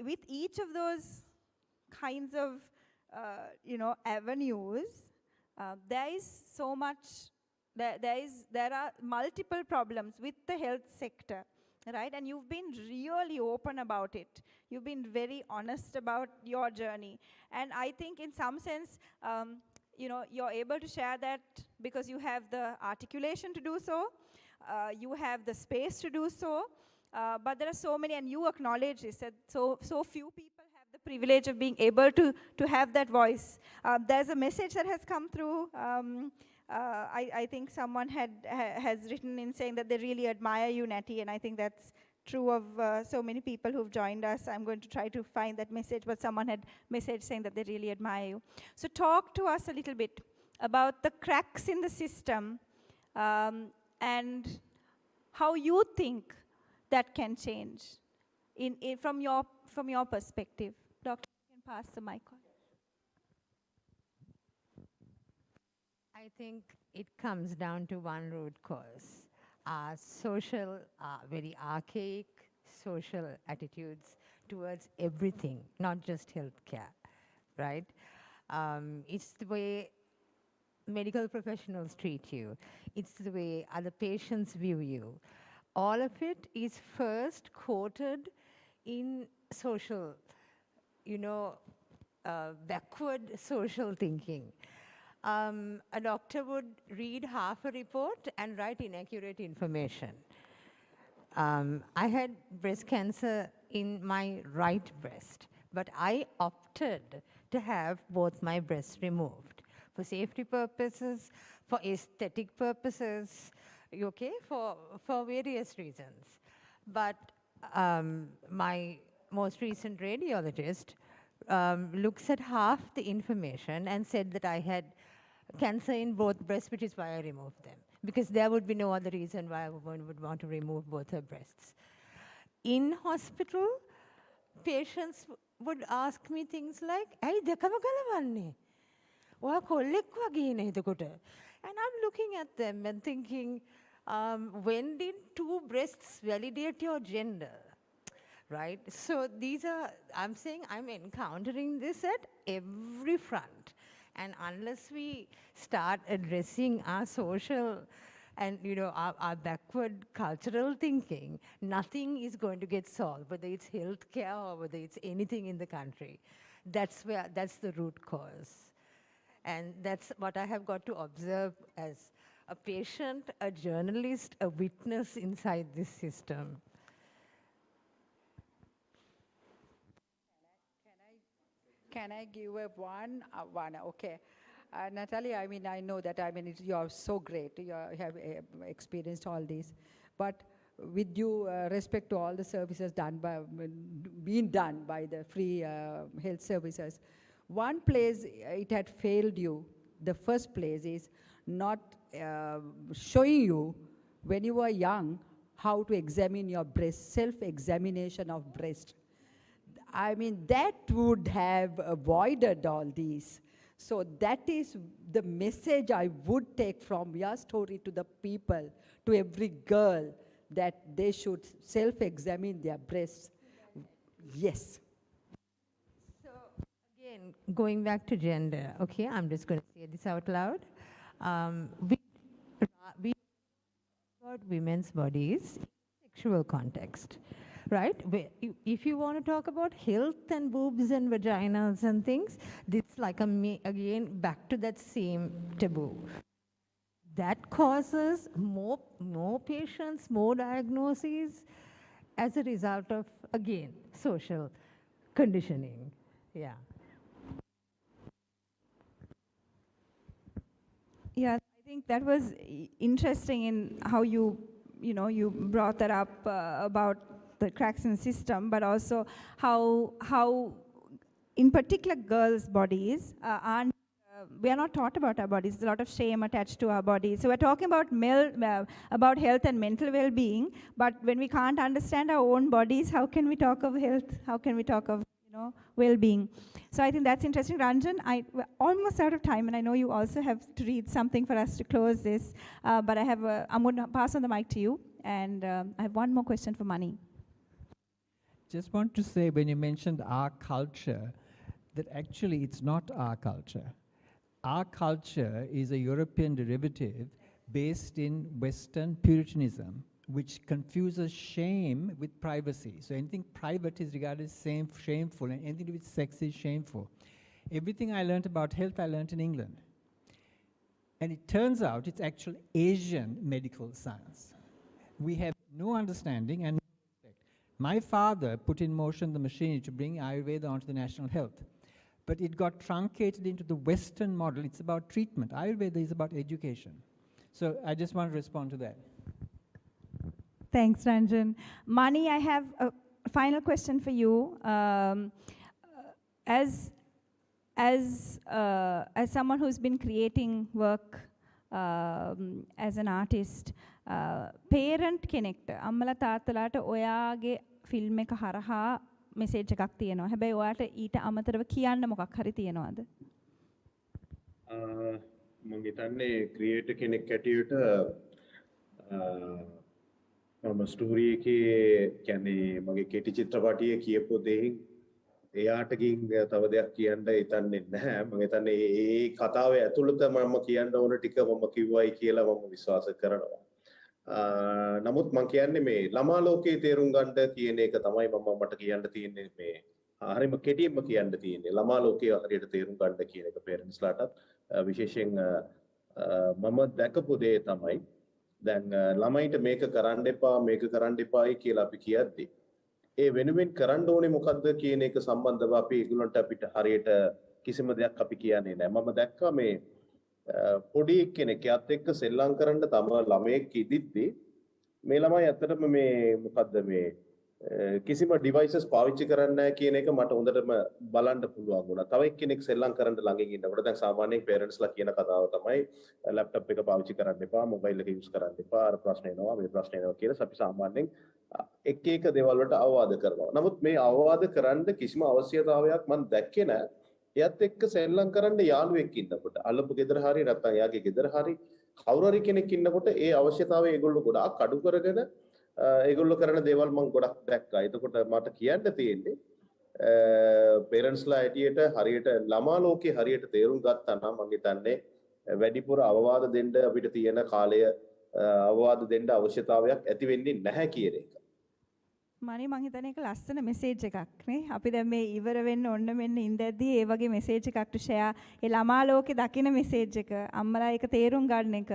with each of those kinds of avenues, there is so much. There are multiple problems with the health sector, right? And you've been really open about it. You've been very honest about your journey, and I think in some sense, you're able to share that because you have the articulation to do so, you have the space to do so, but there are so many, and you acknowledge this, that so few people have the privilege of being able to have that voice. There's a message that has come through. I think someone has written in saying that they really admire you, Natty, and I think that's true of so many people who've joined us. I'm going to try to find that message, but someone had message saying that they really admire you. So talk to us a little bit about the cracks in the system, and how you think that can change from your perspective. Doctor, you can pass the mic on. I think it comes down to one root cause. Social, very archaic social attitudes towards everything, not just healthcare, right? It's the way medical professionals treat you. It's the way other patients view you. All of it is first quoted in social, backward social thinking. A doctor would read half a report and write inaccurate information. I had breast cancer in my right breast, but I opted to have both my breasts removed for safety purposes, for aesthetic purposes, for various reasons. But my most recent radiologist looks at half the information and said that I had cancer in both breasts, which is why I removed them. Because there would be no other reason why a woman would want to remove both her breasts. In hospital, patients would ask me things like, "Hey, dekama galawanne? Oya kollek wage ne edakote?" And I'm looking at them and thinking, when did two breasts validate your gender? Right? So these are, I'm saying I'm encountering this at every front. And unless we start addressing our social and our backward cultural thinking, nothing is going to get solved, whether it's healthcare or whether it's anything in the country. That's the root cause. And that's what I have got to observe as a patient, a journalist, a witness inside this system. Can I give a one? Okay. Natalie, I mean, I know that, you're so great. You have experienced all this. But with due respect to all the services being done by the free health services, one place it had failed you. The first place is not showing you when you were young how to examine your breast, self-examination of breast. I mean, that would have avoided all these. So that is the message I would take from your story to the people, to every girl, that they should self-examine their breasts. Yes. So again, going back to gender, okay, I'm just going to say this out loud. We about women's bodies in sexual context. Right? If you want to talk about health and boobs and vaginas and things, this like again back to that same taboo. That causes more patients, more diagnoses as a result of, again, social conditioning. Yeah. Yeah, I think that was interesting in how you brought that up about the cracks in the system, but also how in particular girls' bodies aren't. We are not taught about our bodies. There's a lot of shame attached to our bodies. So we're talking about about health and mental well-being. But when we can't understand our own bodies, how can we talk of health? How can we talk of well-being? So I think that's interesting. Ranjan, we're almost out of time, and I know you also have to read something for us to close this. But I'm going to pass on the mic to you, and I have one more question for Mani. Just want to say, when you mentioned our culture, that actually it's not our culture. Our culture is a European derivative based in Western Puritanism, which confuses shame with privacy. So anything private is regarded as shameful, and anything to do with sex is shameful. Everything I learned about health, I learned in England. And it turns out it's actually Asian medical science. We have no understanding and no respect. My father put in motion the machinery to bring Ayurveda onto the national health. But it got truncated into the Western model. It's about treatment. Ayurveda is about education. So I just want to respond to that. Thanks, Ranjan. Mani, I have a final question for you. As someone who's been creating work as an artist, parent කෙනෙක්ට අම්මලා තාත්තලාට ඔයාගේ film එක හරහා message එකක් තියෙනවා. හැබැයි ඔයාට ඊට අමතරව කියන්න මොකක් හරි තියෙනවද? මම හිතන්නේ ක්‍රියේටර් කෙනෙක් ඇටියට මම ස්ටෝරි එකේ කියන්නේ මගේ කෙටි චිත්‍රපටියේ කියපු දෙයින් එයාට ගින් තව දෙයක් කියන්න හිතන්නේ නැහැ. මම හිතන්නේ මේ කතාවේ ඇතුළත මම කියන්න ඕන ටික මම කිව්වයි කියලා මම විශ්වාස කරනවා. නමුත් මම කියන්නේ මේ ළමා ලෝකයේ තේරුම් ගන්න කියන එක තමයි මට කියන්න තියෙන්නේ මේ හරිම කෙටියෙන්ම කියන්න තියෙන්නේ. ළමා ලෝකයේ හරියට තේරුම් ගන්න කියන එක පේරන්ට්ස්ලාටත් විශේෂයෙන් මම දැකපු දේ තමයි දැන් ළමයින්ට මේක කරන්න එපායි කියලා අපි කියද්දි ඒ වෙනුවෙන් කරන්න ඕනේ මොකද්ද කියන එක සම්බන්ධව අපි ඒගොල්ලන්ට අපිට හරියට කිසිම දෙයක් අපි කියන්නේ නැහැ. මම දැක්කා මේ පොඩි කෙනෙක් යාත් එක්ක සෙල්ලම් කරන්න තම ළමයෙක් ඉදිද්දි මේ ළමයි ඇත්තටම මේ මොකද්ද මේ කිසිම devices පාවිච්චි කරන්නේ නැහැ කියන එක මට හොඳටම බලන්න පුළුවන් වුණා. තව එක්කෙනෙක් සෙල්ලම් කරන්න ළඟින් ඉන්නකොට දැන් සාමාන්‍යයෙන් parents ලා කියන කතාව තමයි laptop එක පාවිච්චි කරන්න එපා, mobile එක use කරන්න එපා, අර ප්‍රශ්න එනවා, මේ ප්‍රශ්න එනවා කියලා අපි සාමාන්‍යයෙන් එක එක දේවල් වලට අවවාද කරනවා. නමුත් මේ අවවාද කරන්න කිසිම අවශ්‍යතාවයක් මම දැක්කේ නැහැ. එයත් එක්ක සෙල්ලම් කරන්න යාළුවෙක් ඉන්නකොට, අල්ලපු ගෙදර හරි නැත්නම් එයාගේ ගෙදර හරි කවුරු හරි කෙනෙක් ඉන්නකොට ඒ අවශ්‍යතාවය ඒගොල්ලෝ ගොඩාක් අඩු කරගෙන ඒගොල්ලෝ කරන දේවල් මම ගොඩක් දැක්කා. එතකොට මට කියන්න තියෙන්නේ පේරන්ට්ස්ලා ඇටියට හරියට ළමා ලෝකේ හරියට තේරුම් ගත්තා නම් මම හිතන්නේ වැඩිපුර අවවාද දෙන්න අපිට තියෙන කාලය අවවාද දෙන්න අවශ්‍යතාවයක් ඇති වෙන්නේ නැහැ කියන එක. මනේ මං හිතන්නේ ඒක ලස්සන මෙසේජ් එකක් නේ. අපි දැන් මේ ඉවර වෙන්න ඕන මෙන්න ඉඳද්දී ඒ වගේ මෙසේජ් එකක් ටු ෂෙයා. ඒ ළමා ලෝකේ දකින මෙසේජ් එක අම්මලා ඒක තේරුම් ගන්න එක.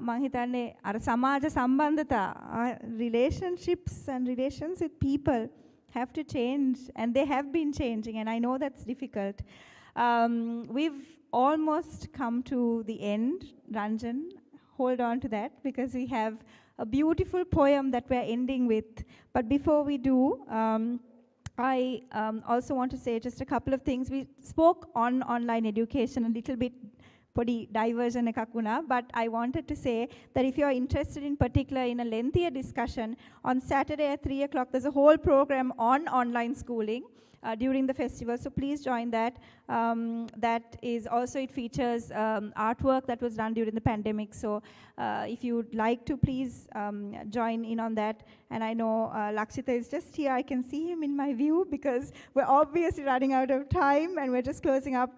මං හිතන්නේ අර සමාජ සම්බන්ධතා relationships and relations with people have to change and they have been changing and I know that's difficult. We've almost come to the end. Ranjan, hold on to that because we have a beautiful poem that we're ending with. But before we do, I also want to say just a couple of things. We spoke on online education a little bit, podi diversion එකක් වුණා, but I wanted to say that if you're interested in particular in a lengthier discussion, on Saturday at 3 o'clock, there's a whole program on online schooling. During the festival, so please join that. That is also, it features artwork that was done during the pandemic, so if you'd like to, please join in on that. And I know Lakshita is just here, I can see him in my view because we're obviously running out of time and we're just closing up.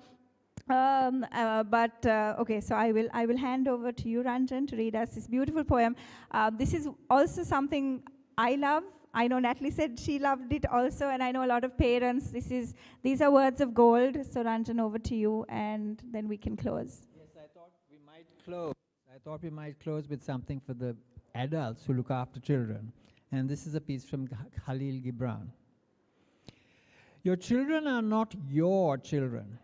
Okay, so I will hand over to you, Ranjan, to read us this beautiful poem. This is also something I love. I know Natalie said she loved it also, and I know a lot of parents. These are words of gold. So Ranjan, over to you, and then we can close. Yes, I thought we might close with something for the adults who look after children. And this is a piece from Khalil Gibran. Your children are not your children.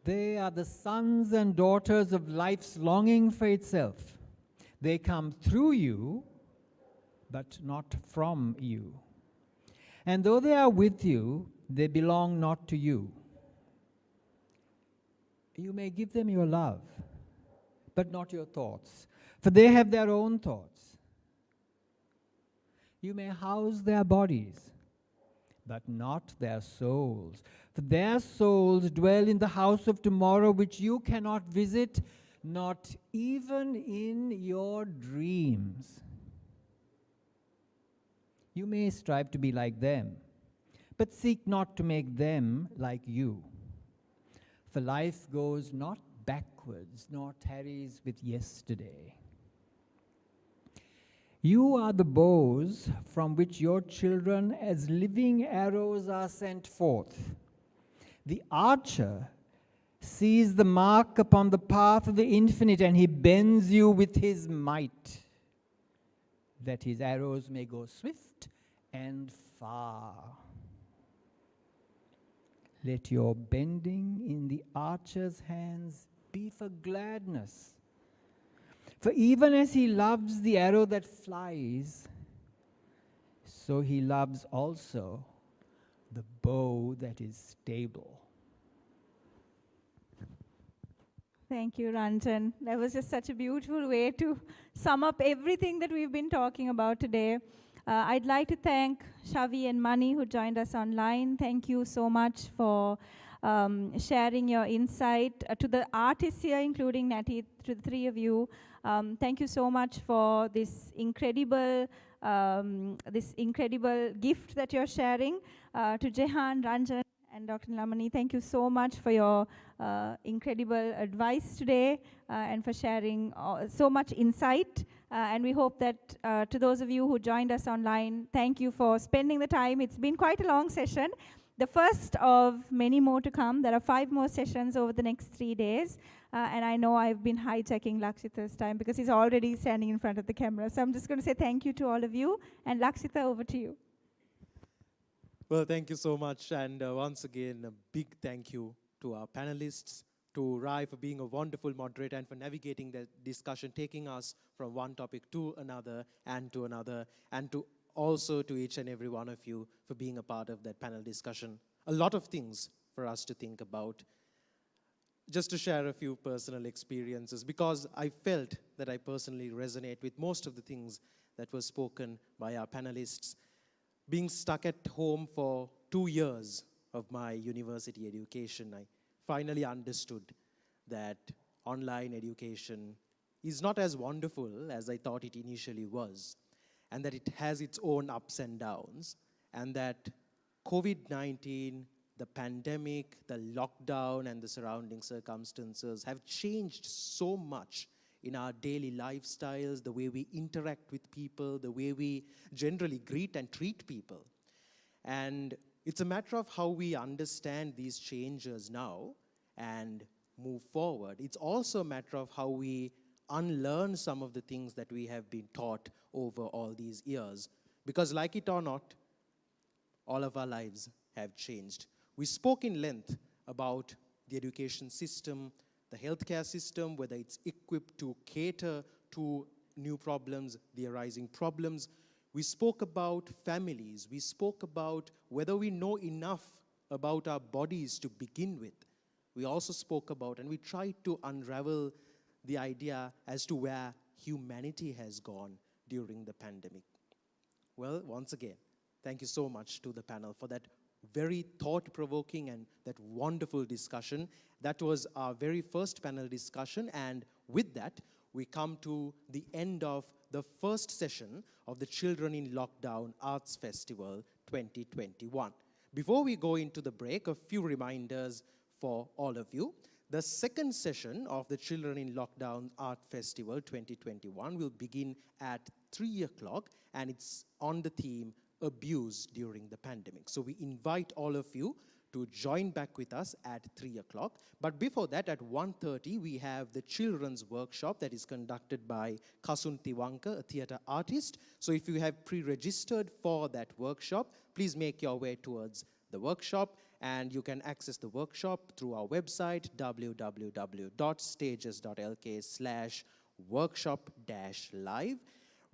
They are the sons and daughters of life's longing for itself. They come through you, but not from you. And though they are with you, they belong not to you. You may give them your love, but not your thoughts, for they have their own thoughts. You may house their bodies, but not their souls, for their souls dwell in the house of tomorrow, which you cannot visit, not even in your dreams. You may strive to be like them, but seek not to make them like you. For life goes not backwards, nor tarries with yesterday. You are the bows from which your children as living arrows are sent forth. The archer sees the mark upon the path of the infinite, and he bends you with his might, that his arrows may go swift and far. Let your bending in the archer's hands be for gladness. For even as he loves the arrow that flies, so he loves also the bow that is stable. Thank you, Ranjan. That was just such a beautiful way to sum up everything that we've been talking about today. I'd like to thank Shavi and Mani who joined us online. Thank you so much for sharing your insight. To the artists here, including Natty, to the three of you, thank you so much for this incredible gift that you're sharing. To Jehan, Ranjan, and Dr. Lamani, thank you so much for your incredible advice today and for sharing so much insight. And we hope that to those of you who joined us online, thank you for spending the time. It's been quite a long session. The first of many more to come. There are 5 more sessions over the next 3 days. And I know I've been hijacking Lakshita's time because he's already standing in front of the camera. So I'm just going to say thank you to all of you. And Lakshita, over to you. Well, thank you so much. And once again, a big thank you to our panelists, to Rai for being a wonderful moderator and for navigating the discussion, taking us from one topic to another, and to also to each and every one of you for being a part of that panel discussion. A lot of things for us to think about. Just to share a few personal experiences, because I felt that I personally resonate with most of the things that were spoken by our panelists. Being stuck at home for 2 years of my university education, I finally understood that online education is not as wonderful as I thought it initially was, and that it has its own ups and downs, and that COVID-19, the pandemic, the lockdown, and the surrounding circumstances have changed so much in our daily lifestyles, the way we interact with people, the way we generally greet and treat people. And it's a matter of how we understand these changes now and move forward. It's also a matter of how we unlearn some of the things that we have been taught over all these years. Because like it or not, all of our lives have changed. We spoke in length about the education system, the healthcare system, whether it's equipped to cater to new problems, the arising problems. We spoke about families. We spoke about whether we know enough about our bodies to begin with. We also spoke about, and we tried to unravel the idea as to where humanity has gone during the pandemic. Well, once again, thank you so much to the panel for that very thought-provoking and that wonderful discussion. That was our very first panel discussion, and with that, we come to the end of the first session of the Children in Lockdown Arts Festival 2021. Before we go into the break, a few reminders for all of you. The second session of the Children in Lockdown Art Festival 2021 will begin at 3 o'clock, and it's on the theme abuse during the pandemic. So we invite all of you to join back with us at 3 o'clock. But before that, at 1:30, we have the children's workshop that is conducted by Kasun Tiwanka, a theater artist. So if you have pre-registered for that workshop, please make your way towards the workshop, and you can access the workshop through our website, www.stages.lk/workshop-live.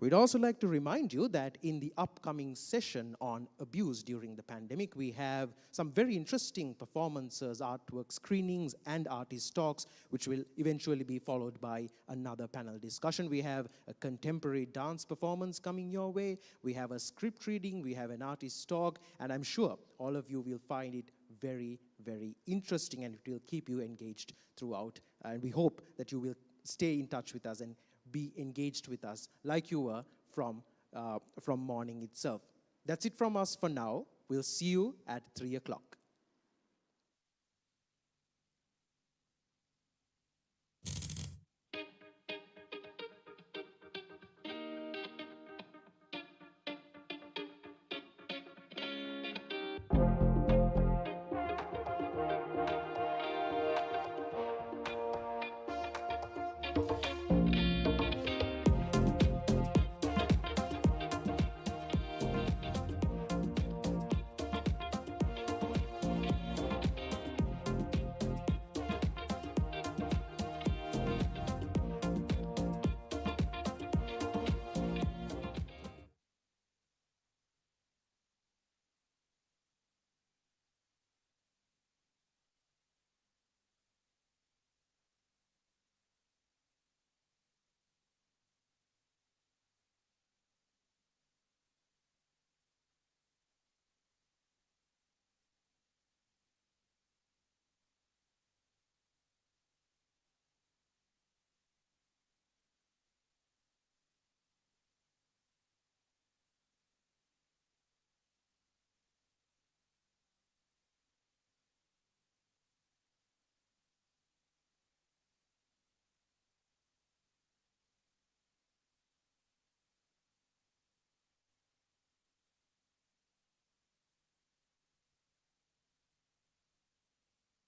We'd also like to remind you that in the upcoming session on abuse during the pandemic, we have some very interesting performances, artwork screenings, and artist talks, which will eventually be followed by another panel discussion. We have a contemporary dance performance coming your way. We have a script reading. We have an artist talk. And I'm sure all of you will find it very, very interesting, and it will keep you engaged throughout. And we hope that you will stay in touch with us and be engaged with us like you were from morning itself. That's it from us for now. We'll see you at 3 o'clock.